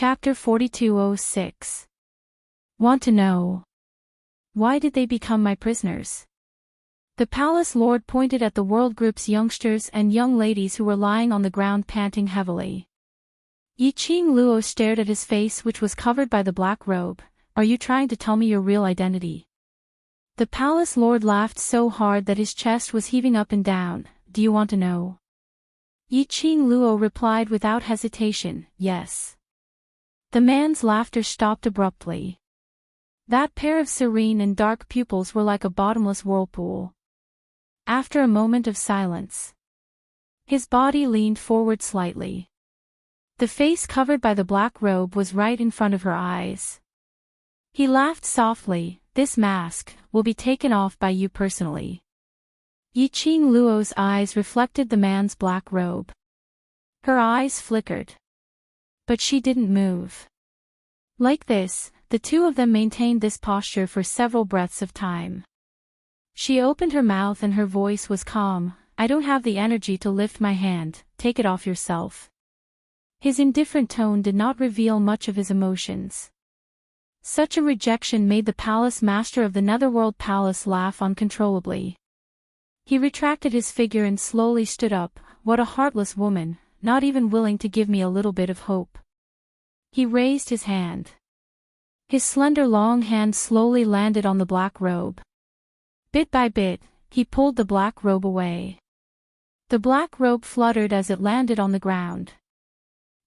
Chapter 4206. Want to know? Why did they become my prisoners? The palace lord pointed at the world group's youngsters and young ladies who were lying on the ground panting heavily. Yi Qing Luo stared at his face, which was covered by the black robe. Are you trying to tell me your real identity? The palace lord laughed so hard that his chest was heaving up and down. Do you want to know? Yi Qing Luo replied without hesitation, yes. The man's laughter stopped abruptly. That pair of serene and dark pupils were like a bottomless whirlpool. After a moment of silence, his body leaned forward slightly. The face covered by the black robe was right in front of her eyes. He laughed softly. This mask will be taken off by you personally. Yi Qing Luo's eyes reflected the man's black robe. Her eyes flickered. But she didn't move. Like this, the two of them maintained this posture for several breaths of time. She opened her mouth and her voice was calm. I don't have the energy to lift my hand, take it off yourself. His indifferent tone did not reveal much of his emotions. Such a rejection made the palace master of the Netherworld Palace laugh uncontrollably. He retracted his figure and slowly stood up. What a heartless woman, not even willing to give me a little bit of hope. He raised his hand. His slender long hand slowly landed on the black robe. Bit by bit, he pulled the black robe away. The black robe fluttered as it landed on the ground,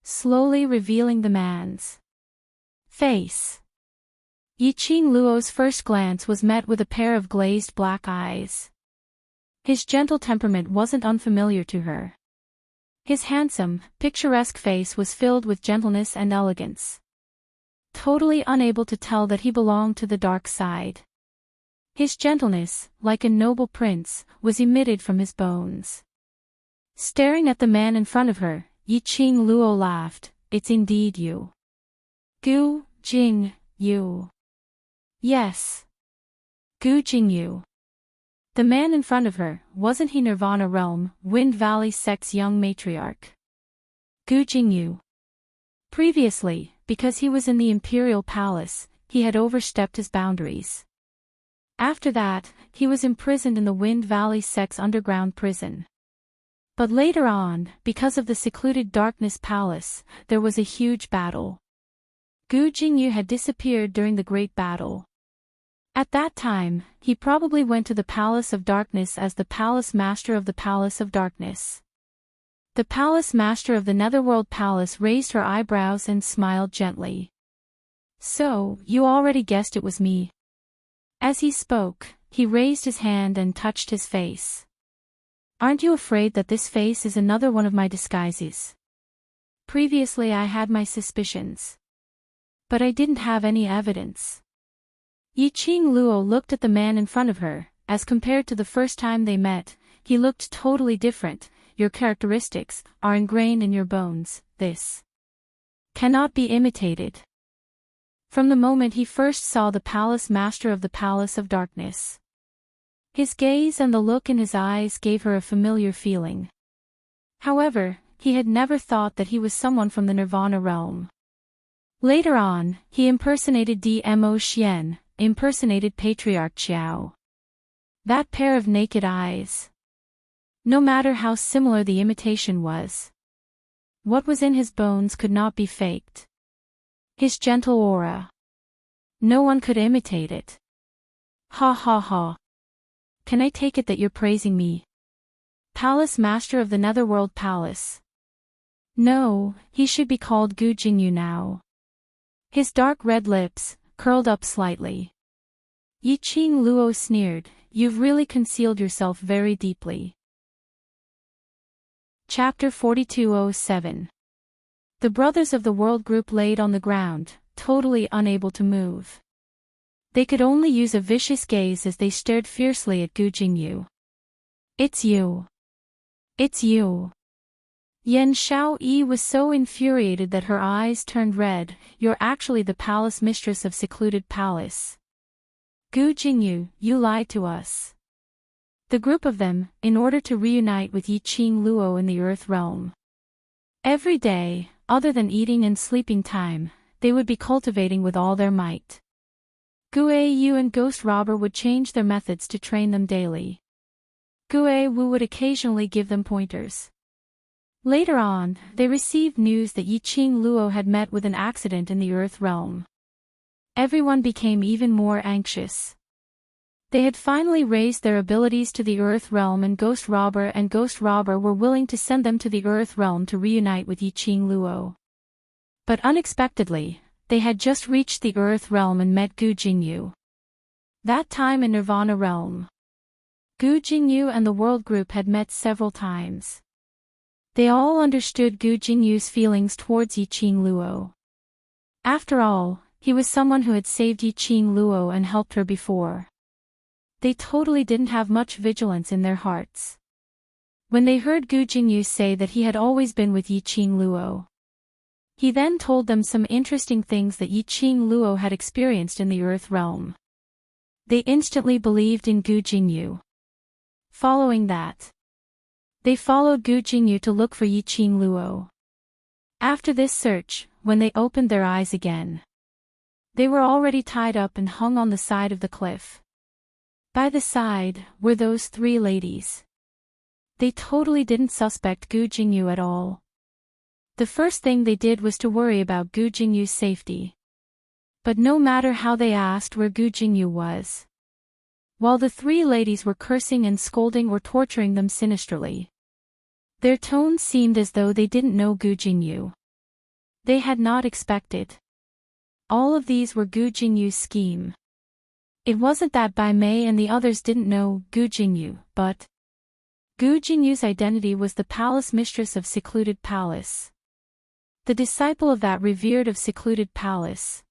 slowly revealing the man's face. Yi Qing Luo's first glance was met with a pair of glazed black eyes. His gentle temperament wasn't unfamiliar to her. His handsome, picturesque face was filled with gentleness and elegance. Totally unable to tell that he belonged to the dark side. His gentleness, like a noble prince, was emitted from his bones. Staring at the man in front of her, Yi Qing Luo laughed. It's indeed you. Gu Jing Yu. Yes. Gu Jing Yu. The man in front of her, wasn't he Nirvana Realm, Wind Valley sect's young matriarch? Gu Jingyu. Previously, because he was in the imperial palace, he had overstepped his boundaries. After that, he was imprisoned in the Wind Valley sect's underground prison. But later on, because of the secluded Darkness Palace, there was a huge battle. Gu Jingyu had disappeared during the Great Battle. At that time, he probably went to the Palace of Darkness as the Palace Master of the Palace of Darkness. The Palace Master of the Netherworld Palace raised her eyebrows and smiled gently. So, you already guessed it was me. As he spoke, he raised his hand and touched his face. Aren't you afraid that this face is another one of my disguises? Previously I had my suspicions. But I didn't have any evidence. Yi Qing Luo looked at the man in front of her. As compared to the first time they met, he looked totally different. Your characteristics are ingrained in your bones. This cannot be imitated. From the moment he first saw the palace master of the Palace of Darkness, his gaze and the look in his eyes gave her a familiar feeling. However, he had never thought that he was someone from the Nirvana realm. Later on, he impersonated Dmo Xian, impersonated Patriarch Qiao. That pair of naked eyes. No matter how similar the imitation was, what was in his bones could not be faked. His gentle aura. No one could imitate it. Ha ha ha. Can I take it that you're praising me? Palace Master of the Netherworld Palace. No, he should be called Gu Jingyu now. His dark red lips curled up slightly. Yi Qing Luo sneered, you've really concealed yourself very deeply. Chapter 4207. The brothers of the world group laid on the ground, totally unable to move. They could only use a vicious gaze as they stared fiercely at Gu Jingyu. It's you. It's you. Yan Xiaoyi was so infuriated that her eyes turned red. You're actually the palace mistress of Secluded Palace. Gu Jingyu, you lied to us. The group of them, in order to reunite with Yi Qing Luo in the Earth Realm. Every day, other than eating and sleeping time, they would be cultivating with all their might. Gue Yu and Ghost Robber would change their methods to train them daily. Gue Wu would occasionally give them pointers. Later on, they received news that Yiqing Luo had met with an accident in the Earth realm. Everyone became even more anxious. They had finally raised their abilities to the Earth realm, and Ghost Robber were willing to send them to the Earth realm to reunite with Yiqing Luo. But unexpectedly, they had just reached the Earth realm and met Gu Jingyu. That time in Nirvana realm, Gu Jingyu and the world group had met several times. They all understood Gu Jingyu's feelings towards Yiqing Luo. After all, he was someone who had saved Yiqing Luo and helped her before. They totally didn't have much vigilance in their hearts. When they heard Gu Jingyu say that he had always been with Yiqing Luo, he then told them some interesting things that Yiqing Luo had experienced in the Earth realm. They instantly believed in Gu Jingyu. Following that, they followed Gu Jingyu to look for Yiqing Luo. After this search, when they opened their eyes again, they were already tied up and hung on the side of the cliff. By the side were those three ladies. They totally didn't suspect Gu Jingyu at all. The first thing they did was to worry about Gu Jingyu's safety. But no matter how they asked where Gu Jingyu was, while the three ladies were cursing and scolding or torturing them sinisterly, their tones seemed as though they didn't know Gu Jingyu. They had not expected. All of these were Gu Jingyu's scheme. It wasn't that Bai Mei and the others didn't know Gu Jingyu, but Gu Jingyu's identity was the palace mistress of Secluded Palace. The disciple of that revered of Secluded Palace.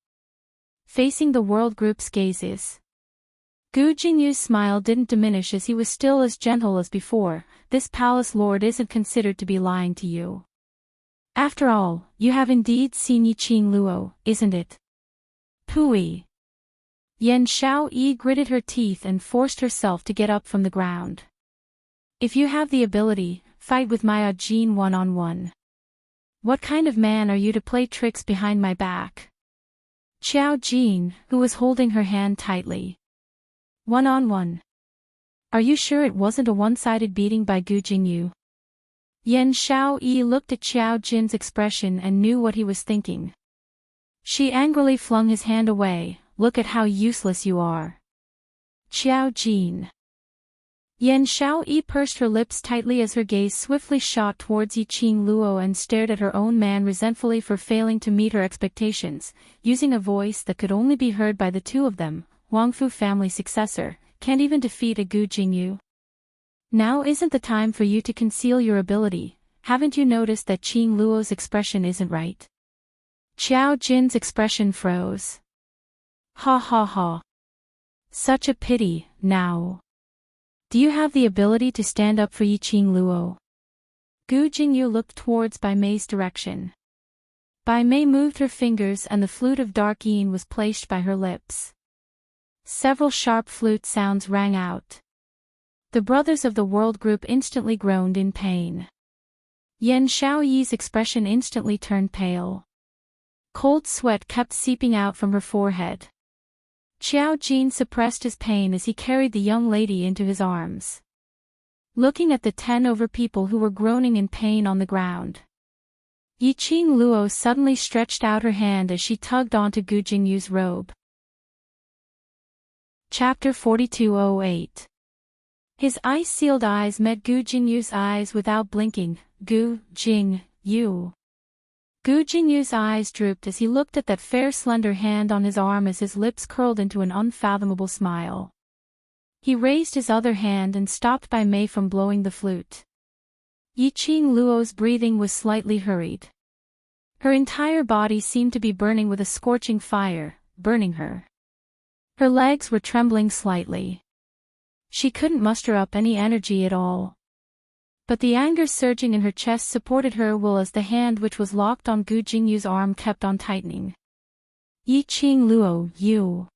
Facing the world group's gazes, Gu Jingyu's smile didn't diminish as he was still as gentle as before. This palace lord isn't considered to be lying to you. After all, you have indeed seen Yiqing Luo, isn't it? Pooey. Yan Xiaoyi gritted her teeth and forced herself to get up from the ground. If you have the ability, fight with my Jin one-on-one. What kind of man are you to play tricks behind my back? Xiao Jin, who was holding her hand tightly. One-on-one. Are you sure it wasn't a one-sided beating by Gu Jingyu? Yan Xiaoyi looked at Xiao Jin's expression and knew what he was thinking. She angrily flung his hand away. Look at how useless you are. Xiao Jin. Yan Xiaoyi pursed her lips tightly as her gaze swiftly shot towards Yiqing Luo and stared at her own man resentfully for failing to meet her expectations. Using a voice that could only be heard by the two of them, Wangfu family successor, can't even defeat a Gu Jingyu. Now isn't the time for you to conceal your ability. Haven't you noticed that Qing Luo's expression isn't right? Xiao Jin's expression froze. Ha ha ha. Such a pity, now. Do you have the ability to stand up for Yiqing Luo? Gu Jingyu looked towards Bai Mei's direction. Bai Mei moved her fingers and the flute of dark yin was placed by her lips. Several sharp flute sounds rang out. The brothers of the world group instantly groaned in pain. Yan Xiaoyi's expression instantly turned pale. Cold sweat kept seeping out from her forehead. Xiao Jin suppressed his pain as he carried the young lady into his arms. Looking at the 10 over people who were groaning in pain on the ground, Yiqing Luo suddenly stretched out her hand as she tugged onto Gu Jingyu's robe. Chapter 4208. His ice-sealed eyes met Gu Jingyu's eyes without blinking. Gu Jingyu. Gu Jingyu's eyes drooped as he looked at that fair slender hand on his arm as his lips curled into an unfathomable smile. He raised his other hand and stopped Bai Mei from blowing the flute. Yiqing Luo's breathing was slightly hurried. Her entire body seemed to be burning with a scorching fire, burning her. Her legs were trembling slightly. She couldn't muster up any energy at all. But the anger surging in her chest supported her will as the hand which was locked on Gu Jingyu's arm kept on tightening. Yiqing Luo, you.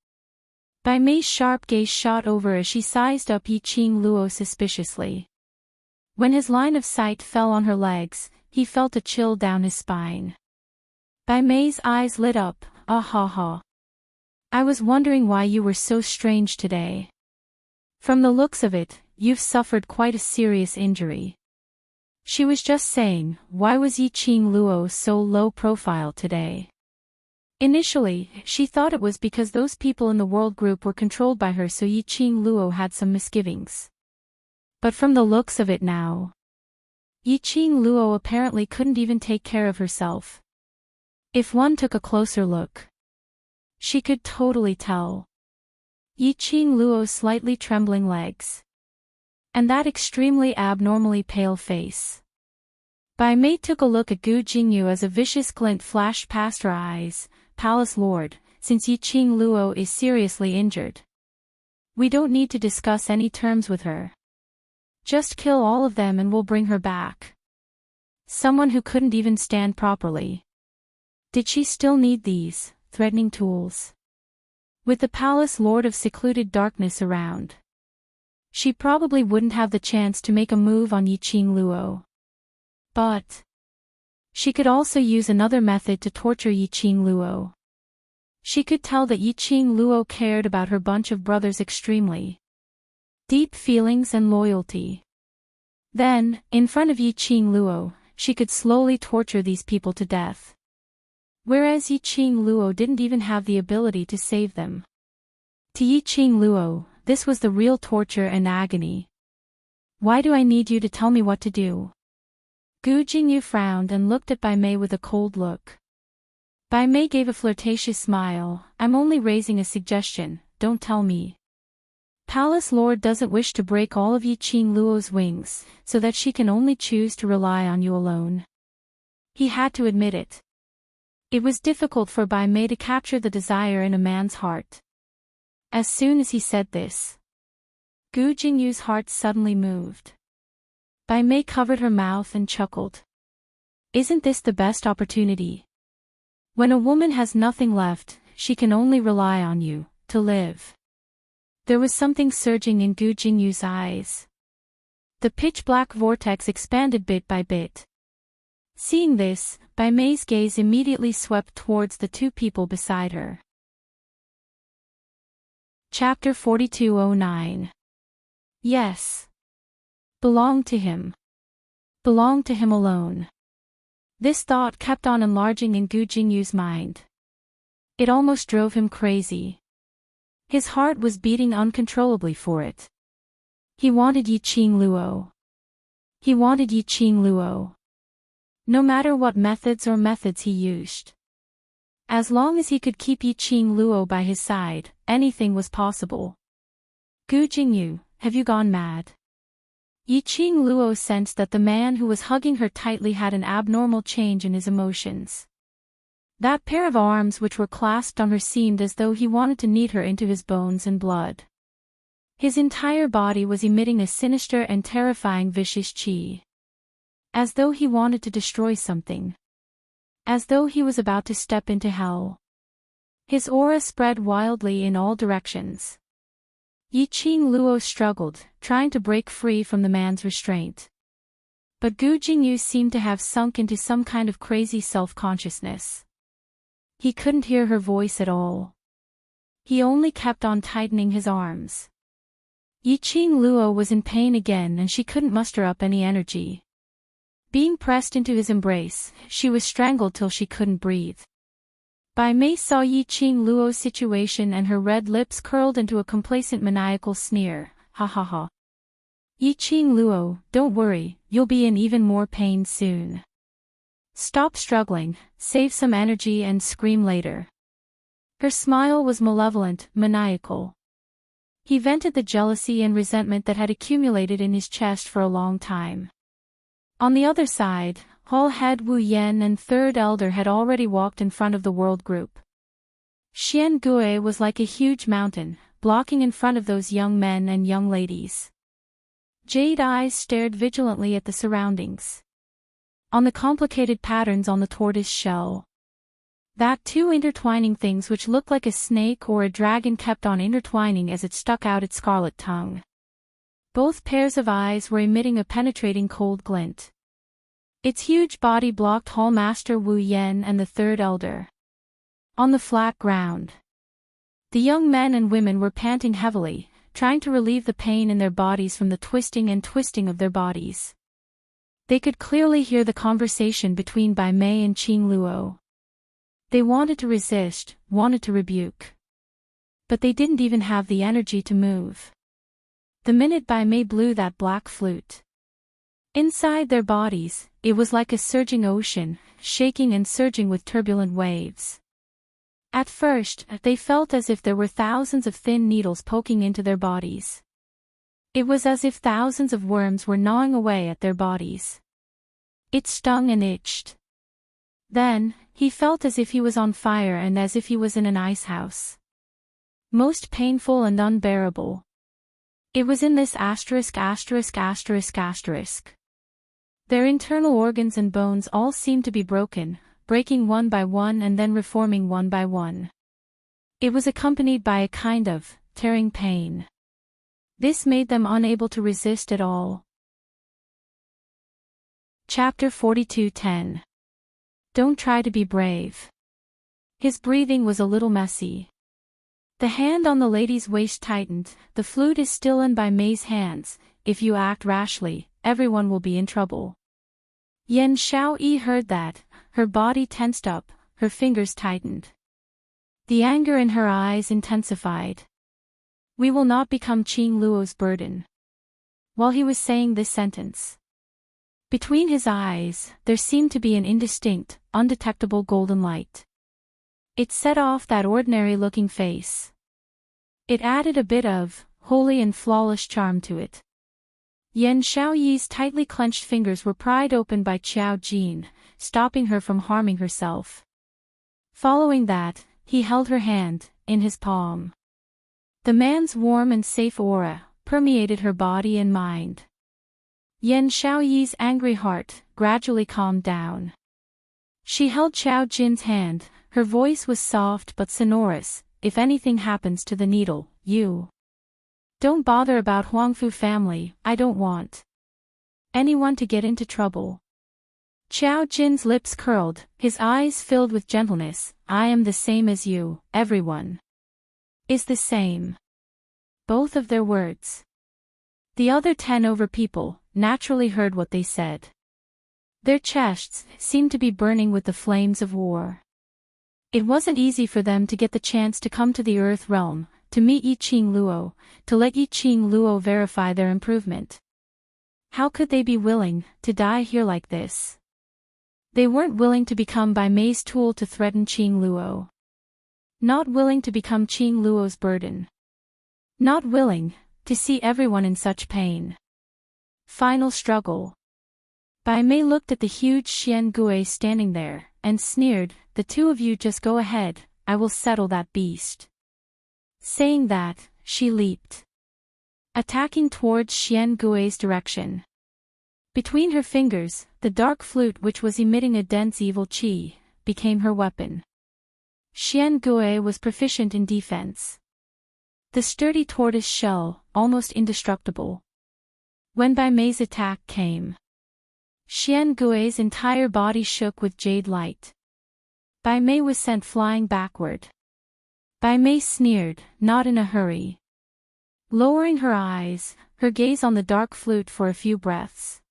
Bai Mei's sharp gaze shot over as she sized up Yiqing Luo suspiciously. When his line of sight fell on her legs, he felt a chill down his spine. Bai Mei's eyes lit up. Ah ha ha. I was wondering why you were so strange today. From the looks of it, you've suffered quite a serious injury. She was just saying, why was Yiqing Luo so low profile today? Initially, she thought it was because those people in the world group were controlled by her, so Yiqing Luo had some misgivings. But from the looks of it now, Yiqing Luo apparently couldn't even take care of herself. If one took a closer look, she could totally tell. Yiqing Luo's slightly trembling legs. And that extremely abnormally pale face. Bai Mei took a look at Gu Jingyu as a vicious glint flashed past her eyes. Palace Lord, since Yiqing Luo is seriously injured, we don't need to discuss any terms with her. Just kill all of them and we'll bring her back. Someone who couldn't even stand properly. Did she still need these threatening tools? With the Palace Lord of secluded darkness around, she probably wouldn't have the chance to make a move on Yiqing Luo. But she could also use another method to torture Yiqing Luo. She could tell that Yiqing Luo cared about her bunch of brothers extremely. Deep feelings and loyalty. Then, in front of Yiqing Luo, she could slowly torture these people to death. Whereas Yiqing Luo didn't even have the ability to save them. To Yiqing Luo, this was the real torture and agony. Why do I need you to tell me what to do? Gu Jingyu frowned and looked at Bai Mei with a cold look. Bai Mei gave a flirtatious smile. I'm only raising a suggestion, don't tell me. Palace Lord doesn't wish to break all of Yiqing Luo's wings, so that she can only choose to rely on you alone. He had to admit it. It was difficult for Bai Mei to capture the desire in a man's heart. As soon as he said this, Gu Jingyu's heart suddenly moved. Bai Mei covered her mouth and chuckled. Isn't this the best opportunity? When a woman has nothing left, she can only rely on you to live. There was something surging in Gu Jingyu's eyes. The pitch-black vortex expanded bit by bit. Seeing this, Bai Mei's gaze immediately swept towards the two people beside her. Chapter 4209. Yes. Belong to him. Belong to him alone. This thought kept on enlarging in Gu Jingyu's mind. It almost drove him crazy. His heart was beating uncontrollably for it. He wanted Yiqing Luo. He wanted Yiqing Luo. No matter what methods he used. As long as he could keep Yiqing Luo by his side, anything was possible. Gu Jingyu, have you gone mad? Yiqing Luo sensed that the man who was hugging her tightly had an abnormal change in his emotions. That pair of arms which were clasped on her seemed as though he wanted to knead her into his bones and blood. His entire body was emitting a sinister and terrifying vicious qi. As though he wanted to destroy something. As though he was about to step into hell. His aura spread wildly in all directions. Yiqing Luo struggled, trying to break free from the man's restraint. But Gu Jingyu seemed to have sunk into some kind of crazy self-consciousness. He couldn't hear her voice at all. He only kept on tightening his arms. Yiqing Luo was in pain again and she couldn't muster up any energy. Being pressed into his embrace, she was strangled till she couldn't breathe. Bai Mei saw Yiqing Luo's situation and her red lips curled into a complacent maniacal sneer. Ha ha ha. Yiqing Luo, don't worry, you'll be in even more pain soon. Stop struggling, save some energy and scream later. Her smile was malevolent, maniacal. He vented the jealousy and resentment that had accumulated in his chest for a long time. On the other side, Hall Head Wu Yen and Third Elder had already walked in front of the world group. Xian Gui was like a huge mountain, blocking in front of those young men and young ladies. Jade eyes stared vigilantly at the surroundings. On the complicated patterns on the tortoise shell. That two intertwining things which looked like a snake or a dragon kept on intertwining as it stuck out its scarlet tongue. Both pairs of eyes were emitting a penetrating cold glint. Its huge body blocked Hall Master Wu Yen and the third elder. On the flat ground, the young men and women were panting heavily, trying to relieve the pain in their bodies from the twisting and twisting of their bodies. They could clearly hear the conversation between Bai Mei and Qing Luo. They wanted to resist, wanted to rebuke. But they didn't even have the energy to move. The minute Bai Mei blew that black flute, inside their bodies, it was like a surging ocean, shaking and surging with turbulent waves. At first, they felt as if there were thousands of thin needles poking into their bodies. It was as if thousands of worms were gnawing away at their bodies. It stung and itched. Then, he felt as if he was on fire and as if he was in an ice house. Most painful and unbearable. It was in this asterisk. Their internal organs and bones all seemed to be broken, breaking one by one and then reforming one by one. It was accompanied by a kind of tearing pain. This made them unable to resist at all. Chapter 42:10. Don't try to be brave. His breathing was a little messy. The hand on the lady's waist tightened. The flute is still in Bai Mei's hands. If you act rashly, everyone will be in trouble. Yan Xiaoyi heard that. Her body tensed up, her fingers tightened. The anger in her eyes intensified. We will not become Qing Luo's burden. While he was saying this sentence, between his eyes, there seemed to be an indistinct, undetectable golden light. It set off that ordinary-looking face. It added a bit of holy and flawless charm to it. Yan Xiaoyi's tightly clenched fingers were pried open by Qiao Jin, stopping her from harming herself. Following that, he held her hand in his palm. The man's warm and safe aura permeated her body and mind. Yan Xiaoyi's angry heart gradually calmed down. She held Qiao Jin's hand. Her voice was soft but sonorous. If anything happens to the needle, you don't bother about Huangfu family. I don't want anyone to get into trouble. Qiao Jin's lips curled, his eyes filled with gentleness. I am the same as you. Everyone is the same. Both of their words. The other 10 over people naturally heard what they said. Their chests seemed to be burning with the flames of war. It wasn't easy for them to get the chance to come to the Earth realm, to meet Yi Qing Luo, to let Yi Qing Luo verify their improvement. How could they be willing to die here like this? They weren't willing to become Bai Mei's tool to threaten Qing Luo. Not willing to become Qing Luo's burden. Not willing to see everyone in such pain. Final struggle. Bai Mei looked at the huge Xian Gui standing there, and sneered, the two of you just go ahead, I will settle that beast. Saying that, she leaped, attacking towards Xian Gui's direction. Between her fingers, the dark flute which was emitting a dense evil qi, became her weapon. Xian Gui was proficient in defense. The sturdy tortoise shell, almost indestructible. When Bai Mei's attack came, Xian Gui's entire body shook with jade light. Bai Mei was sent flying backward. Bai Mei sneered, not in a hurry. Lowering her eyes, her gaze on the dark flute for a few breaths.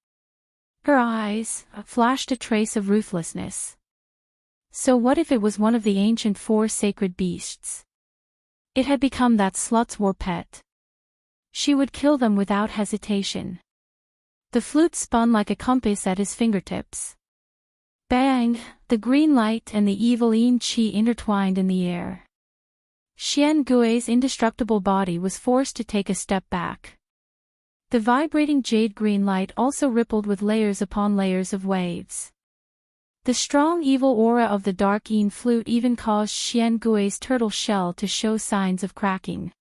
Her eyes flashed a trace of ruthlessness. So what if it was one of the ancient 4 sacred beasts? It had become that slut's war pet. She would kill them without hesitation. The flute spun like a compass at his fingertips. Bang! The green light and the evil yin qi intertwined in the air. Xian Gui's indestructible body was forced to take a step back. The vibrating jade green light also rippled with layers upon layers of waves. The strong evil aura of the dark yin flute even caused Xian Gui's turtle shell to show signs of cracking.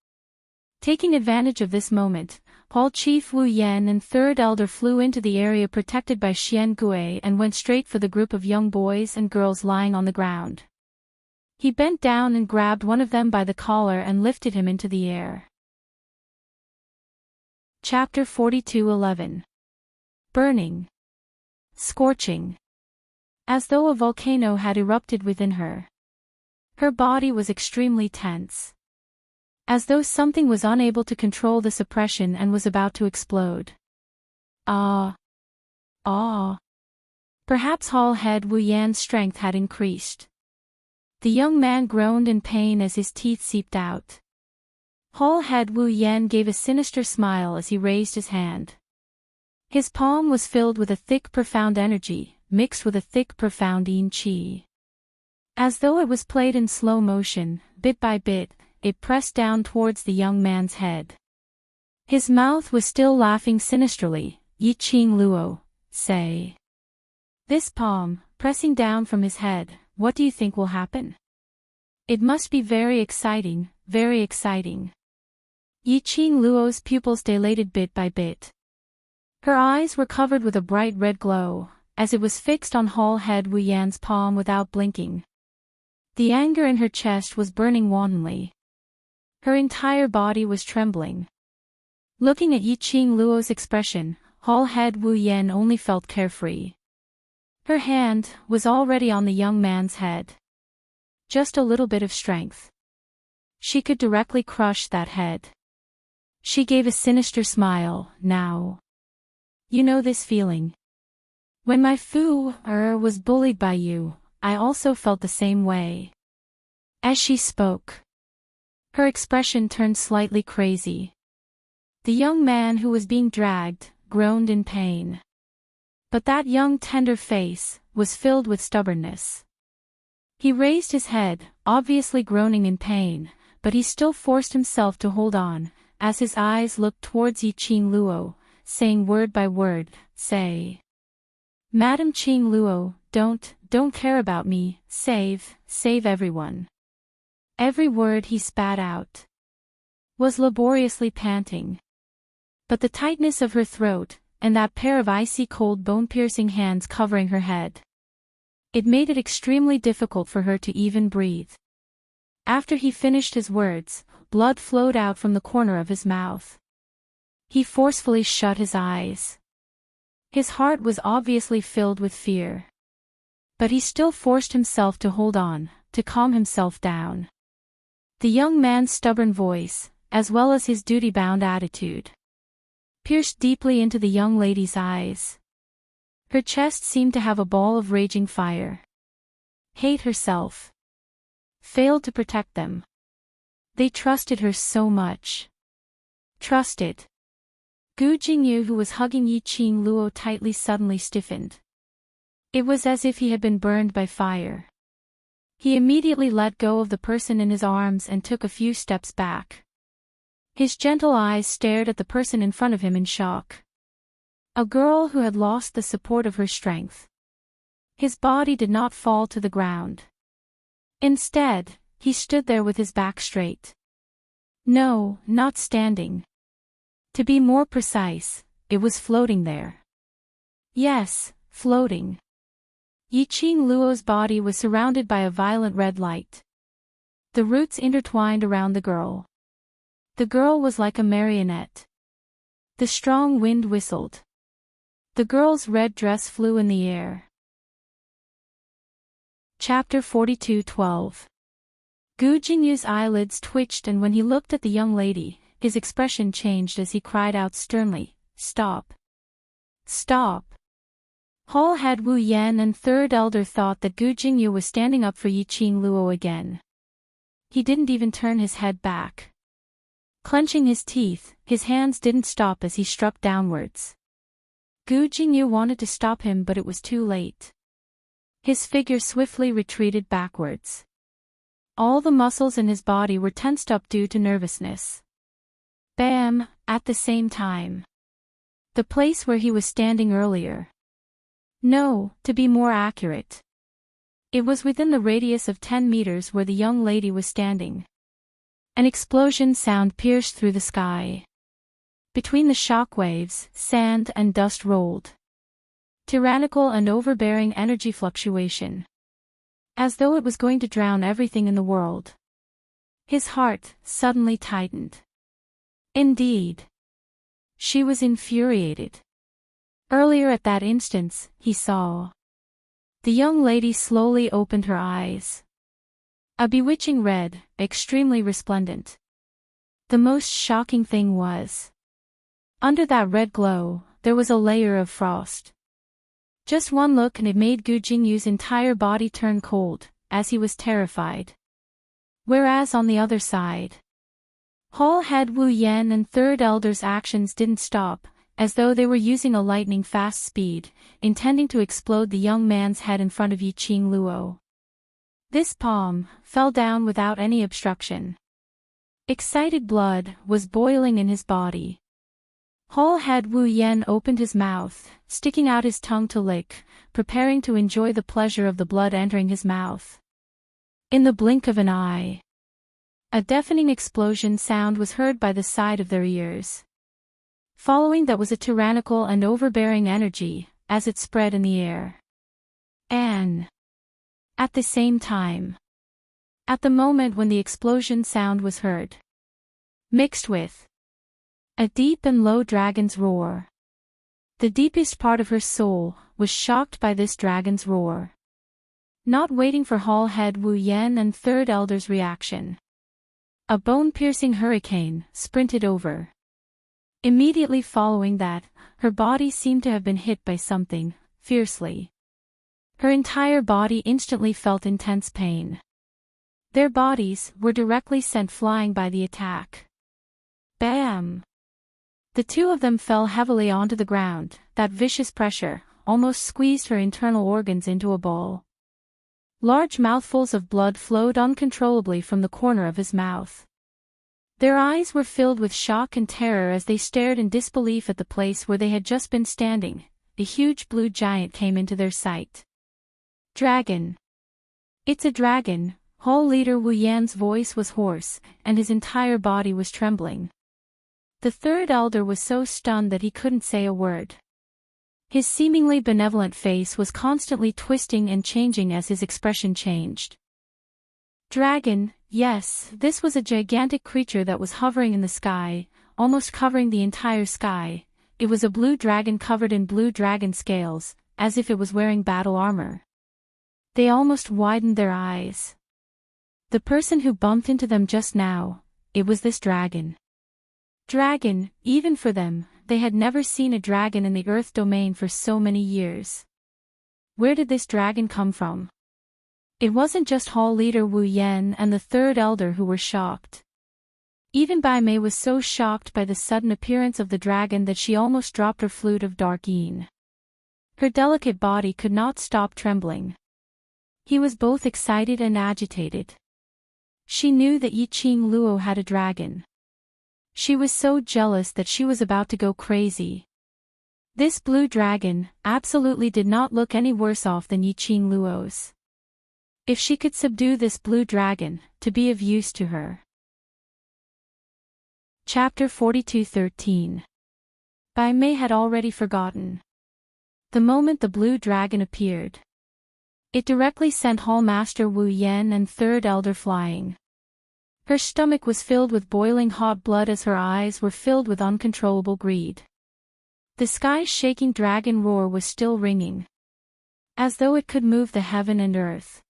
Taking advantage of this moment, Hall Chief Wu Yan and Third Elder flew into the area protected by Xian Gui and went straight for the group of young boys and girls lying on the ground. He bent down and grabbed one of them by the collar and lifted him into the air. Chapter 42:11. Burning. scorching. As though a volcano had erupted within her. Her body was extremely tense. As though something was unable to control the suppression and was about to explode. Ah. Ah. Perhaps Hall Head Wu Yan's strength had increased. The young man groaned in pain as his teeth seeped out. Hall Head Wu Yan gave a sinister smile as he raised his hand. His palm was filled with a thick profound energy, mixed with a thick profound yin qi. As though it was played in slow motion, bit by bit, it pressed down towards the young man's head. His mouth was still laughing sinisterly. Yi Qing Luo, say. This palm, pressing down from his head, what do you think will happen? It must be very exciting, very exciting. Yi Qing Luo's pupils dilated bit by bit. Her eyes were covered with a bright red glow, as it was fixed on Hall Head Wu Yan's palm without blinking. The anger in her chest was burning wantonly. Her entire body was trembling. Looking at Yi Qing Luo's expression, Hall Head Wu Yan only felt carefree. Her hand was already on the young man's head. Just a little bit of strength. She could directly crush that head. She gave a sinister smile. Now. You know this feeling. When my Fu-er was bullied by you, I also felt the same way. As she spoke, her expression turned slightly crazy. The young man who was being dragged groaned in pain. But that young tender face was filled with stubbornness. He raised his head, obviously groaning in pain, but he still forced himself to hold on, as his eyes looked towards Yi Qing Luo, saying word by word, say. Madam Qing Luo, don't care about me, save everyone. Every word he spat out was laboriously panting. But the tightness of her throat, and that pair of icy cold bone-piercing hands covering her head. It made it extremely difficult for her to even breathe. After he finished his words, blood flowed out from the corner of his mouth. He forcefully shut his eyes. His heart was obviously filled with fear. But he still forced himself to hold on, to calm himself down. The young man's stubborn voice, as well as his duty-bound attitude, pierced deeply into the young lady's eyes. Her chest seemed to have a ball of raging fire. Hate herself. Failed to protect them. They trusted her so much. Trusted. Gu Jingyu, who was hugging Yi Qing Luo tightly, suddenly stiffened. It was as if he had been burned by fire. He immediately let go of the person in his arms and took a few steps back. His gentle eyes stared at the person in front of him in shock. A girl who had lost the support of her strength. His body did not fall to the ground. Instead, he stood there with his back straight. No, not standing. To be more precise, it was floating there. Yes, floating. Yi Qing Luo's body was surrounded by a violent red light. The roots intertwined around the girl. The girl was like a marionette. The strong wind whistled. The girl's red dress flew in the air. Chapter 42:12. Gu Jingyu's eyelids twitched, and when he looked at the young lady, his expression changed as he cried out sternly, "Stop! Stop!" Hall Head Wu Yan and Third Elder thought that Gu Jingyu was standing up for Yi Qing Luo again. He didn't even turn his head back. Clenching his teeth, his hands didn't stop as he struck downwards. Gu Jingyu wanted to stop him, but it was too late. His figure swiftly retreated backwards. All the muscles in his body were tensed up due to nervousness. Bam! At the same time. The place where he was standing earlier. No, to be more accurate. It was within the radius of 10 meters where the young lady was standing. An explosion sound pierced through the sky. Between the shock waves, sand and dust rolled. Tyrannical and overbearing energy fluctuation. As though it was going to drown everything in the world. His heart suddenly tightened. Indeed. She was infuriated. Earlier at that instance, he saw. The young lady slowly opened her eyes. A bewitching red, extremely resplendent. The most shocking thing was, under that red glow, there was a layer of frost. Just one look and it made Gu Jingyu's entire body turn cold, as he was terrified. Whereas on the other side, Hall Head Wu Yan and Third Elder's actions didn't stop, as though they were using a lightning-fast speed, intending to explode the young man's head in front of Yi Qing Luo. This palm fell down without any obstruction. Excited blood was boiling in his body. Whole Head Wu Yan opened his mouth, sticking out his tongue to lick, preparing to enjoy the pleasure of the blood entering his mouth. In the blink of an eye, a deafening explosion sound was heard by the side of their ears. Following that was a tyrannical and overbearing energy, as it spread in the air. And at the same time, at the moment when the explosion sound was heard, mixed with a deep and low dragon's roar. The deepest part of her soul was shocked by this dragon's roar. Not waiting for Hall Head Wu Yan and Third Elder's reaction, a bone-piercing hurricane sprinted over. Immediately following that, her body seemed to have been hit by something, fiercely. Her entire body instantly felt intense pain. Their bodies were directly sent flying by the attack. Bam! The two of them fell heavily onto the ground. That vicious pressure almost squeezed her internal organs into a ball. Large mouthfuls of blood flowed uncontrollably from the corner of his mouth. Their eyes were filled with shock and terror as they stared in disbelief at the place where they had just been standing. The huge blue giant came into their sight. Dragon! It's a dragon! Whole leader Wu Yan's voice was hoarse, and his entire body was trembling. The Third Elder was so stunned that he couldn't say a word. His seemingly benevolent face was constantly twisting and changing as his expression changed. Dragon, yes, this was a gigantic creature that was hovering in the sky, almost covering the entire sky. It was a blue dragon covered in blue dragon scales, as if it was wearing battle armor. They almost widened their eyes. The person who bumped into them just now, it was this dragon. Dragon, even for them, they had never seen a dragon in the Earth domain for so many years. Where did this dragon come from? It wasn't just Hall Leader Wu Yan and the Third Elder who were shocked. Even Bai Mei was so shocked by the sudden appearance of the dragon that she almost dropped her flute of dark yin. Her delicate body could not stop trembling. He was both excited and agitated. She knew that Yi Qing Luo had a dragon. She was so jealous that she was about to go crazy. This blue dragon absolutely did not look any worse off than Yi Qing Luo's. If she could subdue this blue dragon, to be of use to her. Chapter 42:13. Bai Mei had already forgotten. The moment the blue dragon appeared, it directly sent Hall Master Wu Yan and Third Elder flying. Her stomach was filled with boiling hot blood as her eyes were filled with uncontrollable greed. The sky-shaking dragon roar was still ringing, as though it could move the heaven and earth.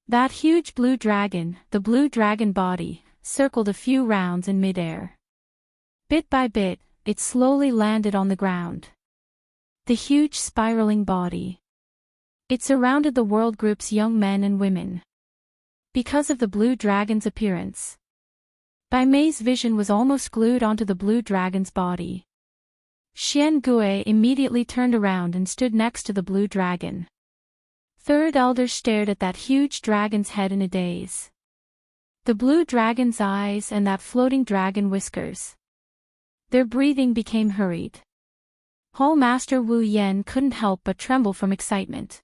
That huge blue dragon, the blue dragon body, circled a few rounds in midair. Bit by bit, it slowly landed on the ground. The huge spiraling body. It surrounded the world group's young men and women. Because of the blue dragon's appearance, Bai Mei's vision was almost glued onto the blue dragon's body. Xian Gui immediately turned around and stood next to the blue dragon. Third Elder stared at that huge dragon's head in a daze. The blue dragon's eyes and that floating dragon whiskers. Their breathing became hurried. Hall Master Wu Yan couldn't help but tremble from excitement.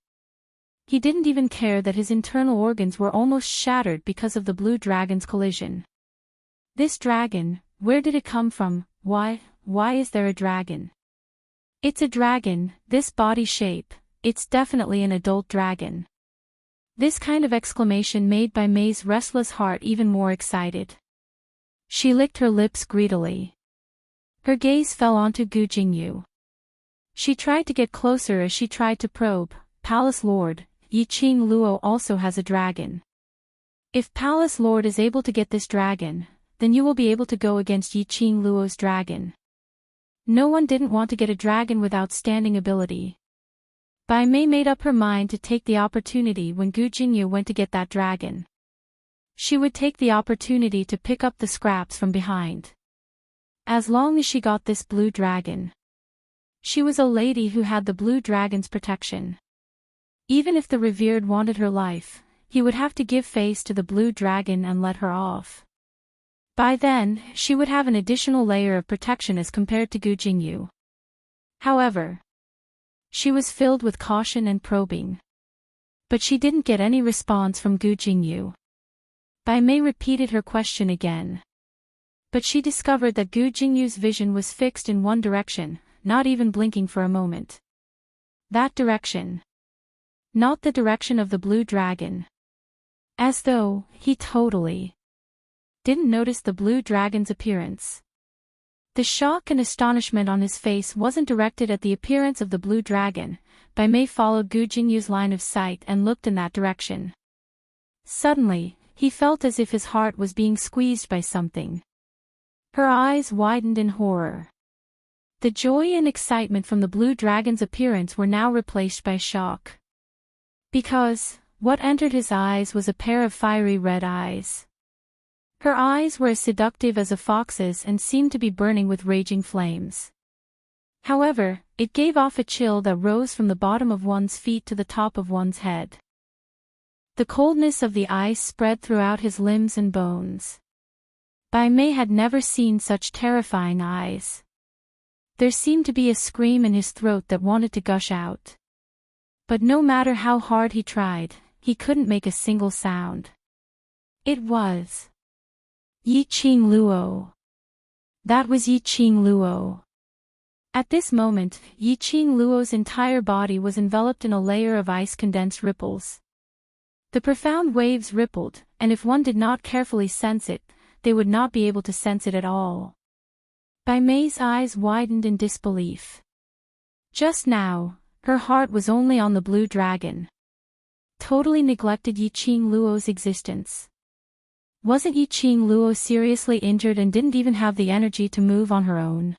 He didn't even care that his internal organs were almost shattered because of the blue dragon's collision. This dragon, where did it come from? Why is there a dragon? It's a dragon, this body shape. It's definitely an adult dragon. This kind of exclamation made Bai Mei's restless heart even more excited. She licked her lips greedily. Her gaze fell onto Gu Jingyu. She tried to get closer as she tried to probe. Palace Lord, Yi Qing Luo also has a dragon. If Palace Lord is able to get this dragon, then you will be able to go against Yi Qing Luo's dragon. No one didn't want to get a dragon with outstanding ability. Bai Mei made up her mind to take the opportunity when Gu Jingyu went to get that dragon. She would take the opportunity to pick up the scraps from behind. As long as she got this blue dragon. She was a lady who had the blue dragon's protection. Even if the revered wanted her life, he would have to give face to the blue dragon and let her off. By then, she would have an additional layer of protection as compared to Gu Jingyu. However, she was filled with caution and probing. But she didn't get any response from Gu Jingyu. Bai Mei repeated her question again. But she discovered that Gu Jingyu's vision was fixed in one direction, not even blinking for a moment. That direction. Not the direction of the blue dragon. As though he totally didn't notice the blue dragon's appearance. The shock and astonishment on his face wasn't directed at the appearance of the blue dragon. Bai Mei followed Gu Jingyu's line of sight and looked in that direction. Suddenly, he felt as if his heart was being squeezed by something. Her eyes widened in horror. The joy and excitement from the blue dragon's appearance were now replaced by shock. Because what entered his eyes was a pair of fiery red eyes. Her eyes were as seductive as a fox's and seemed to be burning with raging flames. However, it gave off a chill that rose from the bottom of one's feet to the top of one's head. The coldness of the eyes spread throughout his limbs and bones. Bai Mei had never seen such terrifying eyes. There seemed to be a scream in his throat that wanted to gush out. But no matter how hard he tried, he couldn't make a single sound. It was Yi Qing Luo. That was Yi Qing Luo. At this moment, Yi Qing Luo's entire body was enveloped in a layer of ice-condensed ripples. The profound waves rippled, and if one did not carefully sense it, they would not be able to sense it at all. Bai Mei's eyes widened in disbelief. Just now, her heart was only on the blue dragon. Totally neglected Yi Qing Luo's existence. Wasn't Yi Qing Luo seriously injured and didn't even have the energy to move on her own?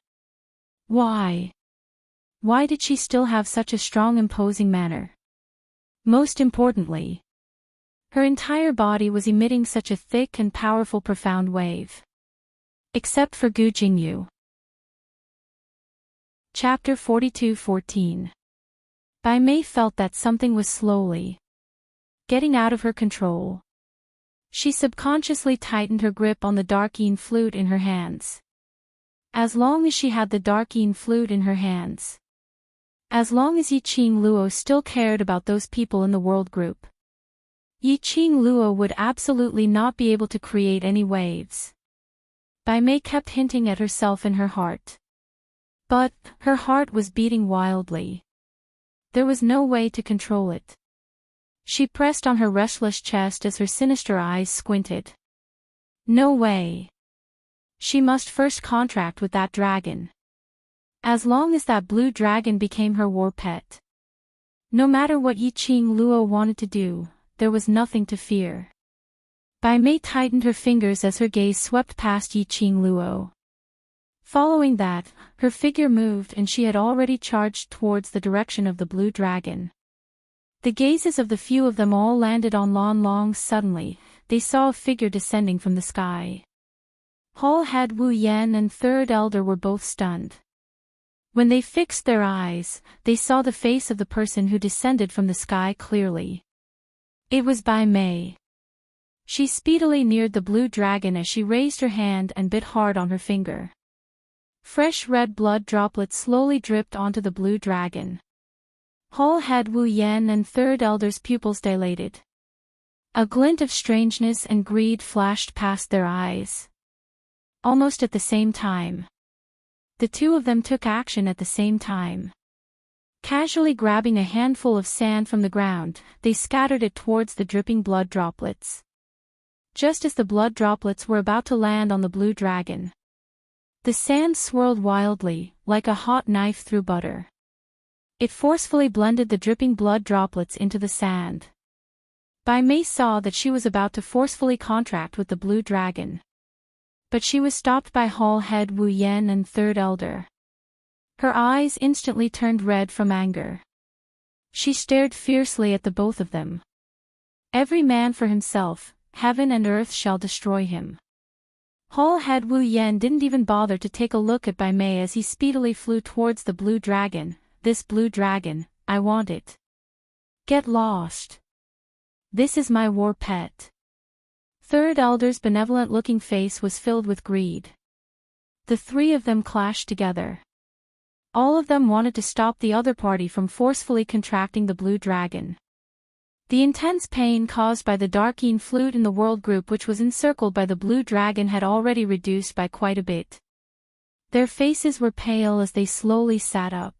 Why? Why did she still have such a strong imposing manner? Most importantly, her entire body was emitting such a thick and powerful profound wave. Except for Gu Jingyu. Chapter 42:14. Bai Mei felt that something was slowly getting out of her control. She subconsciously tightened her grip on the darkine flute in her hands. As long as she had the darkine flute in her hands. As long as Yi Qing Luo still cared about those people in the world group. Yi Qing Luo would absolutely not be able to create any waves. Bai Mei kept hinting at herself in her heart. But her heart was beating wildly. There was no way to control it. She pressed on her restless chest as her sinister eyes squinted. No way. She must first contract with that dragon. As long as that blue dragon became her war pet. No matter what Yi Qing Luo wanted to do, there was nothing to fear. Bai Mei tightened her fingers as her gaze swept past Yi Qing Luo. Following that, her figure moved and she had already charged towards the direction of the blue dragon. The gazes of the few of them all landed on Lan Long. Suddenly, they saw a figure descending from the sky. Hall Head Wu Yan and Third Elder were both stunned. When they fixed their eyes, they saw the face of the person who descended from the sky clearly. It was Bai Mei. She speedily neared the blue dragon as she raised her hand and bit hard on her finger. Fresh red blood droplets slowly dripped onto the blue dragon. Hall Head Wu Yan and Third Elder's pupils dilated. A glint of strangeness and greed flashed past their eyes. Almost at the same time. The two of them took action at the same time. Casually grabbing a handful of sand from the ground, they scattered it towards the dripping blood droplets. Just as the blood droplets were about to land on the blue dragon, the sand swirled wildly, like a hot knife through butter. It forcefully blended the dripping blood droplets into the sand. Bai Mei saw that she was about to forcefully contract with the blue dragon. But she was stopped by Hall Head Wu Yen and Third Elder. Her eyes instantly turned red from anger. She stared fiercely at the both of them. Every man for himself, heaven and earth shall destroy him. Hall Head Wu Yen didn't even bother to take a look at Bai Mei as he speedily flew towards the blue dragon. This blue dragon, I want it. Get lost. This is my war pet. Third Elder's benevolent-looking face was filled with greed. The three of them clashed together. All of them wanted to stop the other party from forcefully contracting the blue dragon. The intense pain caused by the darkeen flute in the world group which was encircled by the blue dragon had already reduced by quite a bit. Their faces were pale as they slowly sat up.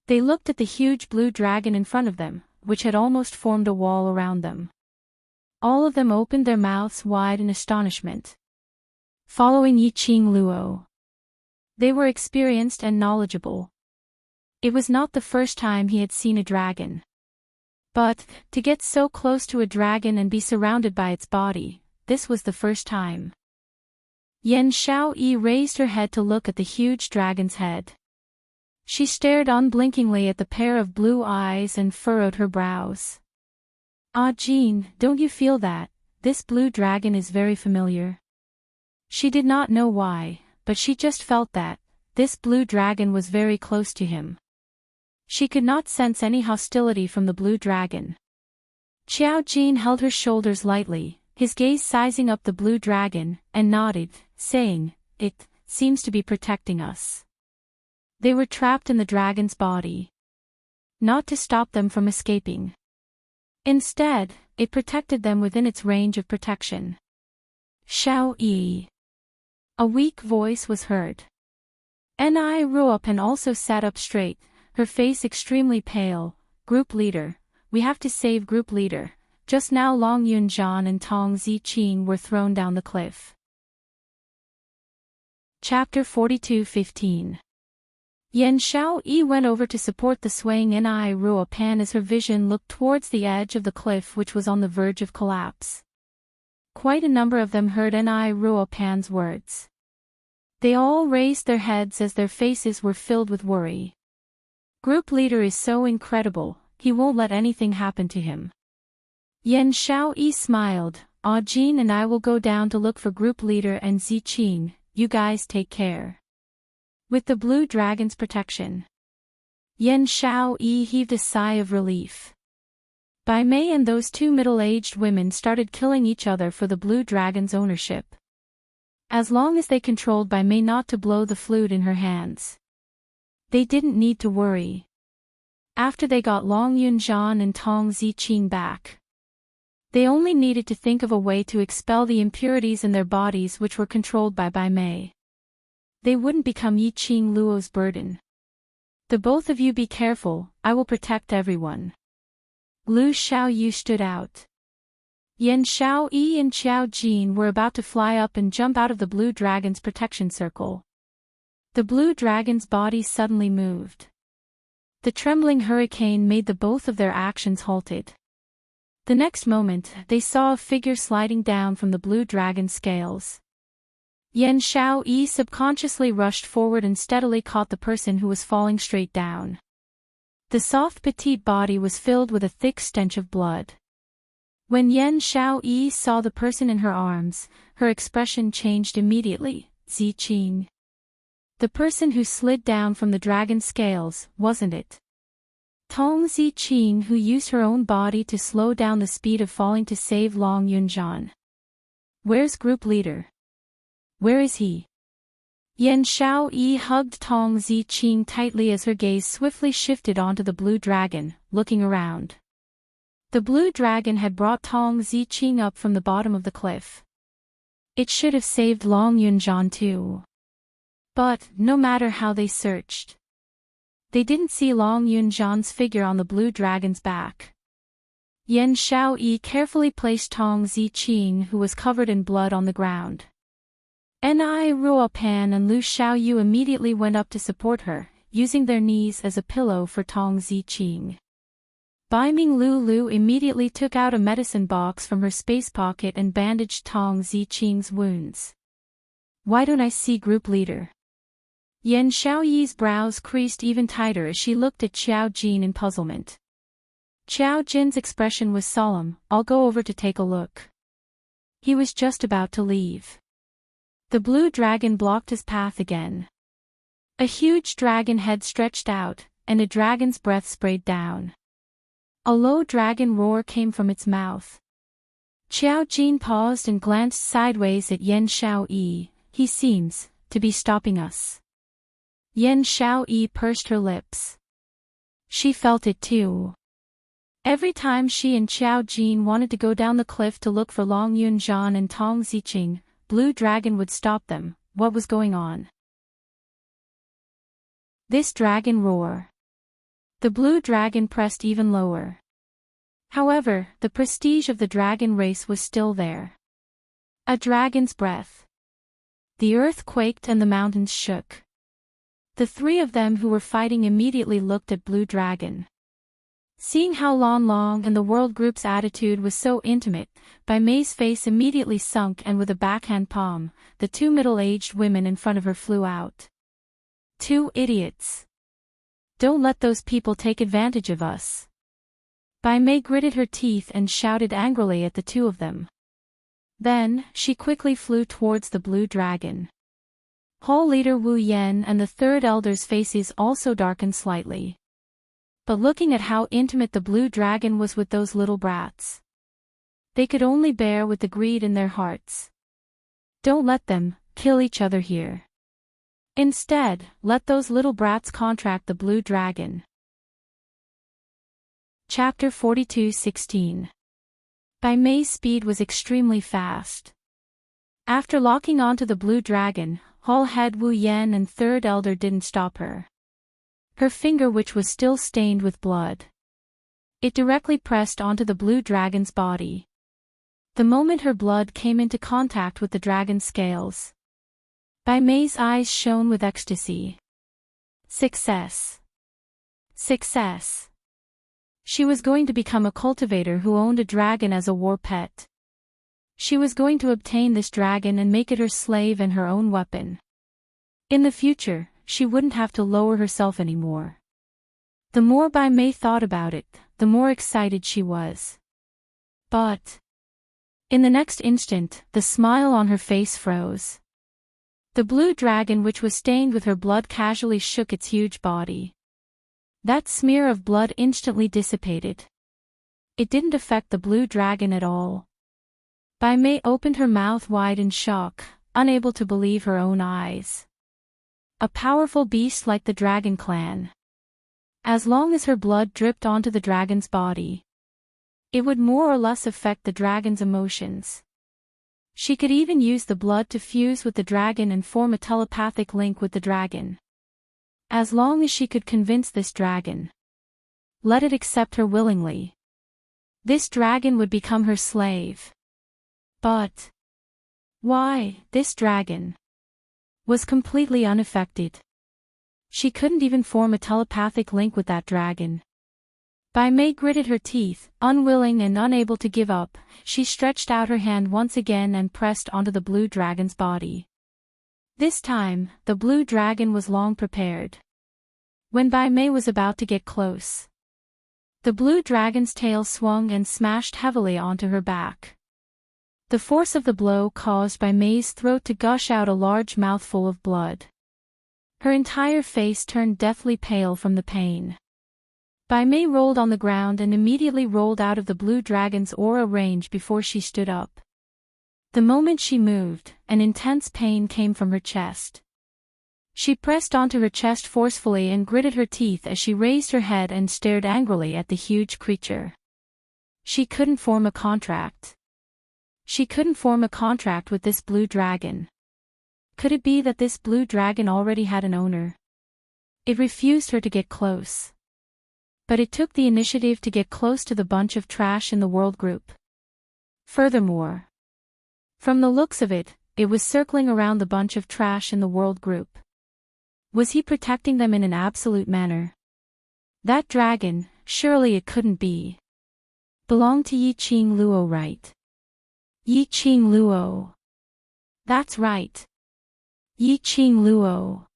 They looked at the huge blue dragon in front of them, which had almost formed a wall around them. All of them opened their mouths wide in astonishment. Following Yi Qing Luo. They were experienced and knowledgeable. It was not the first time he had seen a dragon. But, to get so close to a dragon and be surrounded by its body, this was the first time. Yen Xiaoyi raised her head to look at the huge dragon's head. She stared unblinkingly at the pair of blue eyes and furrowed her brows. Ah Jean, don't you feel that, this blue dragon is very familiar? She did not know why, but she just felt that, this blue dragon was very close to him. She could not sense any hostility from the blue dragon. Qiao Jin held her shoulders lightly, his gaze sizing up the blue dragon, and nodded, saying, "It seems to be protecting us." They were trapped in the dragon's body. Not to stop them from escaping. Instead, it protected them within its range of protection. Xiao Yi. A weak voice was heard. Ni Ruopan also sat up straight, her face extremely pale. Group leader, we have to save group leader. Just now Long Yunzhan and Tong Ziqing were thrown down the cliff. Chapter 42:15. Yen Xiaoyi went over to support the swaying Ni Ruopan as her vision looked towards the edge of the cliff which was on the verge of collapse. Quite a number of them heard Ni Ruopan's words. They all raised their heads as their faces were filled with worry. Group leader is so incredible, he won't let anything happen to him. Yen Xiaoyi smiled, Ah Jin and I will go down to look for group leader and Ziqing, you guys take care. With the blue dragon's protection. Yen Xiaoyi heaved a sigh of relief. Bai Mei and those two middle-aged women started killing each other for the blue dragon's ownership. As long as they controlled Bai Mei not to blow the flute in her hands. They didn't need to worry. After they got Long Yunzhan and Tong Ziqing back. They only needed to think of a way to expel the impurities in their bodies which were controlled by Bai Mei. They wouldn't become Yi Qing Luo's burden. The both of you be careful, I will protect everyone. Lu Xiaoyu stood out. Yen Xiaoyi and Qiao Jin were about to fly up and jump out of the blue dragon's protection circle. The blue dragon's body suddenly moved. The trembling hurricane made the both of their actions halted. The next moment, they saw a figure sliding down from the blue dragon's scales. Yen Xiaoyi subconsciously rushed forward and steadily caught the person who was falling straight down. The soft petite body was filled with a thick stench of blood. When Yen Xiaoyi saw the person in her arms, her expression changed immediately. Ziqing. The person who slid down from the dragon's scales, wasn't it? Tong Ziqing, who used her own body to slow down the speed of falling to save Long Yunzhan. Where's group leader? Where is he? Yen Xiaoyi hugged Tong Ziqing tightly as her gaze swiftly shifted onto the blue dragon, looking around. The blue dragon had brought Tong Ziqing up from the bottom of the cliff. It should have saved Long Yunzhan too. But, no matter how they searched, they didn't see Long Yunzhan's figure on the blue dragon's back. Yen Xiaoyi carefully placed Tong Ziqing, who was covered in blood, on the ground. Ni Ruopan and Lu Xiaoyu immediately went up to support her. using their knees as a pillow for Tong Ziqing. Bai Ming Lulu immediately took out a medicine box from her space pocket and bandaged Tong Ziqing's wounds. Why don't I see group leader? Yan Xiaoyi's brows creased even tighter as she looked at Xiao Jin in puzzlement. Xiao Jin's expression was solemn. I'll go over to take a look. He was just about to leave. The blue dragon blocked his path again. A huge dragon head stretched out, and a dragon's breath sprayed down. A low dragon roar came from its mouth. Xiao Jin paused and glanced sideways at Yan Xiaoyi. He seems to be stopping us. Yan Xiaoyi pursed her lips. She felt it too. Every time she and Xiao Jin wanted to go down the cliff to look for Long Yunzhan and Tong Ziqing, Blue Dragon would stop them. What was going on? This dragon roar. The blue dragon pressed even lower. However, the prestige of the dragon race was still there. A dragon's breath. The earth quaked and the mountains shook. The three of them who were fighting immediately looked at Blue Dragon. Seeing how Lan Long and the world group's attitude was so intimate, Bai Mei's face immediately sunk, and with a backhand palm, the two middle-aged women in front of her flew out. Two idiots. Don't let those people take advantage of us. Bai Mei gritted her teeth and shouted angrily at the two of them. Then, she quickly flew towards the blue dragon. Hall leader Wu Yan and the third elder's faces also darkened slightly. But looking at how intimate the blue dragon was with those little brats, they could only bear with the greed in their hearts. Don't let them kill each other here. Instead, let those little brats contract the blue dragon. Chapter 42:16. Bai Mei's speed was extremely fast. After locking onto the blue dragon, Hall head Wu Yan and third elder didn't stop her. Her finger, which was still stained with blood, it directly pressed onto the blue dragon's body. The moment her blood came into contact with the dragon's scales, Bai Mei's eyes shone with ecstasy. Success. Success. She was going to become a cultivator who owned a dragon as a war pet. She was going to obtain this dragon and make it her slave and her own weapon. In the future, she wouldn't have to lower herself anymore. The more Bai Mei thought about it, the more excited she was. But in the next instant, the smile on her face froze. The blue dragon, which was stained with her blood, casually shook its huge body. That smear of blood instantly dissipated. It didn't affect the blue dragon at all. Bai Mei opened her mouth wide in shock, unable to believe her own eyes. A powerful beast like the Dragon Clan. As long as her blood dripped onto the dragon's body, it would more or less affect the dragon's emotions. She could even use the blood to fuse with the dragon and form a telepathic link with the dragon. As long as she could convince this dragon, let it accept her willingly, this dragon would become her slave. But why, this dragon was completely unaffected. She couldn't even form a telepathic link with that dragon. Bai Mei gritted her teeth, unwilling and unable to give up. She stretched out her hand once again and pressed onto the blue dragon's body. This time, the blue dragon was long prepared. When Bai Mei was about to get close, the blue dragon's tail swung and smashed heavily onto her back. The force of the blow caused Bai Mei's throat to gush out a large mouthful of blood. Her entire face turned deathly pale from the pain. Bai Mei rolled on the ground and immediately rolled out of the blue dragon's aura range before she stood up. The moment she moved, an intense pain came from her chest. She pressed onto her chest forcefully and gritted her teeth as she raised her head and stared angrily at the huge creature. She couldn't form a contract. She couldn't form a contract with this blue dragon. Could it be that this blue dragon already had an owner? It refused her to get close. But it took the initiative to get close to the bunch of trash in the world group. Furthermore, from the looks of it, it was circling around the bunch of trash in the world group. Was he protecting them in an absolute manner? That dragon, surely it couldn't be. Belonged to Yi Qing Luo, right? Yi Qing Luo. That's right. Yi Qing Luo.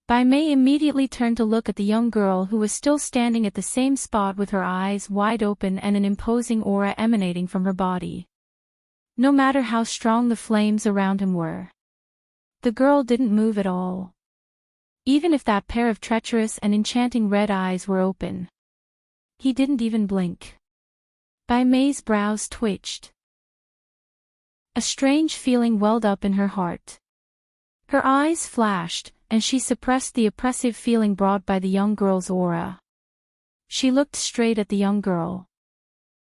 Bai Mei immediately turned to look at the young girl who was still standing at the same spot with her eyes wide open and an imposing aura emanating from her body. No matter how strong the flames around him were, the girl didn't move at all. Even if that pair of treacherous and enchanting red eyes were open, he didn't even blink. Bai Mei's brows twitched. A strange feeling welled up in her heart. Her eyes flashed, and she suppressed the oppressive feeling brought by the young girl's aura. She looked straight at the young girl.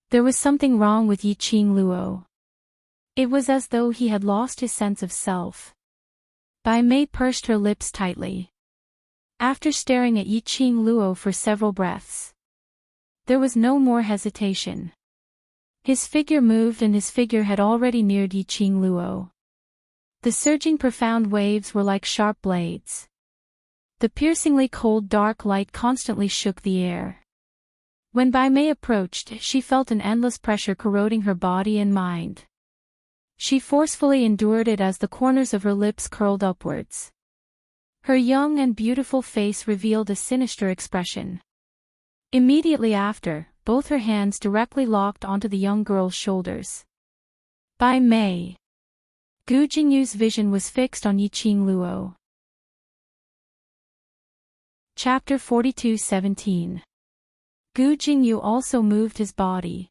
There was something wrong with Yi Qing Luo. It was as though he had lost his sense of self. Bai Mei pursed her lips tightly. After staring at Yi Qing Luo for several breaths, there was no more hesitation. His figure moved, and his figure had already neared Yi Qing Luo. The surging profound waves were like sharp blades. The piercingly cold dark light constantly shook the air. When Bai Mei approached, she felt an endless pressure corroding her body and mind. She forcefully endured it as the corners of her lips curled upwards. Her young and beautiful face revealed a sinister expression. Immediately after, both her hands directly locked onto the young girl's shoulders. Bai Mei. Gu Jingyu's vision was fixed on Yi Qing Luo. Chapter 42:17. Gu Jingyu also moved his body.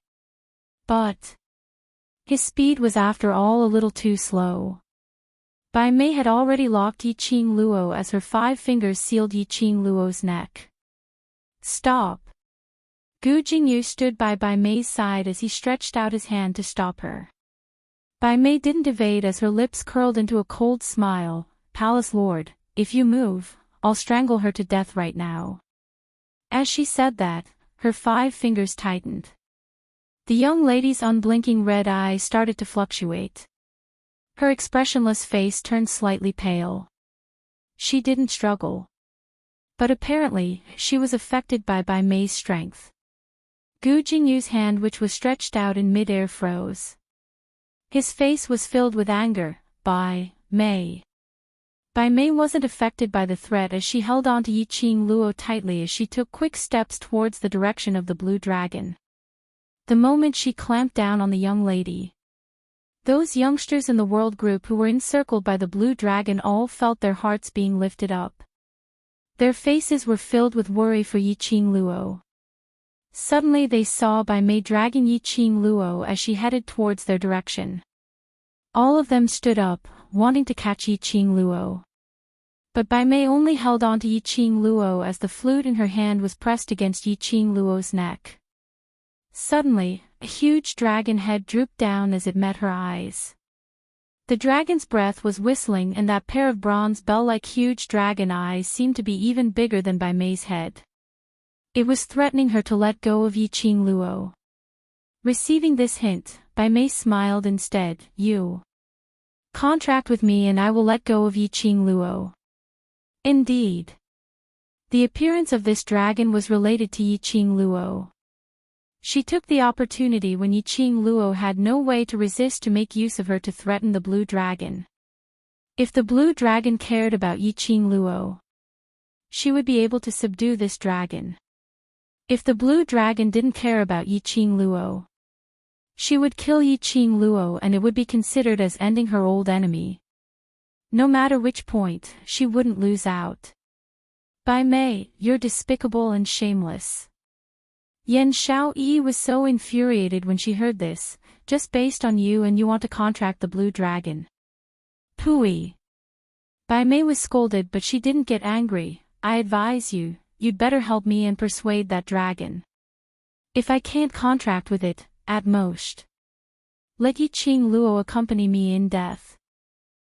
But his speed was after all a little too slow. Bai Mei had already locked Yi Qing Luo as her 5 fingers sealed Yi Qing Luo's neck. Stop! Gu Jingyu stood by Bai Mei's side as he stretched out his hand to stop her. Bai Mei didn't evade as her lips curled into a cold smile. Palace Lord, if you move, I'll strangle her to death right now. As she said that, her 5 fingers tightened. The young lady's unblinking red eyes started to fluctuate. Her expressionless face turned slightly pale. She didn't struggle. But apparently, she was affected by Bai Mei's strength. Gu Jingyu's hand, which was stretched out in mid-air, froze. His face was filled with anger. Bai Mei. Bai Mei wasn't affected by the threat as she held on to Yi Qing Luo tightly as she took quick steps towards the direction of the blue dragon. The moment she clamped down on the young lady, those youngsters in the world group who were encircled by the blue dragon all felt their hearts being lifted up. Their faces were filled with worry for Yi Qing Luo. Suddenly they saw Bai Mei dragging Yi Qing Luo as she headed towards their direction. All of them stood up, wanting to catch Yi Qing Luo. But Bai Mei only held on to Yi Qing Luo as the flute in her hand was pressed against Yi Qing Luo's neck. Suddenly, a huge dragon head drooped down as it met her eyes. The dragon's breath was whistling, and that pair of bronze bell-like huge dragon eyes seemed to be even bigger than Bai Mei's head. It was threatening her to let go of Yi Qing Luo. Receiving this hint, Bai Mei smiled instead. You contract with me and I will let go of Yi Qing Luo. Indeed. The appearance of this dragon was related to Yi Qing Luo. She took the opportunity when Yi Qing Luo had no way to resist to make use of her to threaten the blue dragon. If the blue dragon cared about Yi Qing Luo, she would be able to subdue this dragon. If the blue dragon didn't care about Yi Qing Luo, she would kill Yi Qing Luo and it would be considered as ending her old enemy. No matter which point, she wouldn't lose out. Bai Mei, you're despicable and shameless. Yan Xiaoyi was so infuriated when she heard this. Just based on you, and you want to contract the blue dragon. Pooey. Bai Mei was scolded, but she didn't get angry. I advise you, you'd better help me and persuade that dragon. If I can't contract with it, at most, let Yi Qing Luo accompany me in death.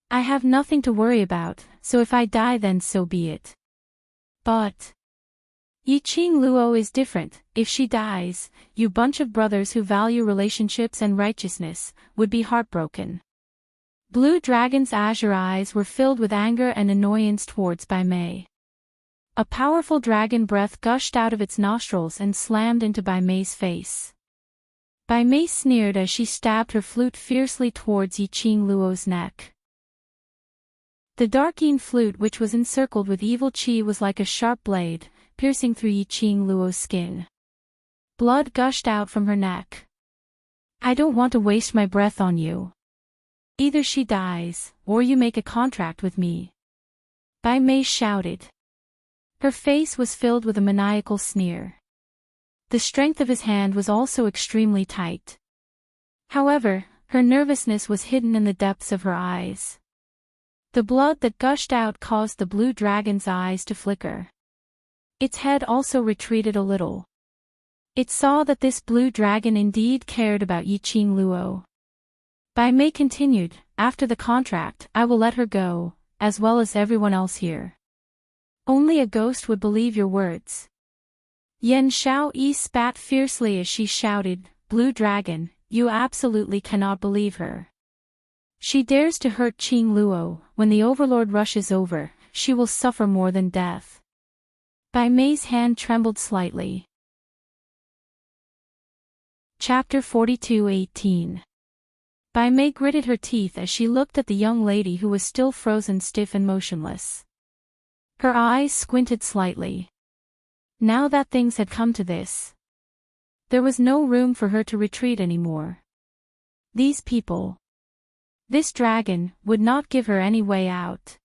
I have nothing to worry about, so if I die then so be it. But Yi Qing Luo is different. If she dies, you bunch of brothers who value relationships and righteousness would be heartbroken. Blue Dragon's azure eyes were filled with anger and annoyance towards Bai Mei. A powerful dragon breath gushed out of its nostrils and slammed into Bai Mei's face. Bai Mei sneered as she stabbed her flute fiercely towards Yi Qing Luo's neck. The dark-green flute, which was encircled with evil qi, was like a sharp blade, piercing through Yi Qing Luo's skin. Blood gushed out from her neck. "I don't want to waste my breath on you. Either she dies, or you make a contract with me," Bai Mei shouted. Her face was filled with a maniacal sneer. The strength of his hand was also extremely tight. However, her nervousness was hidden in the depths of her eyes. The blood that gushed out caused the blue dragon's eyes to flicker. Its head also retreated a little. It saw that this blue dragon indeed cared about Yi Qing Luo. Bai Mei continued, "After the contract, I will let her go, as well as everyone else here. Only a ghost would believe your words." Yan Xiao Yi spat fiercely as she shouted, "Blue Dragon, you absolutely cannot believe her. She dares to hurt Qing Luo. When the Overlord rushes over, she will suffer more than death." Bai Mei's hand trembled slightly. Chapter 42:18. Bai Mei gritted her teeth as she looked at the young lady who was still frozen stiff and motionless. Her eyes squinted slightly. Now that things had come to this, there was no room for her to retreat anymore. These people, this dragon, would not give her any way out.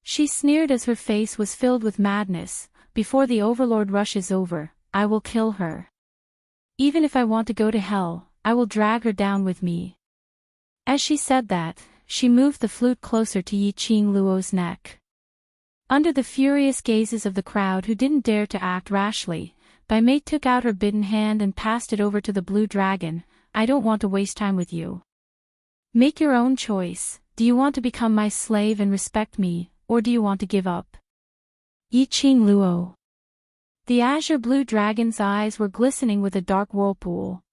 She sneered as her face was filled with madness. "Before the Overlord rushes over, I will kill her. Even if I want to go to hell, I will drag her down with me." As she said that, she moved the flute closer to Yi Qing Luo's neck. Under the furious gazes of the crowd who didn't dare to act rashly, Bai Mei took out her bitten hand and passed it over to the blue dragon. "I don't want to waste time with you. Make your own choice. Do you want to become my slave and respect me, or do you want to give up?" Yi Qing Luo. The azure blue dragon's eyes were glistening with a dark whirlpool.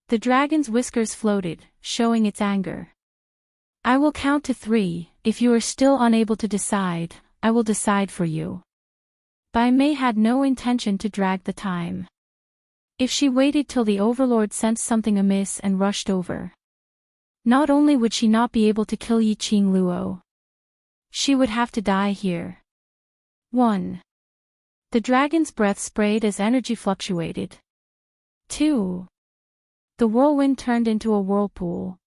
The dragon's whiskers floated, showing its anger. "I will count to 3, if you are still unable to decide, I will decide for you." Bai Mei had no intention to drag the time. If she waited till the Overlord sensed something amiss and rushed over, not only would she not be able to kill Yi Qing Luo, she would have to die here. 1. The dragon's breath sprayed as energy fluctuated. 2. The whirlwind turned into a whirlpool.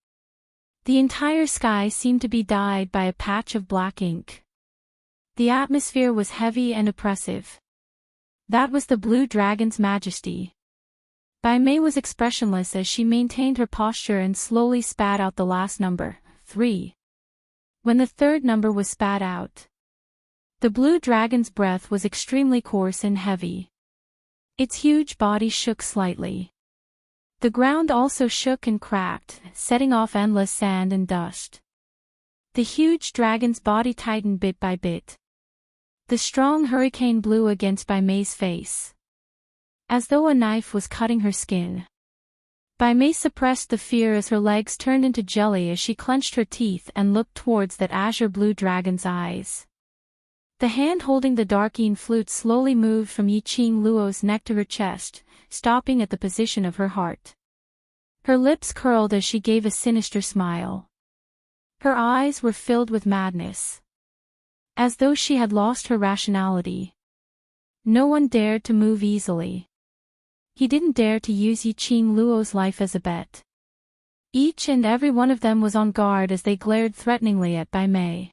The entire sky seemed to be dyed by a patch of black ink. The atmosphere was heavy and oppressive. That was the blue dragon's majesty. Bai Mei was expressionless as she maintained her posture and slowly spat out the last number, 3. When the third number was spat out, the blue dragon's breath was extremely coarse and heavy. Its huge body shook slightly. The ground also shook and cracked, setting off endless sand and dust. The huge dragon's body tightened bit by bit. The strong hurricane blew against Bai Mei's face, as though a knife was cutting her skin. Bai Mei suppressed the fear as her legs turned into jelly as she clenched her teeth and looked towards that azure blue dragon's eyes. The hand holding the dark-green flute slowly moved from Yi Qing Luo's neck to her chest, stopping at the position of her heart. Her lips curled as she gave a sinister smile. Her eyes were filled with madness, as though she had lost her rationality. No one dared to move easily. He didn't dare to use Yi Qing Luo's life as a bet. Each and every one of them was on guard as they glared threateningly at Bai Mei.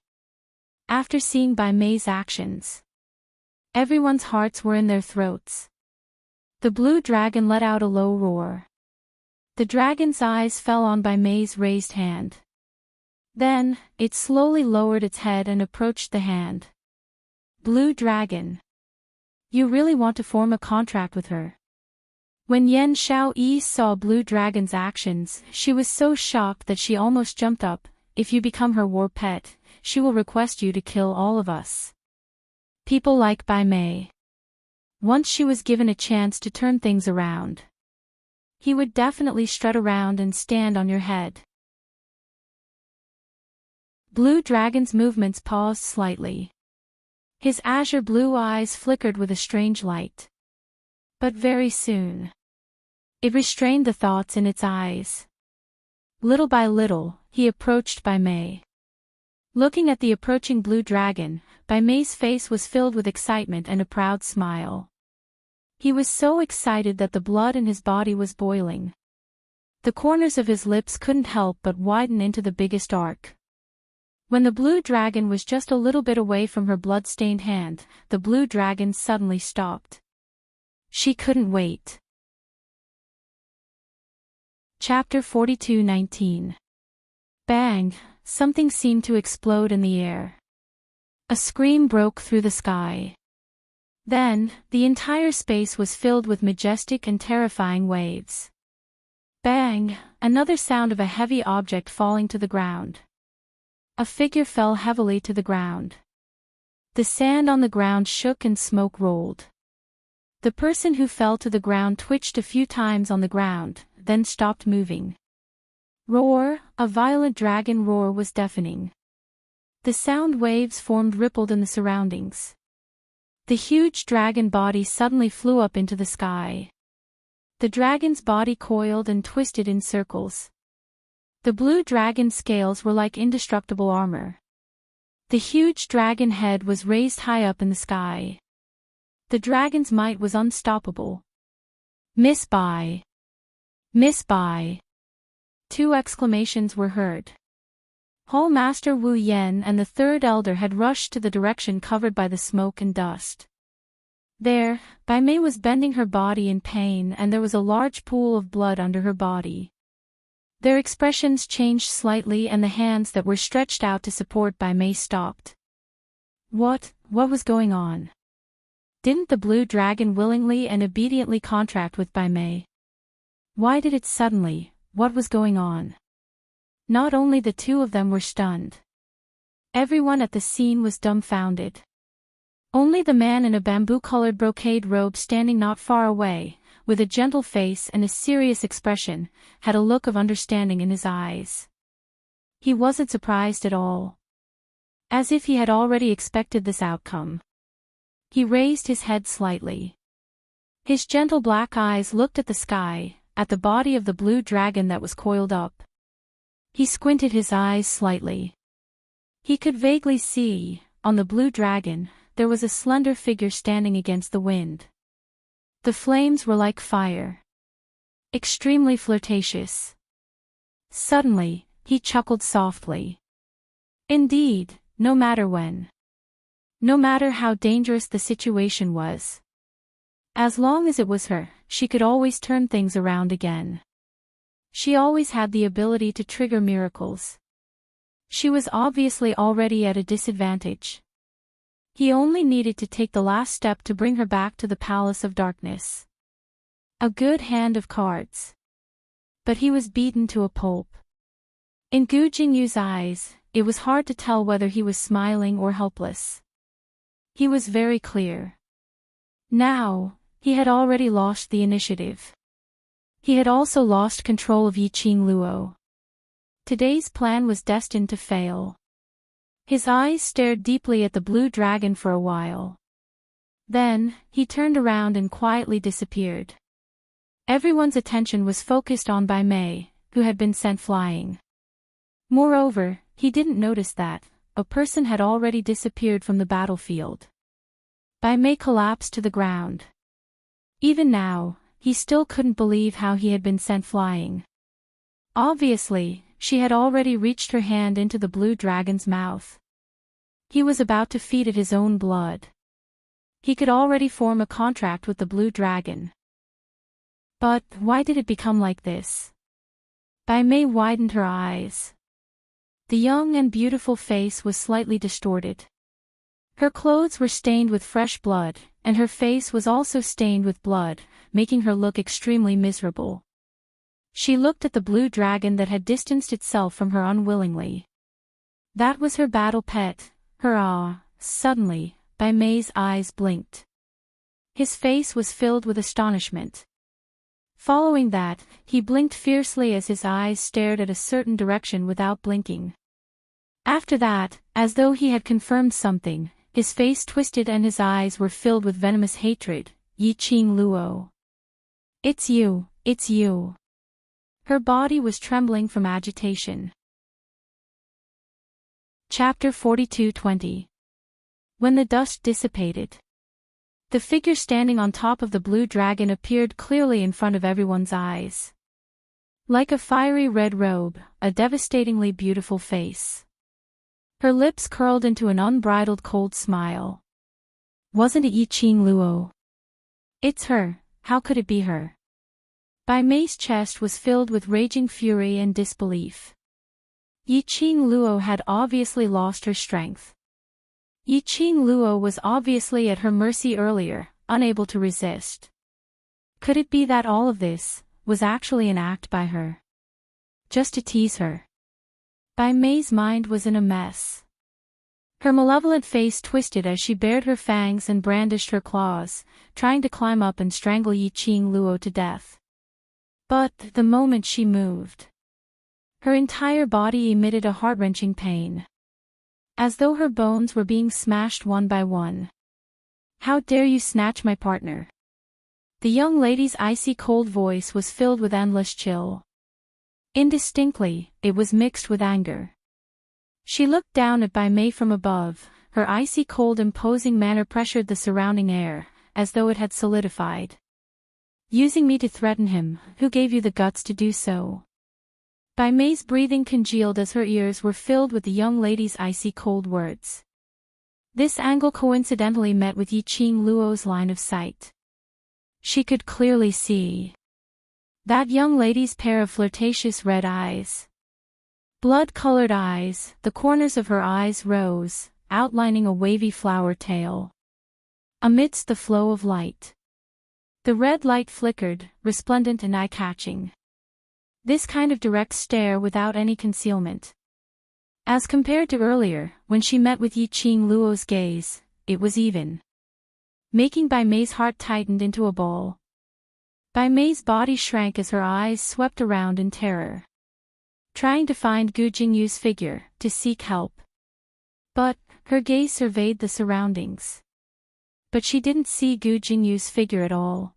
After seeing Bai Mei's actions, everyone's hearts were in their throats. The blue dragon let out a low roar. The dragon's eyes fell on Bai Mei's raised hand. Then, it slowly lowered its head and approached the hand. "Blue Dragon, you really want to form a contract with her?" When Yan Xiao Yi saw Blue Dragon's actions, she was so shocked that she almost jumped up. "If you become her war pet, she will request you to kill all of us. People like Bai Mei. Once she was given a chance to turn things around, he would definitely strut around and stand on your head." blue dragon's movements paused slightly. His azure blue eyes flickered with a strange light. But very soon, it restrained the thoughts in its eyes. Little by little, he approached Bai Mei. Looking at the approaching blue dragon, Bai Mei's face was filled with excitement and a proud smile. He was so excited that the blood in his body was boiling. The corners of his lips couldn't help but widen into the biggest arc. When the blue dragon was just a little bit away from her blood-stained hand, the blue dragon suddenly stopped. She couldn't wait. Chapter 42:19. Bang! Something seemed to explode in the air. A scream broke through the sky. Then, the entire space was filled with majestic and terrifying waves. Bang! Another sound of a heavy object falling to the ground. A figure fell heavily to the ground. The sand on the ground shook and smoke rolled. The person who fell to the ground twitched a few times on the ground, then stopped moving. Roar! A violent dragon roar was deafening. The sound waves formed rippled in the surroundings. The huge dragon body suddenly flew up into the sky. The dragon's body coiled and twisted in circles. The blue dragon's scales were like indestructible armor. The huge dragon head was raised high up in the sky. The dragon's might was unstoppable. Miss Bai! Miss Bai! 2 exclamations were heard. Hall Master Wu Yen and the third elder had rushed to the direction covered by the smoke and dust. There, Bai Mei was bending her body in pain and there was a large pool of blood under her body. Their expressions changed slightly and the hands that were stretched out to support Bai Mei stopped. What was going on? Didn't the blue dragon willingly and obediently contract with Bai Mei? Why did it suddenly? What was going on? Not only the two of them were stunned. Everyone at the scene was dumbfounded. Only the man in a bamboo-colored brocade robe standing not far away, with a gentle face and a serious expression, had a look of understanding in his eyes. He wasn't surprised at all. As if he had already expected this outcome. He raised his head slightly. His gentle black eyes looked at the sky, at the body of the blue dragon that was coiled up. He squinted his eyes slightly. He could vaguely see, on the blue dragon, there was a slender figure standing against the wind. The flames were like fire. Extremely flirtatious. Suddenly, he chuckled softly. Indeed, no matter when. No matter how dangerous the situation was. As long as it was her, she could always turn things around again. She always had the ability to trigger miracles. She was obviously already at a disadvantage. He only needed to take the last step to bring her back to the Palace of Darkness. A good hand of cards. But he was beaten to a pulp. In Gu Jingyu's eyes, it was hard to tell whether he was smiling or helpless. He was very clear. Now, he had already lost the initiative. He had also lost control of Yiqing Luo. Today's plan was destined to fail. His eyes stared deeply at the blue dragon for a while. Then, he turned around and quietly disappeared. Everyone's attention was focused on Bai Mei, who had been sent flying. Moreover, he didn't notice that a person had already disappeared from the battlefield. Bai Mei collapsed to the ground. Even now, he still couldn't believe how he had been sent flying. Obviously, she had already reached her hand into the blue dragon's mouth. He was about to feed it his own blood. He could already form a contract with the blue dragon. But why did it become like this? Bai Mei widened her eyes. The young and beautiful face was slightly distorted. Her clothes were stained with fresh blood, and her face was also stained with blood, making her look extremely miserable. She looked at the blue dragon that had distanced itself from her unwillingly. That was her battle pet, her awe. Suddenly, Bai Mei's eyes blinked. His face was filled with astonishment. Following that, he blinked fiercely as his eyes stared at a certain direction without blinking. After that, as though he had confirmed something, his face twisted and his eyes were filled with venomous hatred. Yi Qing Luo. It's you, it's you. Her body was trembling from agitation. Chapter 42:20. When the dust dissipated. The figure standing on top of the blue dragon appeared clearly in front of everyone's eyes. Like a fiery red robe, a devastatingly beautiful face. Her lips curled into an unbridled cold smile. Wasn't it Yi Qing Luo? It's her, how could it be her? Bai Mei's chest was filled with raging fury and disbelief. Yi Qing Luo had obviously lost her strength. Yi Qing Luo was obviously at her mercy earlier, unable to resist. Could it be that all of this was actually an act by her? Just to tease her? Bai Mei's mind was in a mess. Her malevolent face twisted as she bared her fangs and brandished her claws, trying to climb up and strangle Yi Qing Luo to death. But the moment she moved, her entire body emitted a heart-wrenching pain. As though her bones were being smashed one by one. How dare you snatch my partner? The young lady's icy cold voice was filled with endless chill. Indistinctly, it was mixed with anger. She looked down at Bai Mei from above, her icy cold imposing manner pressured the surrounding air, as though it had solidified. Using me to threaten him, who gave you the guts to do so? Bai Mei's breathing congealed as her ears were filled with the young lady's icy cold words. This angle coincidentally met with Yi Qing Luo's line of sight. She could clearly see that young lady's pair of flirtatious red eyes. Blood-colored eyes, the corners of her eyes rose, outlining a wavy flower tail. Amidst the flow of light, the red light flickered, resplendent and eye-catching. This kind of direct stare without any concealment. As compared to earlier, when she met with Yi Qing Luo's gaze, it was even. Making Bai Mei's heart tightened into a ball. Bai Mei's body shrank as her eyes swept around in terror. Trying to find Gu Jingyu's figure, to seek help. But, her gaze surveyed the surroundings. But she didn't see Gu Jingyu's figure at all.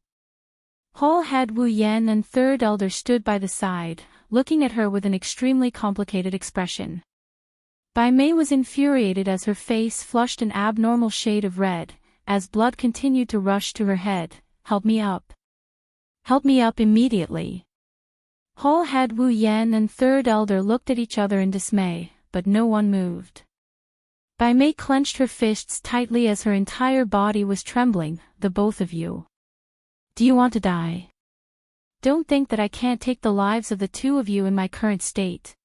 Hall Head Wu Yan and Third Elder stood by the side, looking at her with an extremely complicated expression. Bai Mei was infuriated as her face flushed an abnormal shade of red, as blood continued to rush to her head. Help me up. Help me up immediately. Hall Head Wu Yan and Third Elder looked at each other in dismay, but no one moved. Bai Mei clenched her fists tightly as her entire body was trembling. The both of you. Do you want to die? Don't think that I can't take the lives of the two of you in my current state.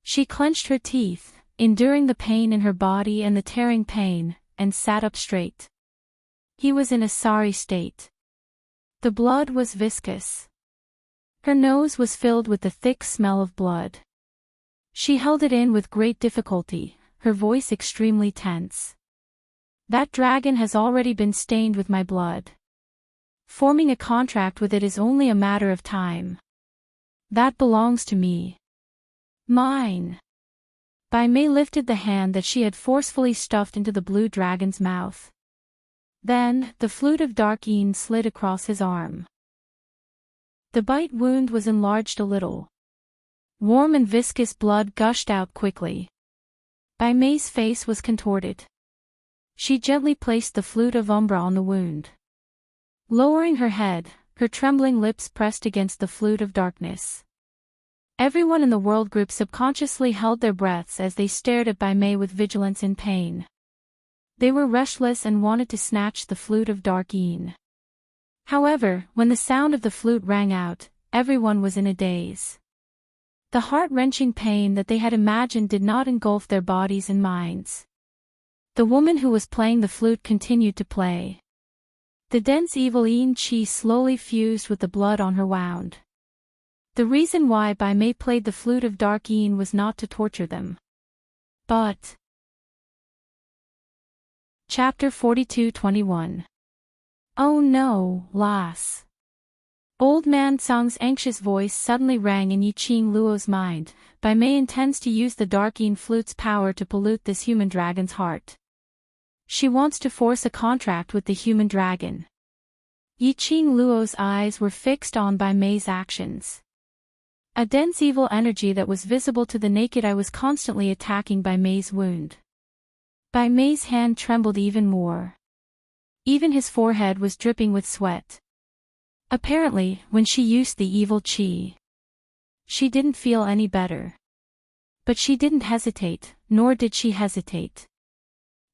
She clenched her teeth, enduring the pain in her body and the tearing pain, and sat up straight. He was in a sorry state. The blood was viscous. Her nose was filled with the thick smell of blood. She held it in with great difficulty, her voice extremely tense. That dragon has already been stained with my blood. Forming a contract with it is only a matter of time. That belongs to me. Mine. Bai Mei lifted the hand that she had forcefully stuffed into the blue dragon's mouth. Then, the flute of dark Yin slid across his arm. The bite wound was enlarged a little. Warm and viscous blood gushed out quickly. Bai Mei's face was contorted. She gently placed the flute of umbra on the wound. Lowering her head, her trembling lips pressed against the flute of darkness. Everyone in the world group subconsciously held their breaths as they stared at Bai Mei with vigilance and pain. They were restless and wanted to snatch the flute of dark Yin. However, when the sound of the flute rang out, everyone was in a daze. The heart-wrenching pain that they had imagined did not engulf their bodies and minds. The woman who was playing the flute continued to play. The dense evil Yin Qi slowly fused with the blood on her wound. The reason why Bai Mei played the flute of dark Yin was not to torture them. But... Chapter 42:21. Oh no, lass. Old Man Song's anxious voice suddenly rang in Yiqing Luo's mind. Bai Mei intends to use the Dark-Yin Flute's power to pollute this human dragon's heart. She wants to force a contract with the human dragon. Yiqing Luo's eyes were fixed on Bai Mei's actions. A dense evil energy that was visible to the naked eye was constantly attacking Bai Mei's wound. Bai Mei's hand trembled even more. Even his forehead was dripping with sweat. Apparently, when she used the evil qi, she didn't feel any better. But she didn't hesitate, nor did she hesitate.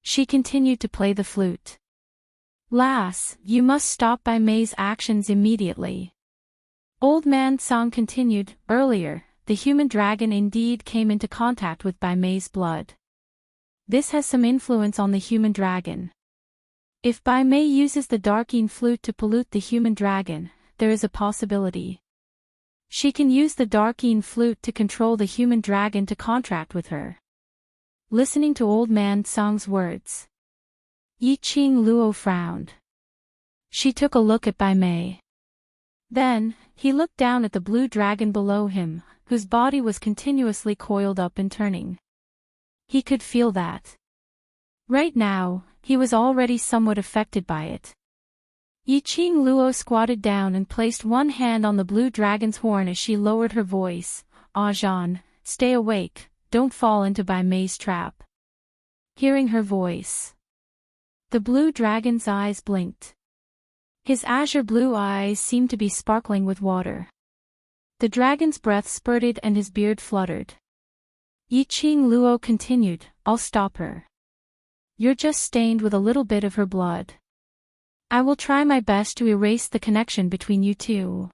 She continued to play the flute. Lass, you must stop Bai Mei's actions immediately. Old Man Song continued. Earlier, the human dragon indeed came into contact with Bai Mei's blood. This has some influence on the human dragon. If Bai Mei uses the Dark-Yin Flute to pollute the human dragon, there is a possibility. She can use the Dark-Yin Flute to control the human dragon to contract with her. Listening to Old Man Song's words, Yiqing Luo frowned. She took a look at Bai Mei. Then, he looked down at the blue dragon below him, whose body was continuously coiled up and turning. He could feel that. Right now, he was already somewhat affected by it. Yiqing Luo squatted down and placed one hand on the blue dragon's horn as she lowered her voice. Ah Jean, stay awake, don't fall into Bai Mei's trap. Hearing her voice, the blue dragon's eyes blinked. His azure blue eyes seemed to be sparkling with water. The dragon's breath spurted and his beard fluttered. Yiqing Luo continued, I'll stop her. You're just stained with a little bit of her blood. I will try my best to erase the connection between you two.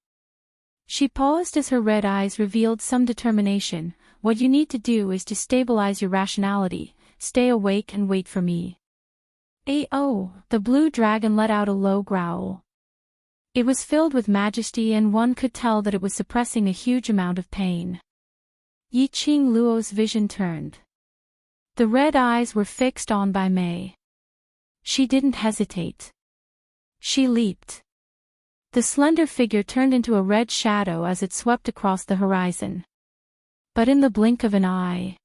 She paused as her red eyes revealed some determination. What you need to do is to stabilize your rationality, stay awake and wait for me. Oh, the blue dragon let out a low growl. It was filled with majesty and one could tell that it was suppressing a huge amount of pain. Yiqing Luo's vision turned. The red eyes were fixed on Bai Mei. She didn't hesitate. She leaped. The slender figure turned into a red shadow as it swept across the horizon. But in the blink of an eye,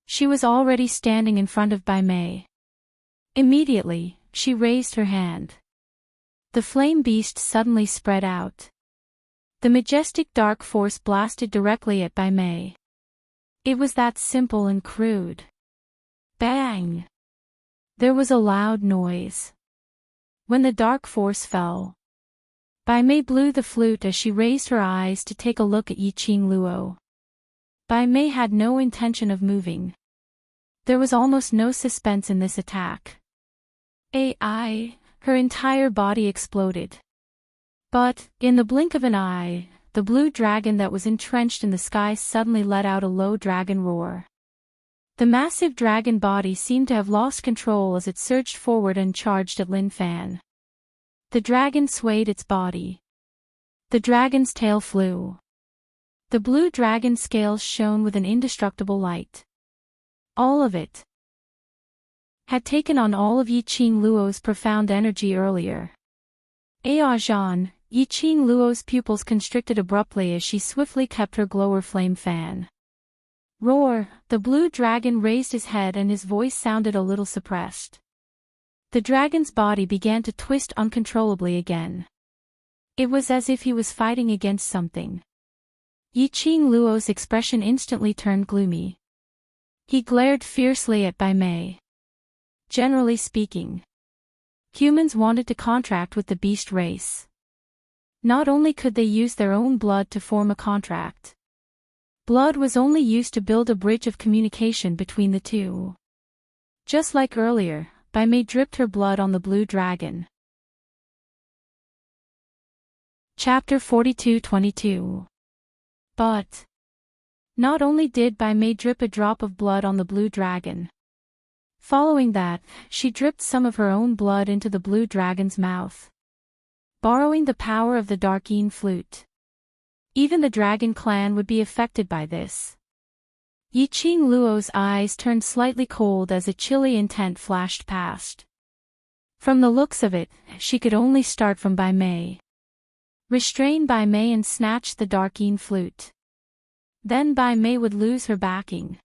she was already standing in front of Bai Mei. Immediately, she raised her hand. The flame beast suddenly spread out. The majestic dark force blasted directly at Bai Mei. It was that simple and crude. Bang! There was a loud noise. When the dark force fell, Bai Mei blew the flute as she raised her eyes to take a look at Yiqing Luo. Bai Mei had no intention of moving. There was almost no suspense in this attack. Her entire body exploded. But, in the blink of an eye, the blue dragon that was entrenched in the sky suddenly let out a low dragon roar. The massive dragon body seemed to have lost control as it surged forward and charged at Lin Fan. The dragon swayed its body. The dragon's tail flew. The blue dragon's scales shone with an indestructible light. All of it had taken on all of Yiqing Luo's profound energy earlier. Jean, Yiqing Luo's pupils constricted abruptly as she swiftly kept her glower flame fan. Roar! The blue dragon raised his head and his voice sounded a little suppressed. The dragon's body began to twist uncontrollably again. It was as if he was fighting against something. Yiqing Luo's expression instantly turned gloomy. He glared fiercely at Bai Mei. Generally speaking, humans wanted to contract with the beast race. Not only could they use their own blood to form a contract. Blood was only used to build a bridge of communication between the two. Just like earlier, Bai Mei dripped her blood on the blue dragon. Chapter 42:22. But not only did Bai Mei drip a drop of blood on the blue dragon. Following that, she dripped some of her own blood into the blue dragon's mouth. Borrowing the power of the Dark-Yin Flute. Even the dragon clan would be affected by this. Yiqing Luo's eyes turned slightly cold as a chilly intent flashed past. From the looks of it, she could only start from Bai Mei. restrained Bai Mei and snatched the dark-green flute. Then Bai Mei would lose her backing.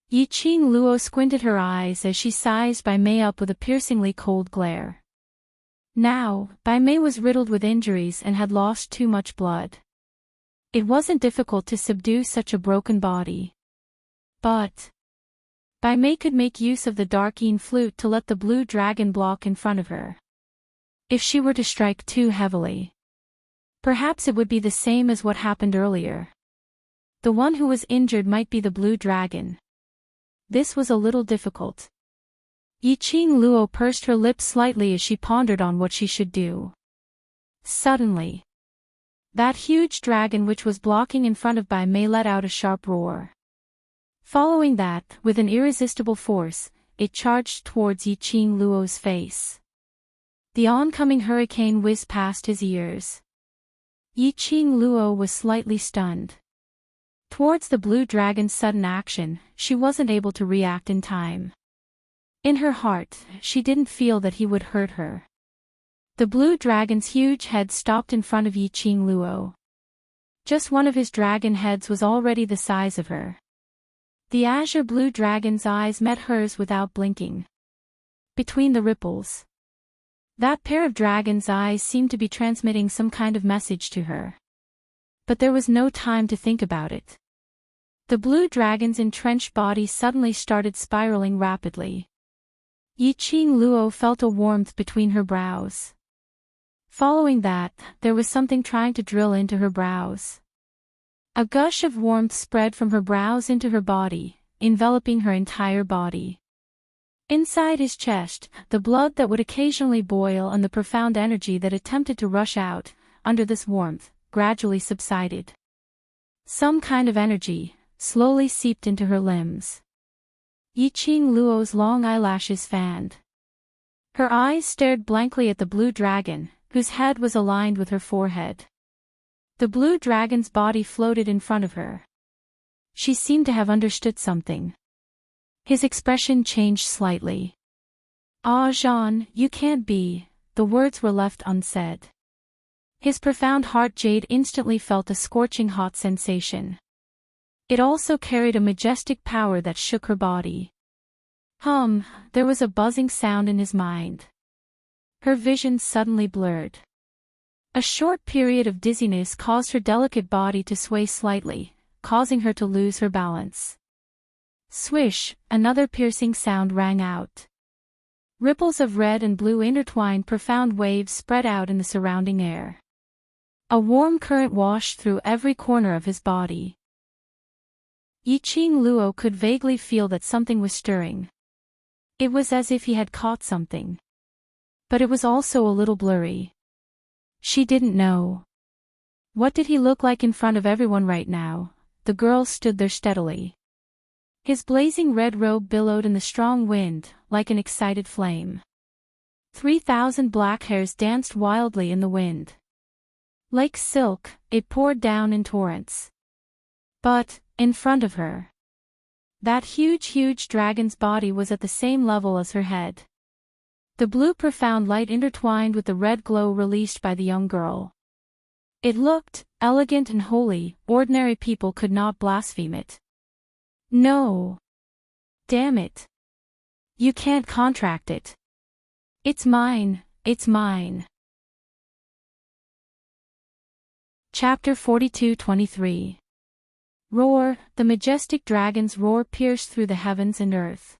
Yi Qing Luo squinted her eyes as she sized Bai Mei up with a piercingly cold glare. Now, Bai Mei was riddled with injuries and had lost too much blood. It wasn't difficult to subdue such a broken body. But Bai Mei could make use of the dark-green flute to let the blue dragon block in front of her. If she were to strike too heavily, perhaps it would be the same as what happened earlier. The one who was injured might be the blue dragon. This was a little difficult. Yi Qing Luo pursed her lips slightly as she pondered on what she should do. Suddenly, that huge dragon which was blocking in front of Bai Mei let out a sharp roar. Following that, with an irresistible force, it charged towards Yi Qing Luo's face. The oncoming hurricane whizzed past his ears. Yi Qing Luo was slightly stunned. Towards the blue dragon's sudden action, she wasn't able to react in time. In her heart, she didn't feel that he would hurt her. The blue dragon's huge head stopped in front of Yi Qing Luo. Just one of his dragon heads was already the size of her. The azure blue dragon's eyes met hers without blinking. Between the ripples, that pair of dragon's eyes seemed to be transmitting some kind of message to her. But there was no time to think about it. The blue dragon's entrenched body suddenly started spiraling rapidly. Yi Qing Luo felt a warmth between her brows. Following that, there was something trying to drill into her brows. A gush of warmth spread from her brows into her body, enveloping her entire body. Inside his chest, the blood that would occasionally boil and the profound energy that attempted to rush out, under this warmth, gradually subsided. Some kind of energy slowly seeped into her limbs. Yi Qing Luo's long eyelashes fanned. Her eyes stared blankly at the blue dragon, whose head was aligned with her forehead. The blue dragon's body floated in front of her. She seemed to have understood something. His expression changed slightly. "Ah, Jean, you can't be," the words were left unsaid. His profound heart jade instantly felt a scorching hot sensation. It also carried a majestic power that shook her body. There was a buzzing sound in his mind. Her vision suddenly blurred. A short period of dizziness caused her delicate body to sway slightly, causing her to lose her balance. Swish, another piercing sound rang out. Ripples of red and blue intertwined profound waves spread out in the surrounding air. A warm current washed through every corner of his body. Yi Qing Luo could vaguely feel that something was stirring. It was as if he had caught something. But it was also a little blurry. She didn't know. What did he look like in front of everyone right now? The girl stood there steadily. His blazing red robe billowed in the strong wind, like an excited flame. 3,000 black hairs danced wildly in the wind. Like silk, it poured down in torrents. But, in front of her, that huge dragon's body was at the same level as her head. The blue profound light intertwined with the red glow released by the young girl. It looked elegant and holy. Ordinary people could not blaspheme it. No. Damn it. You can't contract it. It's mine, it's mine. Chapter 42-23. Roar. The majestic dragon's roar pierced through the heavens and earth.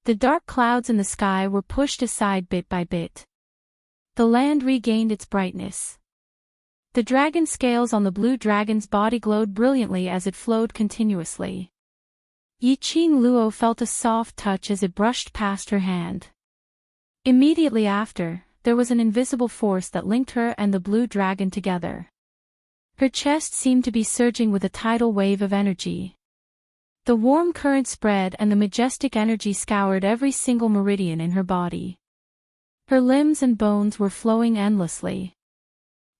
The dark clouds in the sky were pushed aside bit by bit. The land regained its brightness. The dragon scales on the blue dragon's body glowed brilliantly as it flowed continuously. Yi Qing Luo felt a soft touch as it brushed past her hand. Immediately after, there was an invisible force that linked her and the blue dragon together. Her chest seemed to be surging with a tidal wave of energy. The warm current spread and the majestic energy scoured every single meridian in her body. Her limbs and bones were flowing endlessly.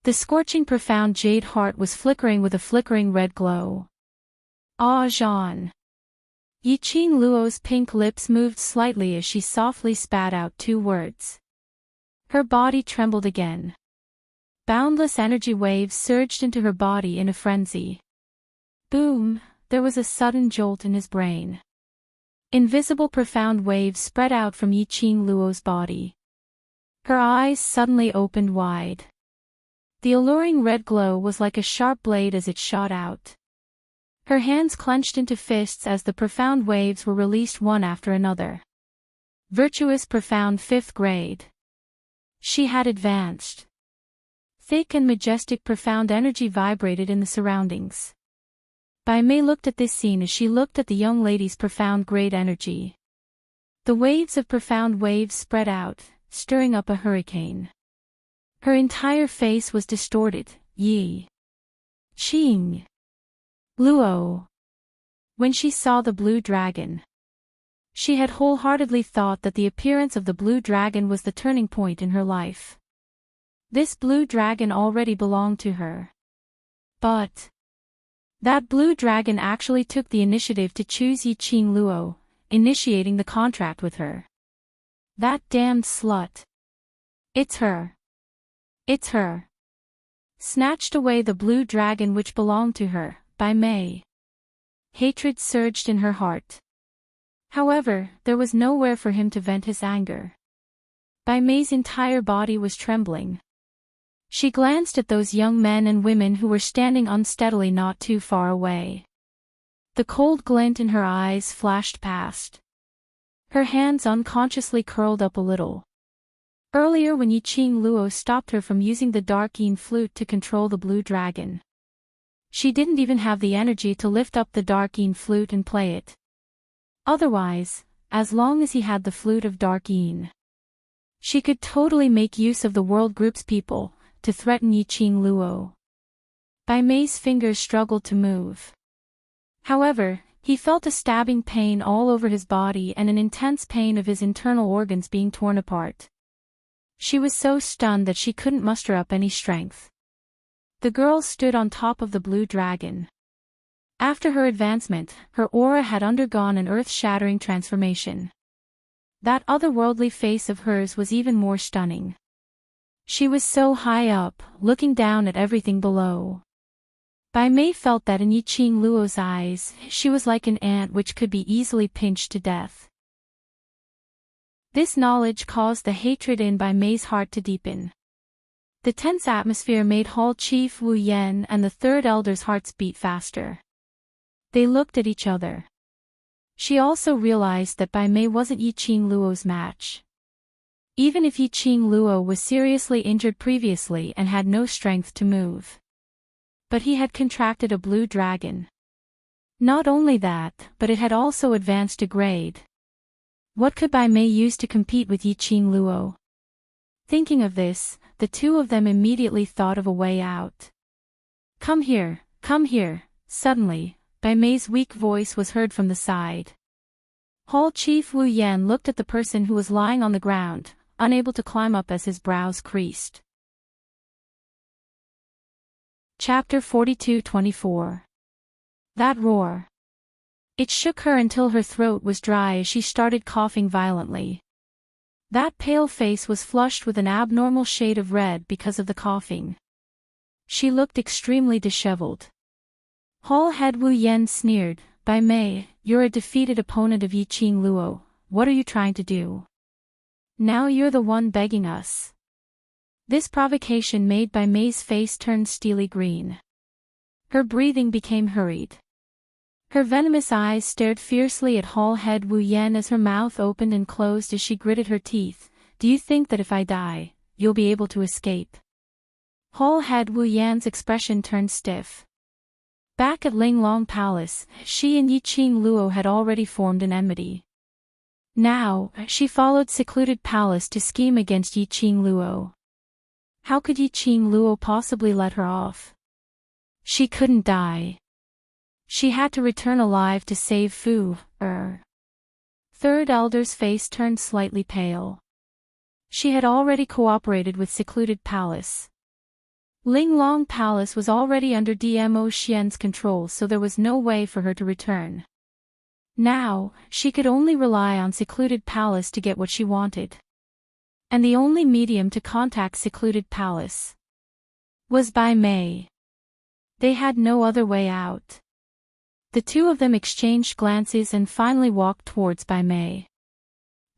The scorching profound jade heart was flickering with a flickering red glow. Ah, Jean. Yi Qing Luo's pink lips moved slightly as she softly spat out 2 words. Her body trembled again. Boundless energy waves surged into her body in a frenzy. Boom, there was a sudden jolt in his brain. Invisible profound waves spread out from Yiqing Luo's body. Her eyes suddenly opened wide. The alluring red glow was like a sharp blade as it shot out. Her hands clenched into fists as the profound waves were released one after another. Virtuous profound 5th grade. She had advanced. Thick and majestic profound energy vibrated in the surroundings. Bai Mei looked at this scene as she looked at the young lady's profound grade energy. The waves of profound waves spread out, stirring up a hurricane. Her entire face was distorted. Yi Qing Luo. When she saw the blue dragon, she had wholeheartedly thought that the appearance of the blue dragon was the turning point in her life. This blue dragon already belonged to her. But that blue dragon actually took the initiative to choose Yiqing Luo, initiating the contract with her. That damned slut. It's her. It's her. Snatched away the blue dragon which belonged to her, Bai Mei. Hatred surged in her heart. However, there was nowhere for him to vent his anger. Bai Mei's entire body was trembling. She glanced at those young men and women who were standing unsteadily not too far away. The cold glint in her eyes flashed past. Her hands unconsciously curled up a little. Earlier when Yiqing Luo stopped her from using the dark yin flute to control the blue dragon, she didn't even have the energy to lift up the dark yin flute and play it. Otherwise, as long as he had the flute of dark yin, she could totally make use of the world group's people to threaten Yiqing Luo. Bai Mei's fingers struggled to move. However, he felt a stabbing pain all over his body and an intense pain of his internal organs being torn apart. She was so stunned that she couldn't muster up any strength. The girl stood on top of the blue dragon. After her advancement, her aura had undergone an earth-shattering transformation. That otherworldly face of hers was even more stunning. She was so high up, looking down at everything below. Bai Mei felt that in Yiqing Luo's eyes, she was like an ant which could be easily pinched to death. This knowledge caused the hatred in Bai Mei's heart to deepen. The tense atmosphere made Hall Chief Wu Yan and the third elder's hearts beat faster. They looked at each other. She also realized that Bai Mei wasn't Yiqing Luo's match. Even if Yiqing Luo was seriously injured previously and had no strength to move. But he had contracted a blue dragon. Not only that, but it had also advanced a grade. What could Bai Mei use to compete with Yiqing Luo? Thinking of this, the two of them immediately thought of a way out. Come here, come here. Suddenly, Bai Mei's weak voice was heard from the side. Hall Chief Wu Yan looked at the person who was lying on the ground, unable to climb up as his brows creased. Chapter 42-24. That roar. It shook her until her throat was dry as she started coughing violently. That pale face was flushed with an abnormal shade of red because of the coughing. She looked extremely disheveled. Hall Head Wu Yan sneered, Bai Mei, you're a defeated opponent of Yiqing Luo, what are you trying to do? Now you're the one begging us. This provocation made Bai Mei's face turn steely green. Her breathing became hurried. Her venomous eyes stared fiercely at Hall Head Wu Yan as her mouth opened and closed as she gritted her teeth. Do you think that if I die, you'll be able to escape? Hall Head Wu Yan's expression turned stiff. Back at Linglong Palace, she and Yiqing Luo had already formed an enmity. Now, she followed Secluded Palace to scheme against Yiqing Luo. How could Yiqing Luo possibly let her off? She couldn't die. She had to return alive to save Fu. Third Elder's face turned slightly pale. She had already cooperated with Secluded Palace. Linglong Palace was already under Dmo Xian's control, so there was no way for her to return. Now, she could only rely on Secluded Palace to get what she wanted. And the only medium to contact Secluded Palace was Bai Mei. They had no other way out. The two of them exchanged glances and finally walked towards Bai Mei.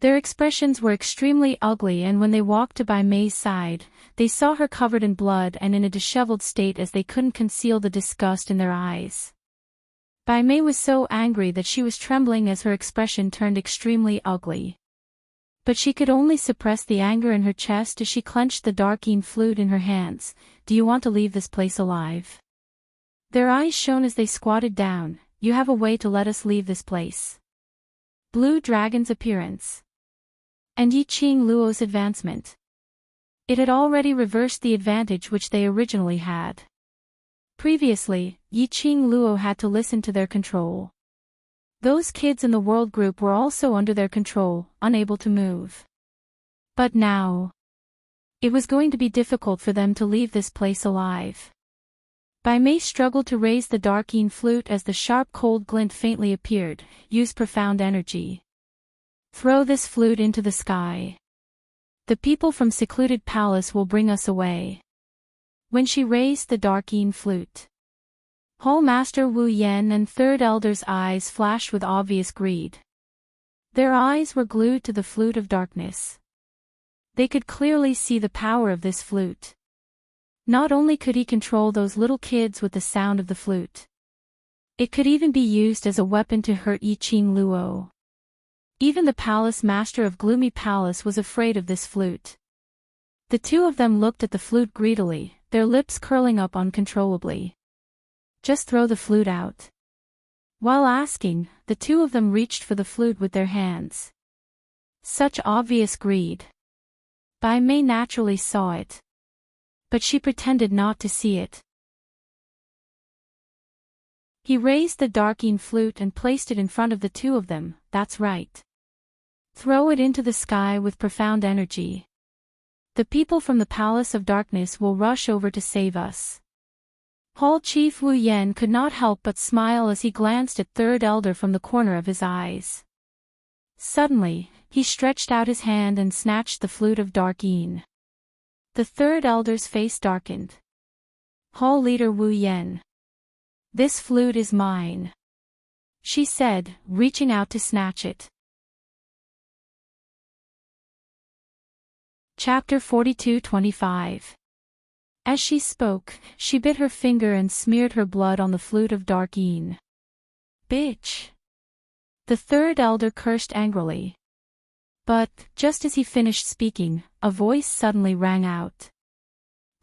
Their expressions were extremely ugly, and when they walked to Bai Mei's side, they saw her covered in blood and in a disheveled state as they couldn't conceal the disgust in their eyes. Bai Mei was so angry that she was trembling as her expression turned extremely ugly. But she could only suppress the anger in her chest as she clenched the darkine flute in her hands. "Do you want to leave this place alive?" Their eyes shone as they squatted down. "You have a way to let us leave this place." Blue Dragon's appearance. And Yi Qing Luo's advancement. It had already reversed the advantage which they originally had. Previously, Yi Qing Luo had to listen to their control. Those kids in the world group were also under their control, unable to move. But now, it was going to be difficult for them to leave this place alive. Bai Mei struggled to raise the darkine flute as the sharp cold glint faintly appeared. "Use profound energy. Throw this flute into the sky. The people from secluded palace will bring us away." When she raised the darkine flute, Hall Master Wu Yan and Third Elder's eyes flashed with obvious greed. Their eyes were glued to the flute of darkness. They could clearly see the power of this flute. Not only could he control those little kids with the sound of the flute, it could even be used as a weapon to hurt Yi Qing Luo. Even the palace master of Gloomy Palace was afraid of this flute. The two of them looked at the flute greedily, their lips curling up uncontrollably. "Just throw the flute out." While asking, the two of them reached for the flute with their hands. Such obvious greed. Bai Mei naturally saw it. But she pretended not to see it. He raised the darkine flute and placed it in front of the two of them. "That's right. Throw it into the sky with profound energy. The people from the Palace of Darkness will rush over to save us." Hall Chief Wu Yan could not help but smile as he glanced at Third Elder from the corner of his eyes. Suddenly, he stretched out his hand and snatched the flute of darkine. The Third Elder's face darkened. "Hall Leader Wu Yan. This flute is mine," she said, reaching out to snatch it. Chapter 42-25. As she spoke, she bit her finger and smeared her blood on the flute of darkine. "Bitch!" The Third Elder cursed angrily. But, just as he finished speaking, a voice suddenly rang out.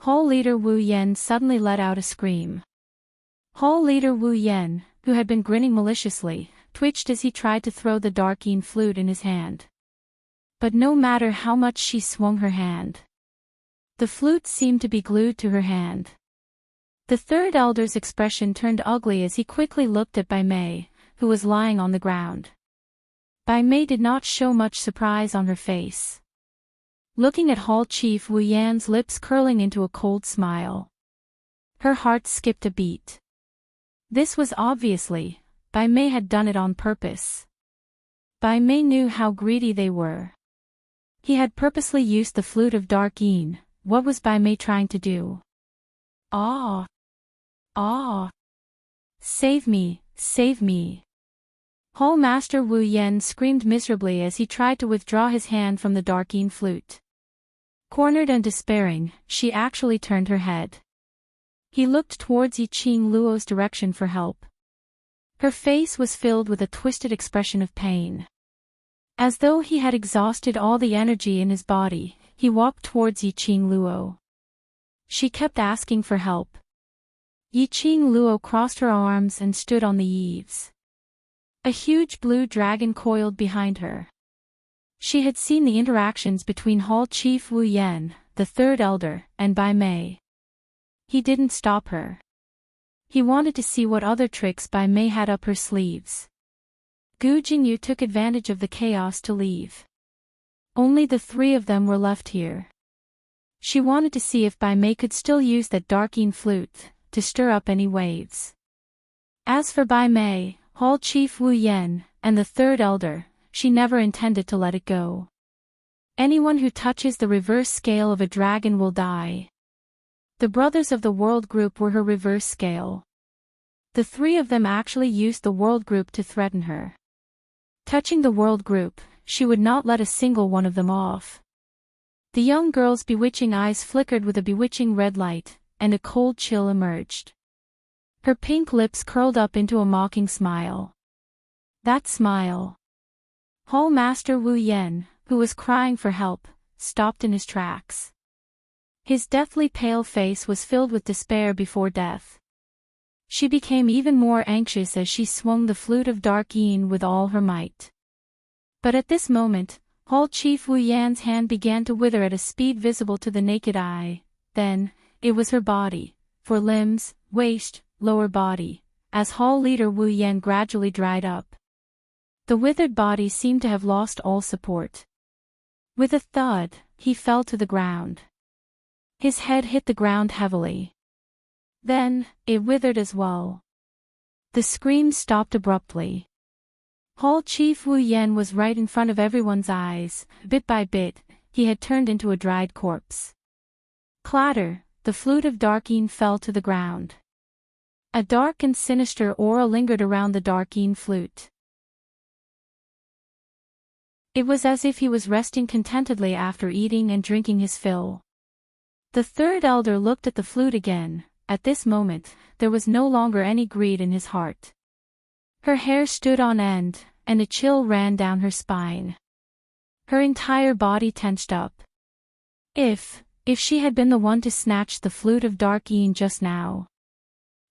Hall Leader Wu Yan suddenly let out a scream. Hall Leader Wu Yan, who had been grinning maliciously, twitched as he tried to throw the darkine flute in his hand. But no matter how much she swung her hand, the flute seemed to be glued to her hand. The Third Elder's expression turned ugly as he quickly looked at Bai Mei, who was lying on the ground. Bai Mei did not show much surprise on her face. Looking at Hall Chief Wu Yan's lips curling into a cold smile, her heart skipped a beat. This was obviously, Bai Mei had done it on purpose. Bai Mei knew how greedy they were. He had purposely used the flute of darkine. What was Bai Mei trying to do? "Ah! Ah! Save me, save me!" Hall Master Wu Yan screamed miserably as he tried to withdraw his hand from the darkine flute. Cornered and despairing, she actually turned her head. He looked towards Yi Qing Luo's direction for help. Her face was filled with a twisted expression of pain. As though he had exhausted all the energy in his body, he walked towards Yi Qing Luo. She kept asking for help. Yi Qing Luo crossed her arms and stood on the eaves. A huge blue dragon coiled behind her. She had seen the interactions between Hall Chief Wu Yan, the Third Elder, and Bai Mei. He didn't stop her. He wanted to see what other tricks Bai Mei had up her sleeves. Gu Jingyu took advantage of the chaos to leave. Only the three of them were left here. She wanted to see if Bai Mei could still use that darkine flute to stir up any waves. As for Bai Mei, Hall Chief Wu Yan, and the Third Elder, she never intended to let it go. Anyone who touches the reverse scale of a dragon will die. The brothers of the world group were her reverse scale. The three of them actually used the world group to threaten her. Touching the world group, she would not let a single one of them off. The young girl's bewitching eyes flickered with a bewitching red light, and a cold chill emerged. Her pink lips curled up into a mocking smile. That smile. Hall Master Wu Yan, who was crying for help, stopped in his tracks. His deathly pale face was filled with despair before death. She became even more anxious as she swung the flute of dark yin with all her might. But at this moment, Hall Chief Wu Yan's hand began to wither at a speed visible to the naked eye. Then, it was her body, for limbs, waist, lower body, as Hall leader Wu Yan gradually dried up. The withered body seemed to have lost all support. With a thud, he fell to the ground. His head hit the ground heavily. Then, it withered as well. The scream stopped abruptly. Hall Chief Wu Yan was right in front of everyone's eyes. Bit by bit, he had turned into a dried corpse. Clatter, the flute of dark yin fell to the ground. A dark and sinister aura lingered around the dark yin flute. It was as if he was resting contentedly after eating and drinking his fill. The third elder looked at the flute again. At this moment, there was no longer any greed in his heart. Her hair stood on end, and a chill ran down her spine. Her entire body tensed up. If she had been the one to snatch the flute of dark yin just now,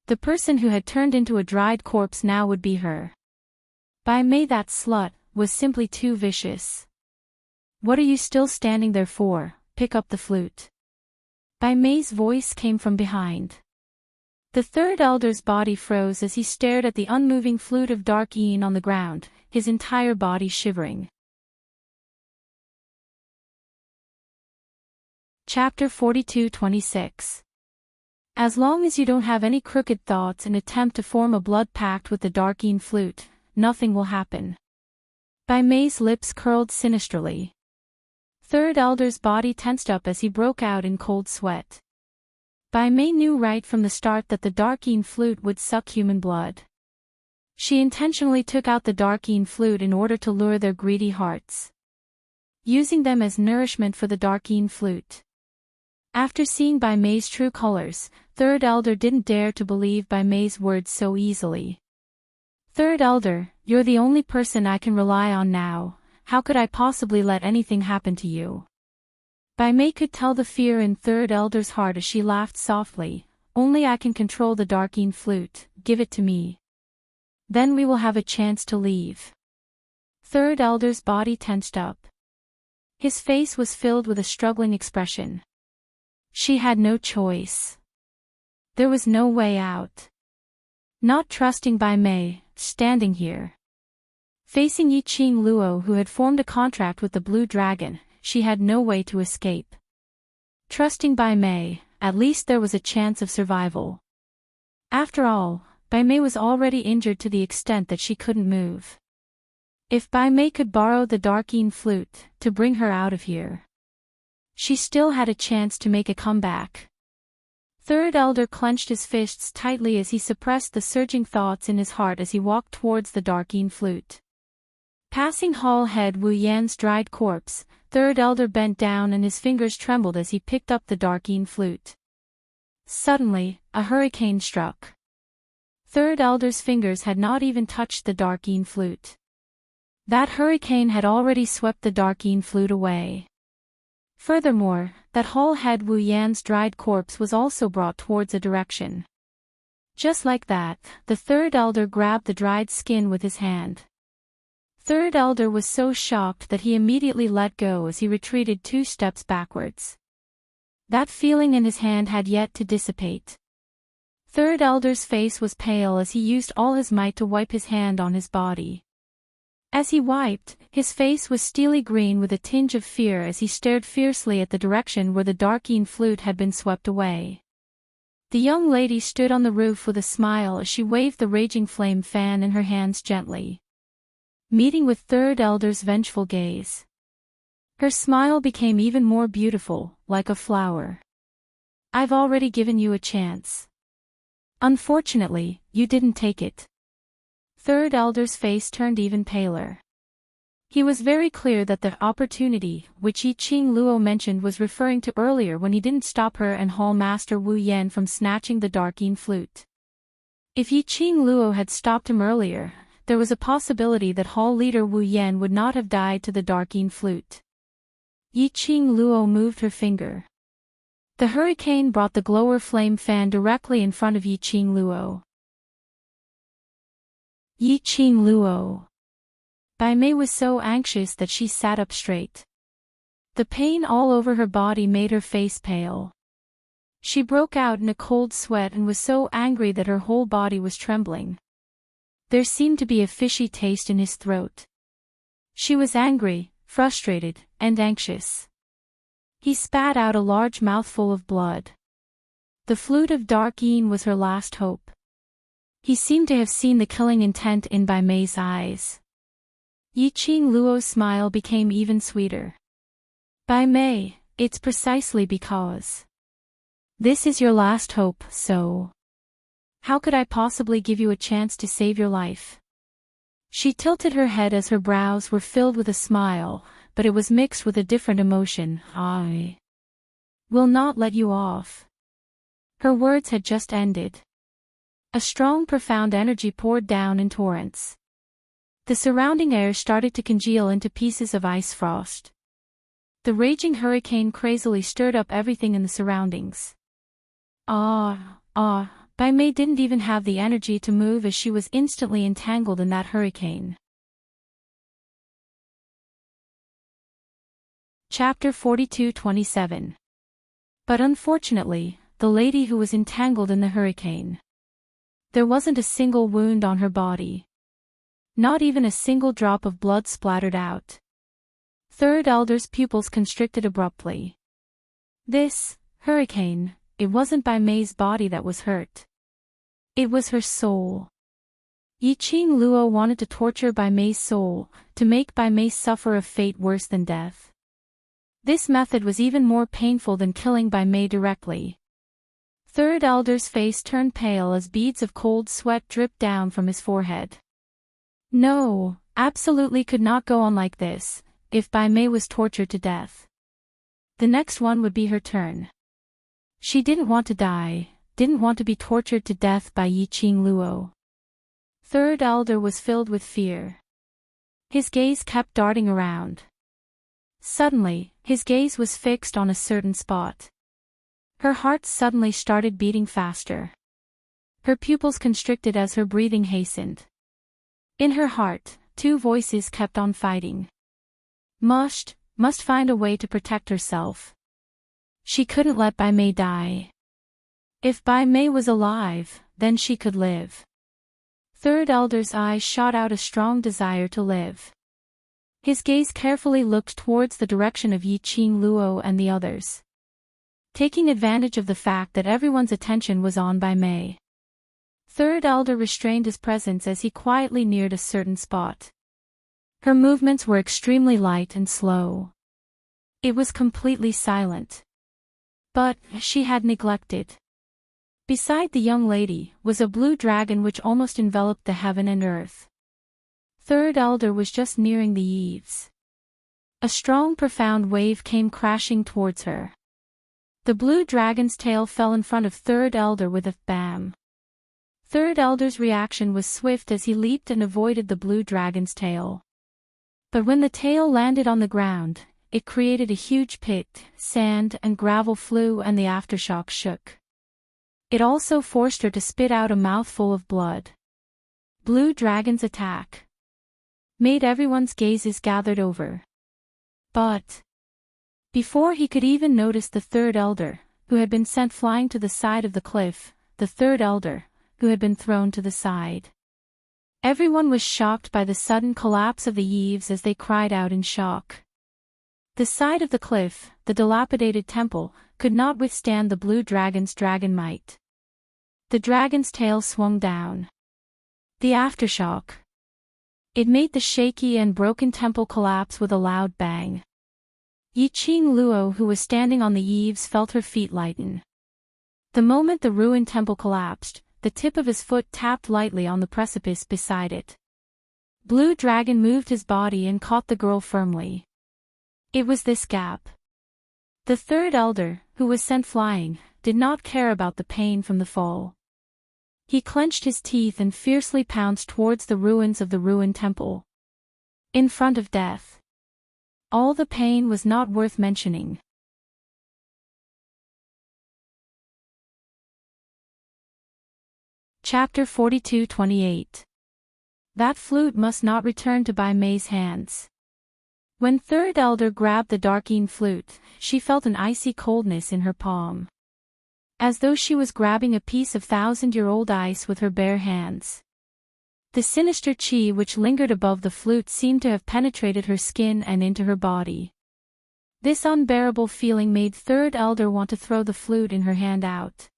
the person who had turned into a dried corpse now would be her. Bai Mei, that slut, was simply too vicious. What are you still standing there for? Pick up the flute. Bai Mei's voice came from behind. The third elder's body froze as he stared at the unmoving flute of dark yin on the ground, his entire body shivering. Chapter 42-26. As long as you don't have any crooked thoughts and attempt to form a blood pact with the dark yin flute, nothing will happen. Bai Mei's lips curled sinisterly. Third elder's body tensed up as he broke out in cold sweat. Bai Mei knew right from the start that the dark yin flute would suck human blood. She intentionally took out the dark yin flute in order to lure their greedy hearts, using them as nourishment for the dark yin flute. After seeing Bai Mei's true colors, third elder didn't dare to believe Bai Mei's words so easily. Third elder, you're the only person I can rely on now. How could I possibly let anything happen to you? Bai Mei could tell the fear in third elder's heart as she laughed softly. Only I can control the dark yin flute, give it to me. Then we will have a chance to leave. Third elder's body tensed up. His face was filled with a struggling expression. She had no choice. There was no way out. Not trusting Bai Mei, standing here, facing Yi Qing Luo, who had formed a contract with the Blue Dragon, she had no way to escape. Trusting Bai Mei, at least there was a chance of survival. After all, Bai Mei was already injured to the extent that she couldn't move. If Bai Mei could borrow the dark yin flute to bring her out of here, she still had a chance to make a comeback. Third elder clenched his fists tightly as he suppressed the surging thoughts in his heart as he walked towards the dark yin flute. Passing Hall Head Wu Yan's dried corpse, third elder bent down and his fingers trembled as he picked up the dark yin flute. Suddenly, a hurricane struck. Third elder's fingers had not even touched the dark yin flute. That hurricane had already swept the dark yin flute away. Furthermore, that Hall Head Wu Yan's dried corpse was also brought towards a direction. Just like that, the third elder grabbed the dried skin with his hand. Third elder was so shocked that he immediately let go as he retreated 2 steps backwards. That feeling in his hand had yet to dissipate. Third elder's face was pale as he used all his might to wipe his hand on his body. As he wiped, his face was steely green with a tinge of fear as he stared fiercely at the direction where the dark yin flute had been swept away. The young lady stood on the roof with a smile as she waved the raging flame fan in her hands gently, meeting with third elder's vengeful gaze. Her smile became even more beautiful, like a flower. I've already given you a chance. Unfortunately, you didn't take it. Third elder's face turned even paler. He was very clear that the opportunity, which Yi Qing Luo mentioned, was referring to earlier when he didn't stop her and Hall Master Wu Yan from snatching the Darkeen flute. If Yi Qing Luo had stopped him earlier, there was a possibility that Hall leader Wu Yan would not have died to the Darkeen flute. Yi Qing Luo moved her finger. The hurricane brought the glower flame fan directly in front of Yi Qing Luo. Yi Qing Luo. Bai Mei was so anxious that she sat up straight. The pain all over her body made her face pale. She broke out in a cold sweat and was so angry that her whole body was trembling. There seemed to be a fishy taste in his throat. She was angry, frustrated, and anxious. He spat out a large mouthful of blood. The flute of Darkeen was her last hope. He seemed to have seen the killing intent in Bai Mei's eyes. Yi Qing Luo's smile became even sweeter. Bai Mei, it's precisely because this is your last hope, so how could I possibly give you a chance to save your life? She tilted her head as her brows were filled with a smile, but it was mixed with a different emotion. I will not let you off. Her words had just ended. A strong, profound energy poured down in torrents. The surrounding air started to congeal into pieces of ice frost. The raging hurricane crazily stirred up everything in the surroundings. Bai Mei didn't even have the energy to move as she was instantly entangled in that hurricane. Chapter 42:27. But unfortunately, the lady who was entangled in the hurricane. There wasn't a single wound on her body. Not even a single drop of blood splattered out. Third elder's pupils constricted abruptly. This hurricane, it wasn't Bai Mei's body that was hurt. It was her soul. Yi Qing Luo wanted to torture Bai Mei's soul, to make Bai Mei suffer a fate worse than death. This method was even more painful than killing Bai Mei directly. Third elder's face turned pale as beads of cold sweat dripped down from his forehead. No, absolutely could not go on like this, if Bai Mei was tortured to death. The next one would be her turn. She didn't want to die, didn't want to be tortured to death by Yi Qing Luo. Third elder was filled with fear. His gaze kept darting around. Suddenly, his gaze was fixed on a certain spot. Her heart suddenly started beating faster. Her pupils constricted as her breathing hastened. In her heart, two voices kept on fighting. Must find a way to protect herself. She couldn't let Bai Mei die. If Bai Mei was alive, then she could live. Third elder's eyes shot out a strong desire to live. His gaze carefully looked towards the direction of Yi Qing Luo and the others. Taking advantage of the fact that everyone's attention was on Bai Mei. Third elder restrained his presence as he quietly neared a certain spot. Her movements were extremely light and slow. It was completely silent. But she had neglected. Beside the young lady was a blue dragon which almost enveloped the heaven and earth. Third elder was just nearing the eaves. A strong, profound wave came crashing towards her. The blue dragon's tail fell in front of Third elder with a bam. Third elder's reaction was swift as he leaped and avoided the blue dragon's tail. But when the tail landed on the ground, it created a huge pit, sand and gravel flew and the aftershock shook. It also forced her to spit out a mouthful of blood. Blue dragon's attack made everyone's gazes gathered over. But before he could even notice the third elder, who had been sent flying to the side of the cliff, the third elder, who had been thrown to the side. Everyone was shocked by the sudden collapse of the eaves as they cried out in shock. The side of the cliff, the dilapidated temple, could not withstand the blue dragon's dragon might. The dragon's tail swung down. The aftershock. It made the shaky and broken temple collapse with a loud bang. Yi Qing Luo, who was standing on the eaves, felt her feet lighten. The moment the ruined temple collapsed, the tip of his foot tapped lightly on the precipice beside it. Blue Dragon moved his body and caught the girl firmly. It was this gap. The third elder, who was sent flying, did not care about the pain from the fall. He clenched his teeth and fiercely pounced towards the ruins of the ruined temple. In front of death. All the pain was not worth mentioning. Chapter 42:28. That flute must not return to Bai Mei's hands. When third elder grabbed the darkine flute, she felt an icy coldness in her palm. As though she was grabbing a piece of thousand-year-old ice with her bare hands. The sinister chi which lingered above the flute seemed to have penetrated her skin and into her body. This unbearable feeling made third elder want to throw the flute in her hand out.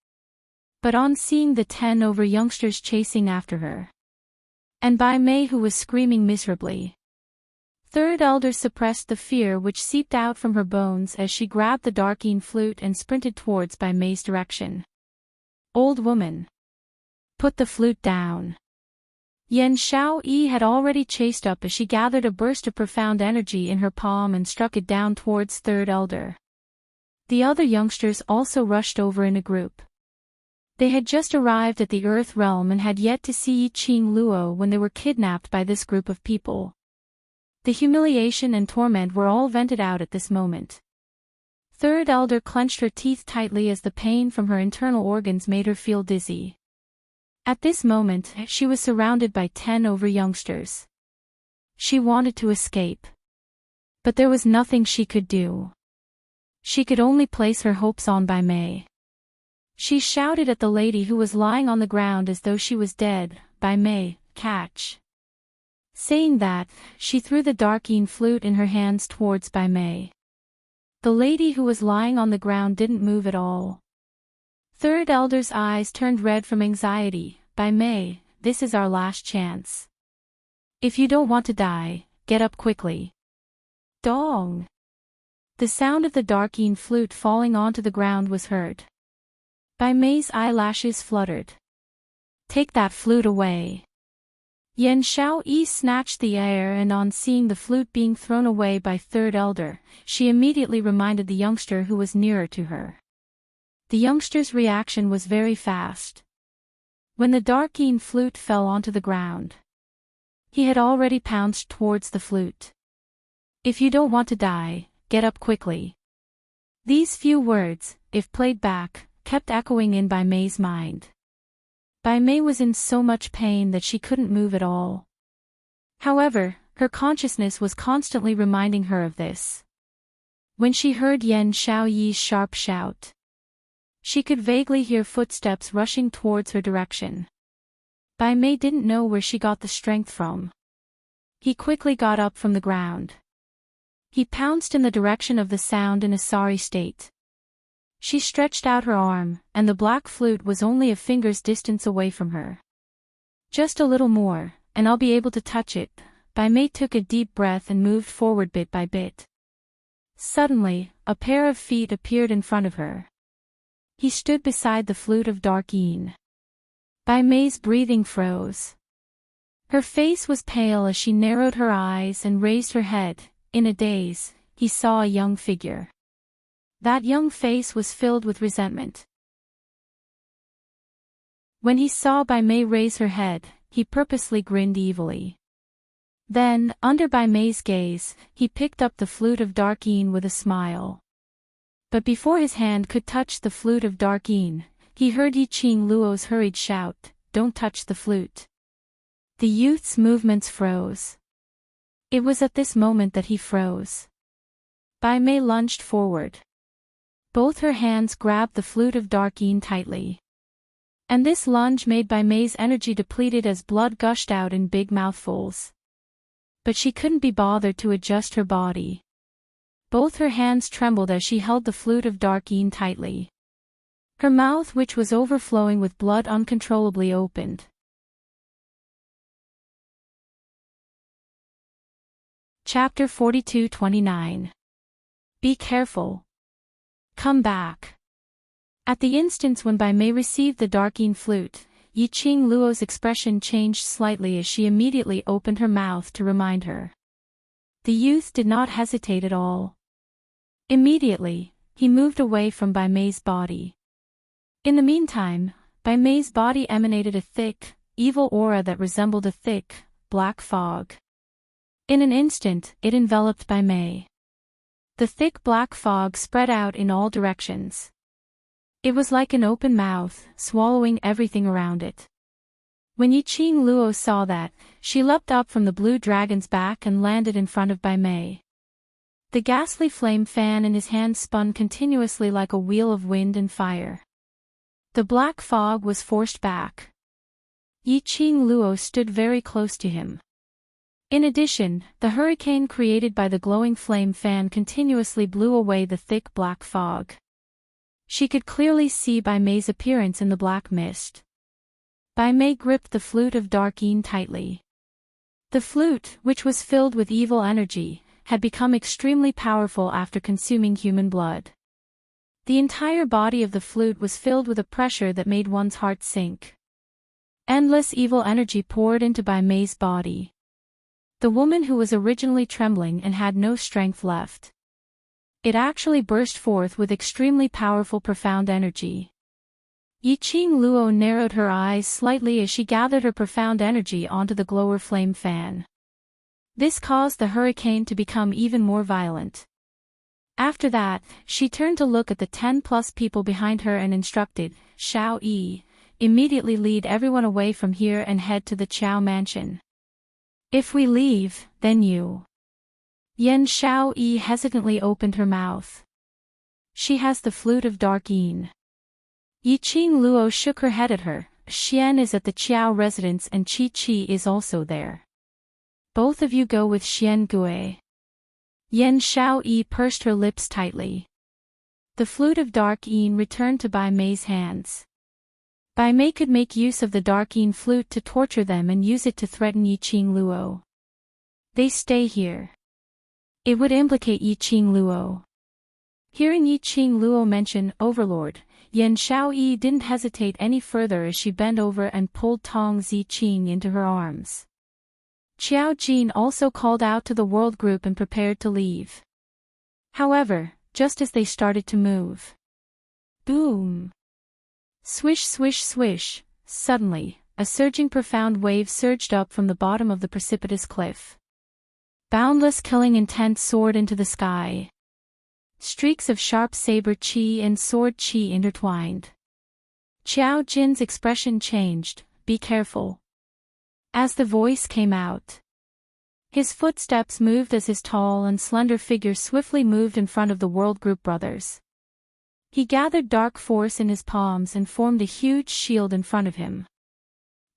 But on seeing the 10 over youngsters chasing after her, and Bai Mei who was screaming miserably, third elder suppressed the fear which seeped out from her bones as she grabbed the darkine flute and sprinted towards Bai Mei's direction. Old woman. Put the flute down. Yan Xiaoyi had already chased up as she gathered a burst of profound energy in her palm and struck it down towards third elder. The other youngsters also rushed over in a group. They had just arrived at the Earth realm and had yet to see Yi Qing Luo when they were kidnapped by this group of people. The humiliation and torment were all vented out at this moment. Third elder clenched her teeth tightly as the pain from her internal organs made her feel dizzy. At this moment, she was surrounded by 10 over youngsters. She wanted to escape. But there was nothing she could do. She could only place her hopes on Bai Mei. She shouted at the lady who was lying on the ground as though she was dead, "Bai Mei, catch." Saying that, she threw the darkine flute in her hands towards Bai Mei. The lady who was lying on the ground didn't move at all. Third elder's eyes turned red from anxiety. "Bai Mei, this is our last chance. If you don't want to die, get up quickly." Dong! The sound of the darkine flute falling onto the ground was heard. Bai Mei's eyelashes fluttered. "Take that flute away." Yan Xiaoyi snatched the air and on seeing the flute being thrown away by third elder, she immediately reminded the youngster who was nearer to her. The youngster's reaction was very fast. When the darkine flute fell onto the ground, he had already pounced towards the flute. "If you don't want to die, get up quickly." These few words, if played back, kept echoing in Bai Mei's mind. Bai Mei was in so much pain that she couldn't move at all. However, her consciousness was constantly reminding her of this. When she heard Yan Xiaoyi's sharp shout, she could vaguely hear footsteps rushing towards her direction. Bai Mei didn't know where she got the strength from. He quickly got up from the ground. He pounced in the direction of the sound in a sorry state. She stretched out her arm, and the black flute was only a finger's distance away from her. "Just a little more, and I'll be able to touch it." Bai Mei took a deep breath and moved forward bit by bit. Suddenly, a pair of feet appeared in front of her. He stood beside the flute of darkine. Bai Mei's breathing froze. Her face was pale as she narrowed her eyes and raised her head. In a daze, he saw a young figure. That young face was filled with resentment. When he saw Bai Mei raise her head, he purposely grinned evilly. Then, under Bai Mei's gaze, he picked up the flute of darkine with a smile. But before his hand could touch the flute of darkine, he heard Yi Qing Luo's hurried shout, "Don't touch the flute." The youth's movements froze. It was at this moment that he froze. Bai Mei lunged forward. Both her hands grabbed the flute of darkine tightly. And this lunge made Bai Mei's energy depleted as blood gushed out in big mouthfuls. But she couldn't be bothered to adjust her body. Both her hands trembled as she held the flute of darkine tightly. Her mouth, which was overflowing with blood, uncontrollably opened. Chapter 42:29. Be careful. Come back. At the instant when Bai Mei received the dark-yin flute, Yi Qing Luo's expression changed slightly as she immediately opened her mouth to remind her. The youth did not hesitate at all. Immediately, he moved away from Bai Mei's body. In the meantime, Bai Mei's body emanated a thick, evil aura that resembled a thick, black fog. In an instant, it enveloped Bai Mei. The thick black fog spread out in all directions. It was like an open mouth, swallowing everything around it. When Yi Qing Luo saw that, she leapt up from the blue dragon's back and landed in front of Bai Mei. The ghastly flame fan in his hand spun continuously like a wheel of wind and fire. The black fog was forced back. Yi Qing Luo stood very close to him. In addition, the hurricane created by the glowing flame fan continuously blew away the thick black fog. She could clearly see Bai Mei's appearance in the black mist. Bai Mei gripped the flute of dark yin tightly. The flute, which was filled with evil energy, had become extremely powerful after consuming human blood. The entire body of the flute was filled with a pressure that made one's heart sink. Endless evil energy poured into Bai Mei's body. The woman who was originally trembling and had no strength left. It actually burst forth with extremely powerful profound energy. Yi Qing Luo narrowed her eyes slightly as she gathered her profound energy onto the glower flame fan. This caused the hurricane to become even more violent. After that, she turned to look at the 10+ people behind her and instructed, Xiao Yi, immediately lead everyone away from here and head to the Qiao mansion. If we leave, then you. Yan Xiao Yi hesitantly opened her mouth. She has the flute of dark yin. Yi Qing Luo shook her head at her. Xian is at the Qiao residence and Qi Qi is also there. Both of you go with Xian Gui. Yan Xiao Yi pursed her lips tightly. The flute of dark yin returned to Bai Mei's hands. Bai Mei could make use of the dark yin flute to torture them and use it to threaten Yi Qing Luo. They stay here. It would implicate Yi Qing Luo. Hearing Yi Qing Luo mention Overlord, Yan Xiao Yi didn't hesitate any further as she bent over and pulled Tong Zi Qing into her arms. Qiao Jin also called out to the world group and prepared to leave. However, just as they started to move. Boom! Swish swish swish, suddenly, a surging profound wave surged up from the bottom of the precipitous cliff. Boundless killing intent soared into the sky. Streaks of sharp saber qi and sword qi intertwined. Qiao Jin's expression changed, be careful. As the voice came out. His footsteps moved as his tall and slender figure swiftly moved in front of the World Group brothers. He gathered dark force in his palms and formed a huge shield in front of him.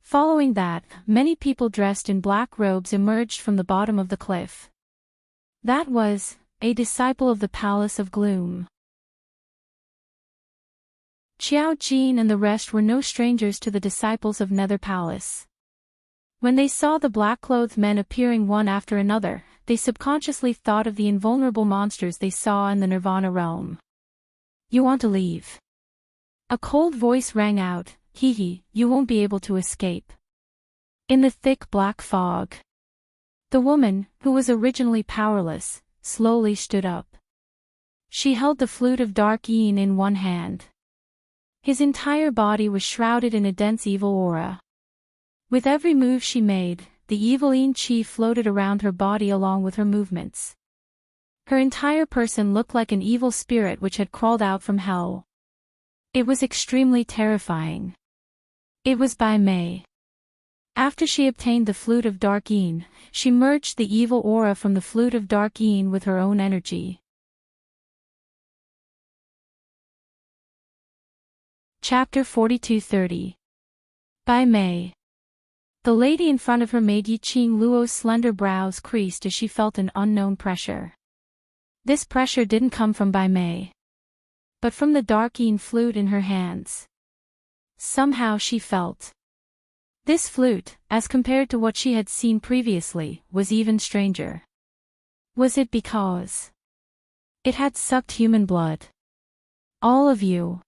Following that, many people dressed in black robes emerged from the bottom of the cliff. That was a disciple of the Palace of Gloom. Qiao Jin and the rest were no strangers to the disciples of Nether Palace. When they saw the black-clothed men appearing one after another, they subconsciously thought of the invulnerable monsters they saw in the Nirvana realm. You want to leave? A cold voice rang out, hee, you won't be able to escape. In the thick black fog. The woman, who was originally powerless, slowly stood up. She held the flute of dark yin in one hand. His entire body was shrouded in a dense evil aura. With every move she made, the evil yin qi floated around her body along with her movements. Her entire person looked like an evil spirit which had crawled out from hell. It was extremely terrifying. It was Bai Mei. After she obtained the flute of dark yin, she merged the evil aura from the flute of dark yin with her own energy. Chapter 42:30. Bai Mei. The lady in front of her made Yi Qing Luo's slender brows creased as she felt an unknown pressure. This pressure didn't come from Bai Mei, but from the dark yin flute in her hands. Somehow she felt. This flute, as compared to what she had seen previously, was even stranger. Was it because it had sucked human blood? All of you.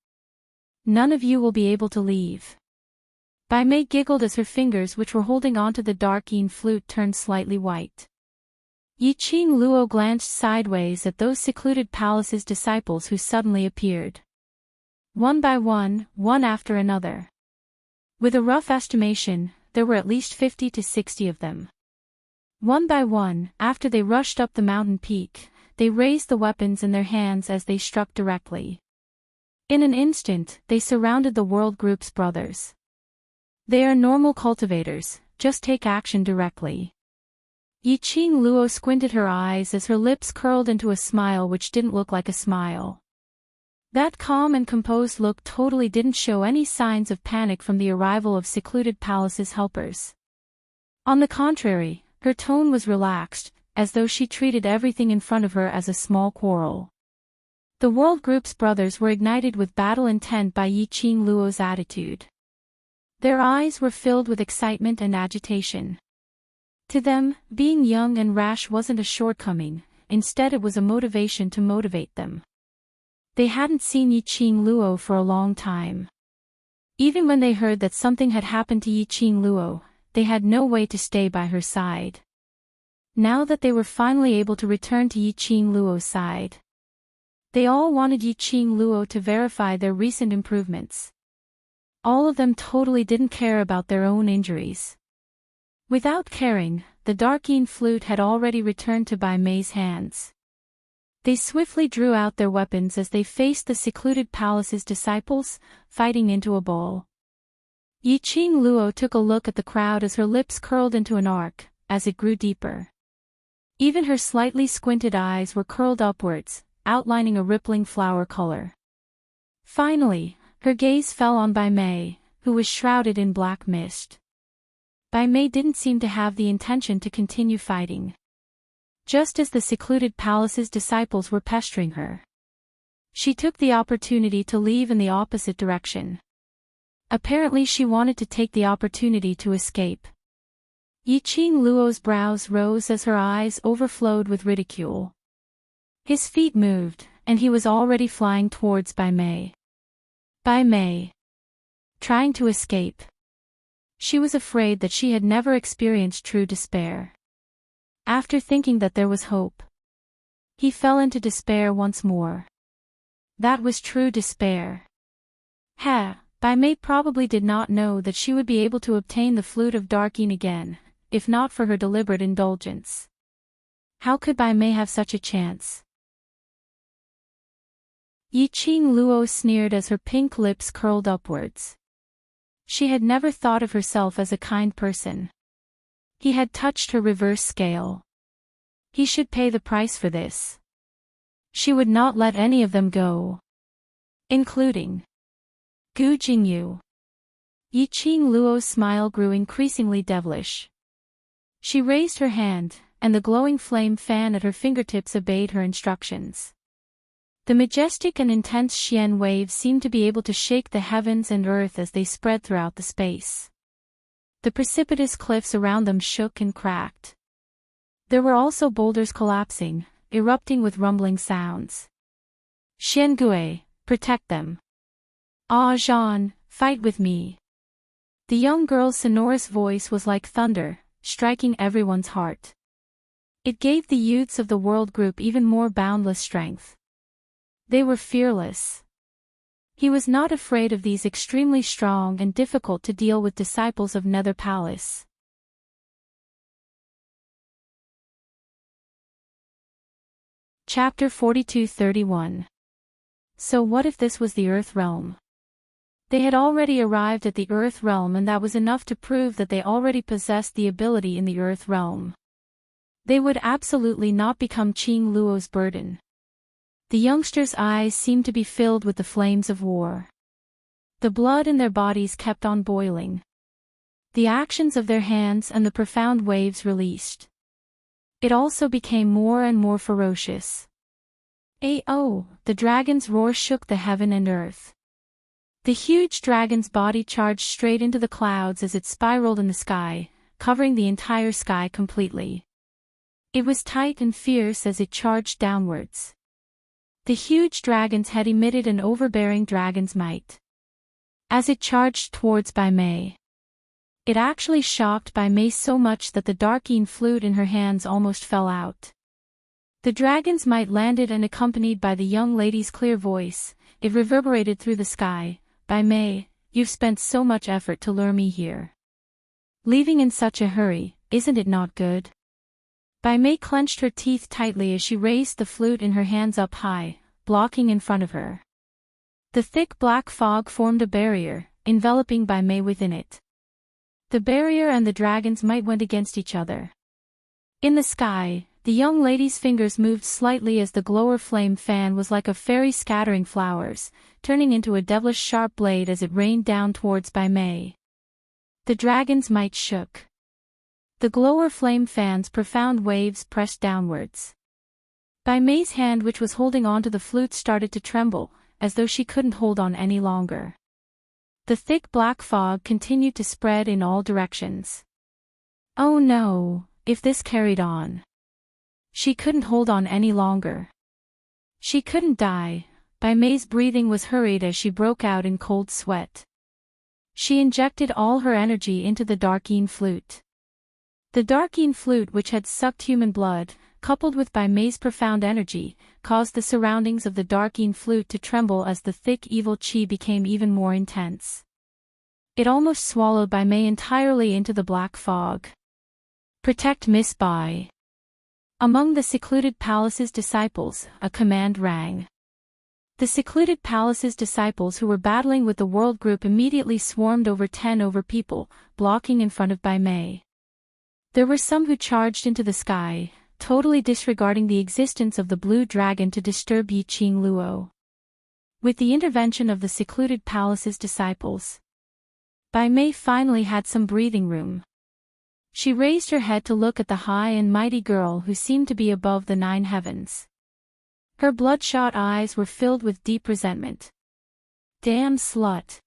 None of you will be able to leave. Bai Mei giggled as her fingers which were holding onto the dark-green flute turned slightly white. Yi Qing Luo glanced sideways at those secluded palace's disciples who suddenly appeared. One by one after another. With a rough estimation, there were at least 50 to 60 of them. One by one, after they rushed up the mountain peak, they raised the weapons in their hands as they struck directly. In an instant, they surrounded the World Group's brothers. They are normal cultivators, just take action directly. Yi Qing Luo squinted her eyes as her lips curled into a smile which didn't look like a smile. That calm and composed look totally didn't show any signs of panic from the arrival of secluded palace's helpers. On the contrary, her tone was relaxed, as though she treated everything in front of her as a small quarrel. The World Group's brothers were ignited with battle intent by Yi Qing Luo's attitude. Their eyes were filled with excitement and agitation. To them, being young and rash wasn't a shortcoming, instead it was a motivation to motivate them. They hadn't seen Yi Qing Luo for a long time. Even when they heard that something had happened to Yi Qing Luo, they had no way to stay by her side. Now that they were finally able to return to Yi Qing Luo's side, they all wanted Yi Qing Luo to verify their recent improvements. All of them totally didn't care about their own injuries. Without caring, the dark-green flute had already returned to Bai Mei's hands. They swiftly drew out their weapons as they faced the secluded palace's disciples, fighting into a ball. Yi Qing Luo took a look at the crowd as her lips curled into an arc, as it grew deeper. Even her slightly squinted eyes were curled upwards, outlining a rippling flower color. Finally, her gaze fell on Bai Mei, who was shrouded in black mist. Bai Mei didn't seem to have the intention to continue fighting. Just as the secluded palace's disciples were pestering her, she took the opportunity to leave in the opposite direction. Apparently she wanted to take the opportunity to escape. Yi Qing Luo's brows rose as her eyes overflowed with ridicule. His feet moved, and he was already flying towards Bai Mei. Bai Mei. Trying to escape. She was afraid that she had never experienced true despair. After thinking that there was hope, he fell into despair once more. That was true despair. Bai Mei probably did not know that she would be able to obtain the flute of Darkin again, if not for her deliberate indulgence. How could Bai Mei have such a chance? Yi Qing Luo sneered as her pink lips curled upwards. She had never thought of herself as a kind person. He had touched her reverse scale. He should pay the price for this. She would not let any of them go. Including Gu Jingyu. Yi Qing Luo's smile grew increasingly devilish. She raised her hand, and the glowing flame fan at her fingertips obeyed her instructions. The majestic and intense Xian waves seemed to be able to shake the heavens and earth as they spread throughout the space. The precipitous cliffs around them shook and cracked. There were also boulders collapsing, erupting with rumbling sounds. Xian Gui, protect them. Ah Jean, fight with me. The young girl's sonorous voice was like thunder, striking everyone's heart. It gave the youths of the World Group even more boundless strength. They were fearless. He was not afraid of these extremely strong and difficult to deal with disciples of Nether Palace. Chapter 42-31. So what if this was the Earth Realm? They had already arrived at the Earth Realm, and that was enough to prove that they already possessed the ability in the Earth Realm. They would absolutely not become Qing Luo's burden. The youngsters' eyes seemed to be filled with the flames of war. The blood in their bodies kept on boiling. The actions of their hands and the profound waves released. It also became more and more ferocious. Ao, the dragon's roar shook the heaven and earth. The huge dragon's body charged straight into the clouds as it spiraled in the sky, covering the entire sky completely. It was tight and fierce as it charged downwards. The huge dragon's head emitted an overbearing dragon's might. as it charged towards Bai Mei. It actually shocked Bai Mei so much that the dark-green flute in her hands almost fell out. The dragon's might landed, and accompanied by the young lady's clear voice, it reverberated through the sky. Bai Mei, you've spent so much effort to lure me here. Leaving in such a hurry, isn't it not good? Bai Mei clenched her teeth tightly as she raised the flute in her hands up high, blocking in front of her. The thick black fog formed a barrier, enveloping Bai Mei within it. The barrier and the dragon's might went against each other. In the sky, the young lady's fingers moved slightly as the glower flame fan was like a fairy scattering flowers, turning into a devilish sharp blade as it rained down towards Bai Mei. The dragon's might shook. The glower flame fan's profound waves pressed downwards. Bai Mei's hand, which was holding onto the flute, started to tremble, as though she couldn't hold on any longer. The thick black fog continued to spread in all directions. Oh no, if this carried on. She couldn't hold on any longer. She couldn't die. Bai Mei's breathing was hurried as she broke out in cold sweat. She injected all her energy into the dark-green flute. The dark-green flute, which had sucked human blood, coupled with Bai Mei's profound energy, caused the surroundings of the dark-green flute to tremble as the thick evil qi became even more intense. It almost swallowed Bai Mei entirely into the black fog. Protect Miss Bai. Among the secluded palace's disciples, a command rang. The secluded palace's disciples who were battling with the world group immediately swarmed over 10 people, blocking in front of Bai Mei. There were some who charged into the sky, totally disregarding the existence of the blue dragon to disturb Yi Qing Luo. With the intervention of the secluded palace's disciples, Bai Mei finally had some breathing room. She raised her head to look at the high and mighty girl who seemed to be above the 9 heavens. Her bloodshot eyes were filled with deep resentment. Damn slut.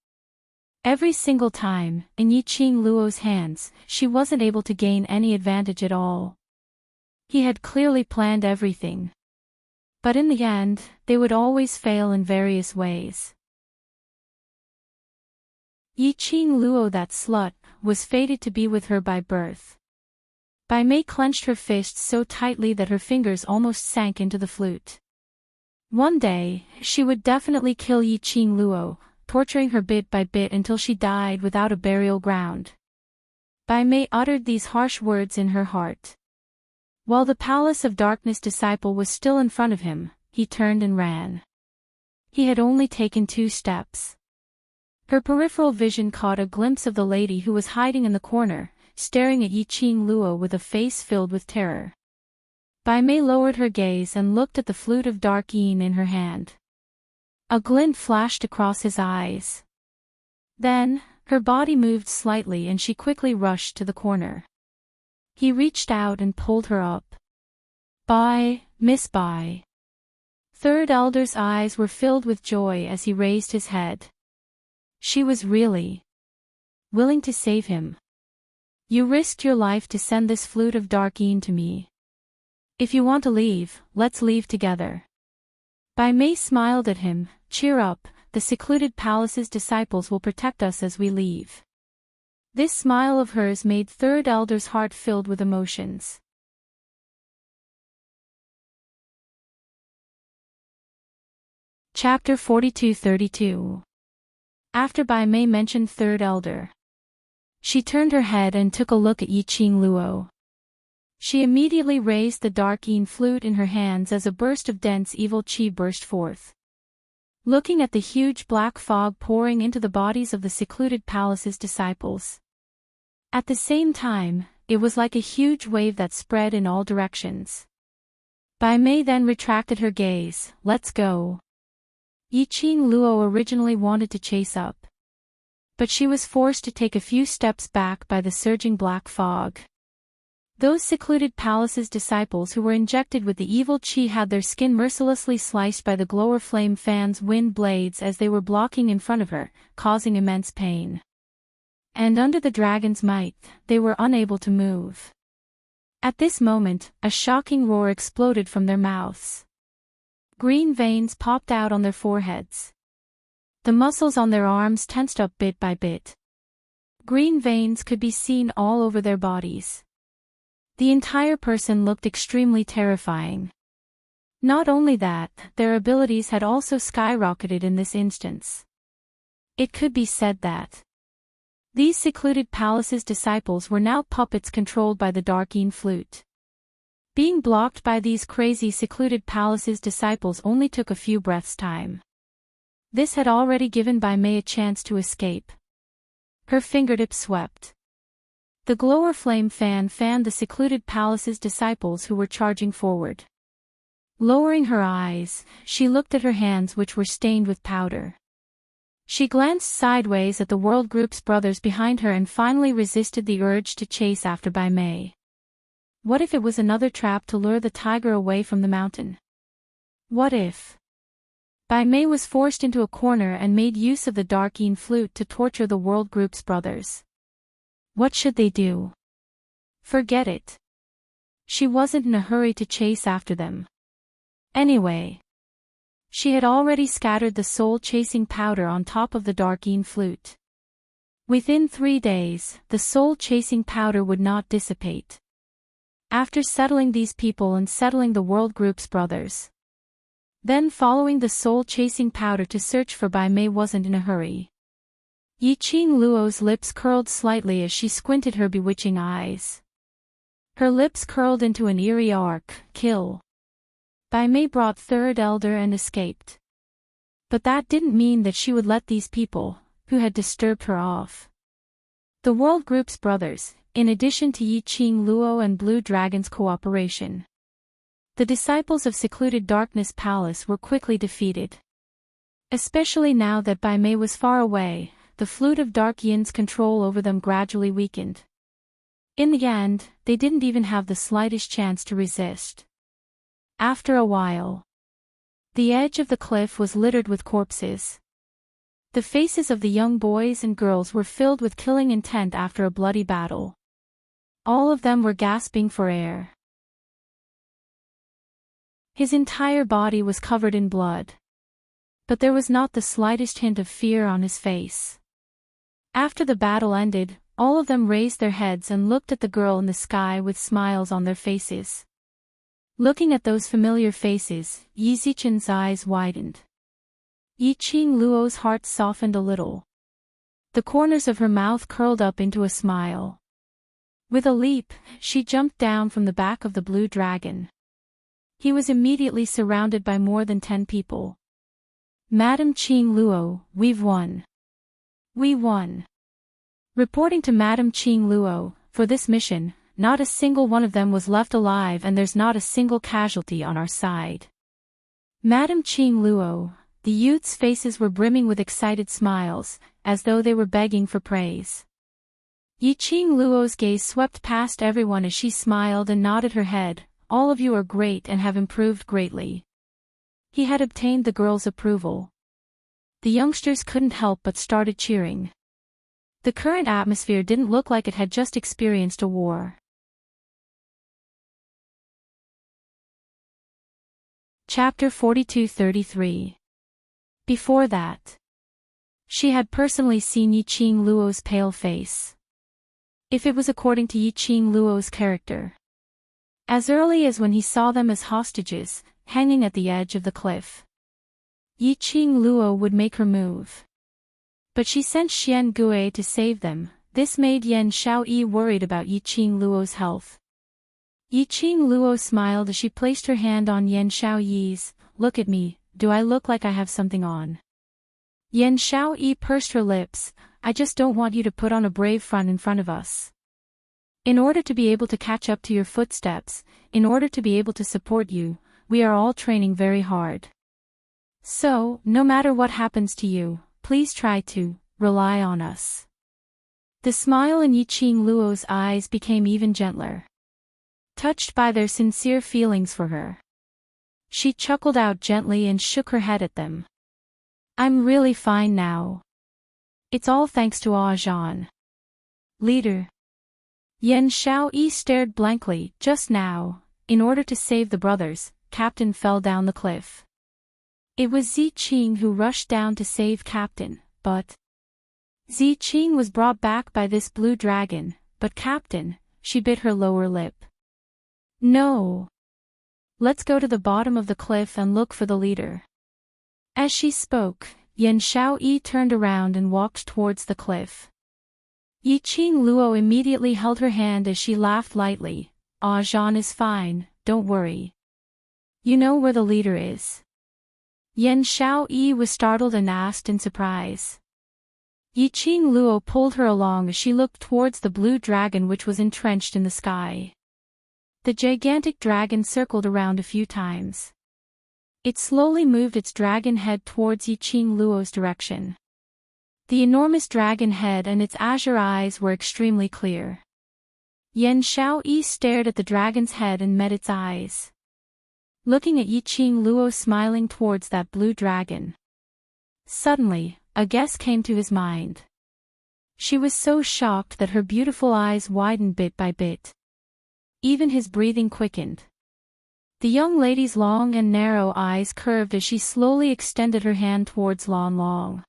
Every single time, in Yi Qing Luo's hands, she wasn't able to gain any advantage at all. He had clearly planned everything. But in the end, they would always fail in various ways. Yi Qing Luo, that slut, was fated to be with her by birth. Bai Mei clenched her fists so tightly that her fingers almost sank into the flute. One day, she would definitely kill Yi Qing Luo, torturing her bit by bit until she died without a burial ground. Bai Mei uttered these harsh words in her heart. While the Palace of Darkness disciple was still in front of him, he turned and ran. He had only taken 2 steps. Her peripheral vision caught a glimpse of the lady who was hiding in the corner, staring at Yi Qing Luo with a face filled with terror. Bai Mei lowered her gaze and looked at the flute of dark yin in her hand. A glint flashed across his eyes. Then, her body moved slightly and she quickly rushed to the corner. He reached out and pulled her up. Bai, Miss Bai. Third Elder's eyes were filled with joy as he raised his head. She was really willing to save him. You risked your life to send this flute of dark yin to me. If you want to leave, let's leave together. Bai Mei smiled at him. Cheer up, the secluded palace's disciples will protect us as we leave. This smile of hers made Third Elder's heart filled with emotions. Chapter 42-32. After Bai Mei mentioned Third Elder, she turned her head and took a look at Yi Qing Luo. She immediately raised the dark yin flute in her hands as a burst of dense evil qi burst forth. Looking at the huge black fog pouring into the bodies of the secluded palace's disciples. At the same time, it was like a huge wave that spread in all directions. Bai Mei then retracted her gaze. Let's go. Yi Qing Luo originally wanted to chase up, but she was forced to take a few steps back by the surging black fog. Those secluded palace's disciples who were injected with the evil qi had their skin mercilessly sliced by the glower flame fan's wind blades as they were blocking in front of her, causing immense pain. And under the dragon's might, they were unable to move. At this moment, a shocking roar exploded from their mouths. Green veins popped out on their foreheads. The muscles on their arms tensed up bit by bit. Green veins could be seen all over their bodies. The entire person looked extremely terrifying. Not only that, their abilities had also skyrocketed in this instance. It could be said that these secluded palace's disciples were now puppets controlled by the Darkeen flute. Being blocked by these crazy secluded palace's disciples only took a few breaths' time. This had already given Bai Mei a chance to escape. Her fingertips swept. The glower flame fanned the secluded palace's disciples who were charging forward. Lowering her eyes, she looked at her hands which were stained with powder. She glanced sideways at the world group's brothers behind her and finally resisted the urge to chase after Bai Mei. What if it was another trap to lure the tiger away from the mountain? What if Bai Mei was forced into a corner and made use of the Darkeen flute to torture the world group's brothers? What should they do? Forget it. She wasn't in a hurry to chase after them. Anyway, she had already scattered the soul-chasing powder on top of the Darkeen flute. Within 3 days, the soul-chasing powder would not dissipate. After settling these people and settling the world group's brothers, then following the soul-chasing powder to search for Bai Mei wasn't in a hurry. Yi Qing Luo's lips curled slightly as she squinted her bewitching eyes. Her lips curled into an eerie arc. Kill. Bai Mei brought third elder and escaped. But that didn't mean that she would let these people, who had disturbed her, off. The world group's brothers, in addition to Yi Qing Luo and Blue Dragon's cooperation. The disciples of secluded Darkness Palace were quickly defeated. Especially now that Bai Mei was far away, the flute of Dark Yin's control over them gradually weakened. In the end, they didn't even have the slightest chance to resist. After a while, the edge of the cliff was littered with corpses. The faces of the young boys and girls were filled with killing intent after a bloody battle. All of them were gasping for air. His entire body was covered in blood. But there was not the slightest hint of fear on his face. After the battle ended, all of them raised their heads and looked at the girl in the sky with smiles on their faces. Looking at those familiar faces, Yi Zichen's eyes widened. Yi Qing Luo's heart softened a little. The corners of her mouth curled up into a smile. With a leap, she jumped down from the back of the blue dragon. He was immediately surrounded by more than 10 people. Madame Qing Luo, we've won. We won. Reporting to Madame Qing Luo, for this mission, not a single one of them was left alive and there's not a single casualty on our side. Madame Qing Luo, the youths' faces were brimming with excited smiles, as though they were begging for praise. Yi Qing Luo's gaze swept past everyone as she smiled and nodded her head. All of you are great and have improved greatly. He had obtained the girls' approval. The youngsters couldn't help but started cheering. The current atmosphere didn't look like it had just experienced a war. Chapter 42-33. Before that, she had personally seen Yi Qing Luo's pale face. If it was according to Yi Qing Luo's character. As early as when he saw them as hostages, hanging at the edge of the cliff. Yi Qing Luo would make her move. But she sent Xian Gui to save them. This made Yan Xiaoyi worried about Yi Qing Luo's health. Yi Qing Luo smiled as she placed her hand on Yan Xiaoyi's. Look at me, do I look like I have something on? Yan Xiaoyi pursed her lips. I just don't want you to put on a brave front in front of us. In order to be able to catch up to your footsteps, in order to be able to support you, we are all training very hard. So, no matter what happens to you, please try to rely on us. The smile in Yi Qing Luo's eyes became even gentler. Touched by their sincere feelings for her, she chuckled out gently and shook her head at them. I'm really fine now. It's all thanks to Ah Zhan. Leader. Yan Xiaoyi stared blankly. Just now, in order to save the brothers, Captain fell down the cliff. It was Ziqing who rushed down to save Captain, but Ziqing was brought back by this blue dragon, but Captain, she bit her lower lip. No. Let's go to the bottom of the cliff and look for the leader. As she spoke, Yan Shaoyi turned around and walked towards the cliff. Yiqing Luo immediately held her hand as she laughed lightly. Ah, Jean is fine, don't worry. You know where the leader is. Yan Shaoyi was startled and asked in surprise. Yiqing Luo pulled her along as she looked towards the blue dragon which was entrenched in the sky. The gigantic dragon circled around a few times. It slowly moved its dragon head towards Yiqing Luo's direction. The enormous dragon head and its azure eyes were extremely clear. Yan Shaoyi stared at the dragon's head and met its eyes. Looking at Yiqing Luo smiling towards that blue dragon. Suddenly, a guess came to his mind. She was so shocked that her beautiful eyes widened bit by bit. Even his breathing quickened. The young lady's long and narrow eyes curved as she slowly extended her hand towards Lan Long.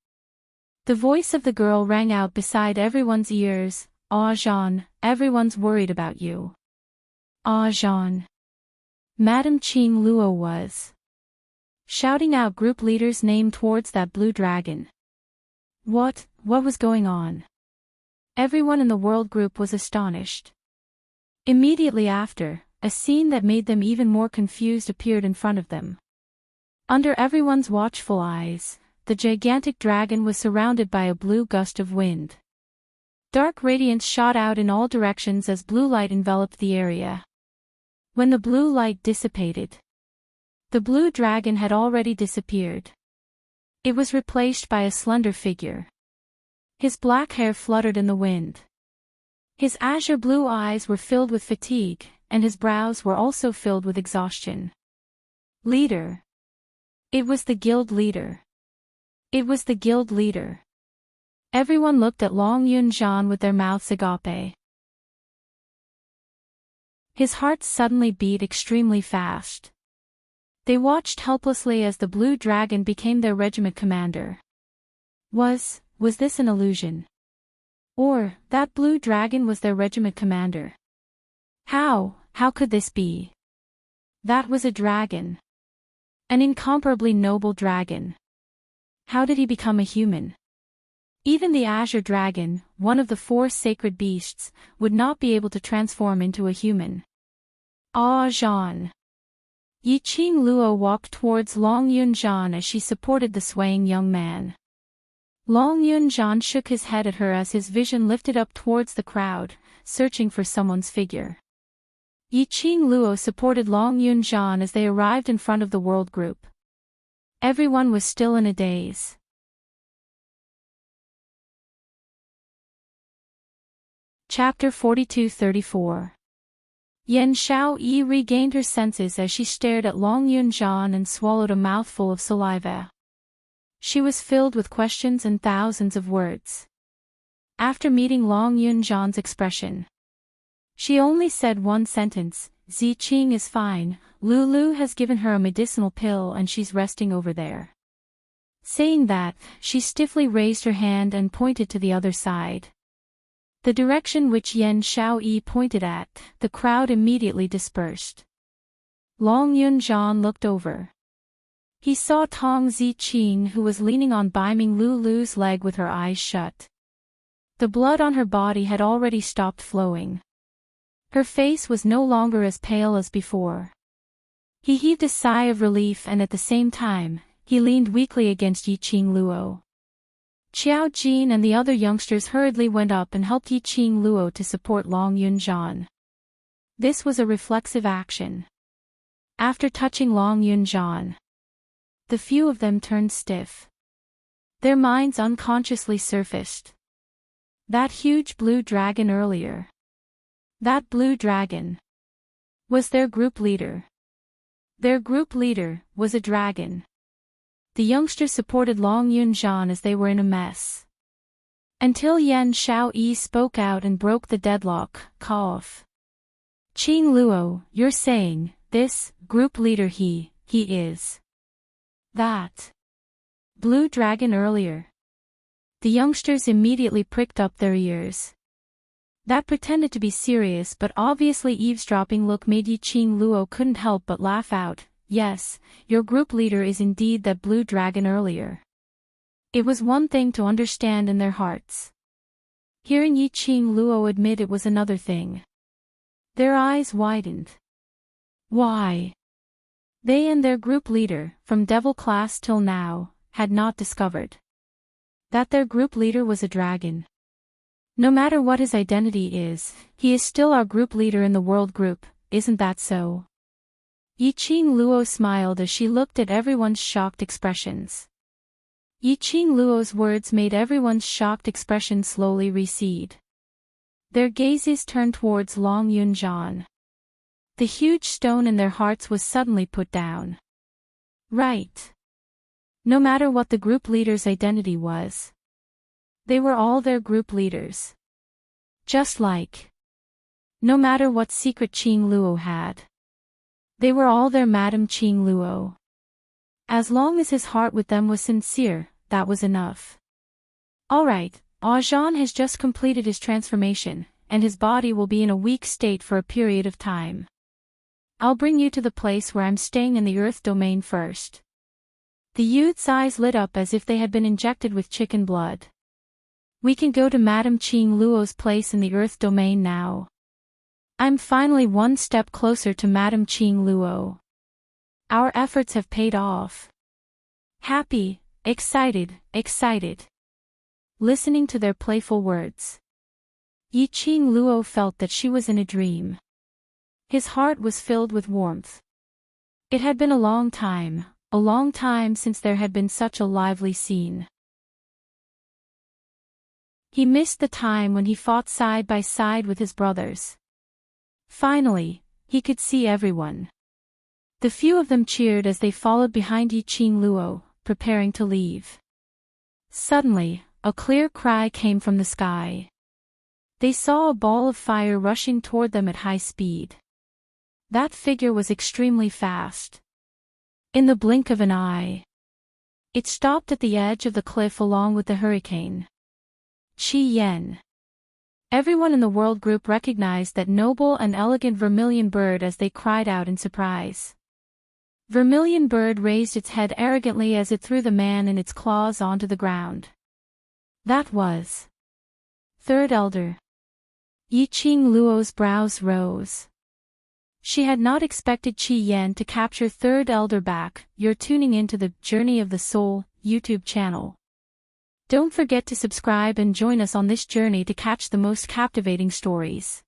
The voice of the girl rang out beside everyone's ears. Ah, Jean, everyone's worried about you. Ah, Jean. Madame Qing Luo was shouting out group leader's name towards that blue dragon. What was going on? Everyone in the world group was astonished. Immediately after, a scene that made them even more confused appeared in front of them. Under everyone's watchful eyes, the gigantic dragon was surrounded by a blue gust of wind. Dark radiance shot out in all directions as blue light enveloped the area. When the blue light dissipated, the blue dragon had already disappeared. It was replaced by a slender figure. His black hair fluttered in the wind. His azure blue eyes were filled with fatigue, and his brows were also filled with exhaustion. Leader. It was the guild leader. It was the guild leader. Everyone looked at Long Yunjian with their mouths agape. His heart suddenly beat extremely fast. They watched helplessly as the blue dragon became their regiment commander. Was this an illusion? Or, that blue dragon was their regiment commander? How could this be? That was a dragon. An incomparably noble dragon. How did he become a human? Even the azure dragon, one of the 4 sacred beasts, would not be able to transform into a human. Ah, Jean. Yiqing Luo walked towards Long Yunjian as she supported the swaying young man. Long Yunjian shook his head at her as his vision lifted up towards the crowd, searching for someone's figure. Yiqing Luo supported Long Yunjian as they arrived in front of the world group. Everyone was still in a daze. Chapter 42-34. Yan Shaoyi regained her senses as she stared at Long Yunjian and swallowed a mouthful of saliva. She was filled with questions and thousands of words. After meeting Long Yunjian's expression, she only said one sentence: Ziqing is fine, Lulu has given her a medicinal pill and she's resting over there. Saying that, she stiffly raised her hand and pointed to the other side. The direction which Yan Shaoyi pointed at, the crowd immediately dispersed. Long Yunjian looked over. He saw Tong Ziqing, who was leaning on Baiming Lulu's leg with her eyes shut. The blood on her body had already stopped flowing. Her face was no longer as pale as before. He heaved a sigh of relief and at the same time, he leaned weakly against Yiqing Luo. Qiao Jin and the other youngsters hurriedly went up and helped Yiqing Luo to support Long Yunjian. This was a reflexive action. After touching Long Yunjian, the few of them turned stiff. Their minds unconsciously surfaced. That huge blue dragon earlier. That blue dragon was their group leader. Their group leader was a dragon. The youngsters supported Long Yunjian as they were in a mess. Until Yan Shaoyi spoke out and broke the deadlock. Cough. Qing Luo, you're saying, this group leader he is That blue dragon earlier. The youngsters immediately pricked up their ears. That pretended to be serious but obviously eavesdropping look made Yiqing Luo couldn't help but laugh out. Yes, your group leader is indeed that blue dragon earlier. It was one thing to understand in their hearts. Hearing Yiqing Luo admit it was another thing. Their eyes widened. Why? They and their group leader, from devil class till now, had not discovered that their group leader was a dragon. No matter what his identity is, he is still our group leader in the world group, isn't that so? Yiqing Luo smiled as she looked at everyone's shocked expressions. Yiqing Luo's words made everyone's shocked expression slowly recede. Their gazes turned towards Long Yunjian. The huge stone in their hearts was suddenly put down. Right. No matter what the group leader's identity was, they were all their group leaders. Just like, no matter what secret Qing Luo had, they were all their Madam Qing Luo. As long as his heart with them was sincere, that was enough. Alright, Zhan has just completed his transformation, and his body will be in a weak state for a period of time. I'll bring you to the place where I'm staying in the earth domain first. The youth's eyes lit up as if they had been injected with chicken blood. We can go to Madam Qing Luo's place in the earth domain now. I'm finally one step closer to Madam Qing Luo. Our efforts have paid off. Happy, excited. Listening to their playful words, Yiqing Luo felt that she was in a dream. His heart was filled with warmth. It had been a long time since there had been such a lively scene. He missed the time when he fought side by side with his brothers. Finally, he could see everyone. The few of them cheered as they followed behind Yiqing Luo, preparing to leave. Suddenly, a clear cry came from the sky. They saw a ball of fire rushing toward them at high speed. That figure was extremely fast. In the blink of an eye, it stopped at the edge of the cliff along with the hurricane. Qi Yen. Everyone in the world group recognized that noble and elegant vermilion bird as they cried out in surprise. Vermilion bird raised its head arrogantly as it threw the man in its claws onto the ground. That was Third Elder. Yiqing Luo's brows rose. She had not expected Qi Yen to capture Third Elder back. You're tuning into the Journey of the Soul YouTube channel. Don't forget to subscribe and join us on this journey to catch the most captivating stories.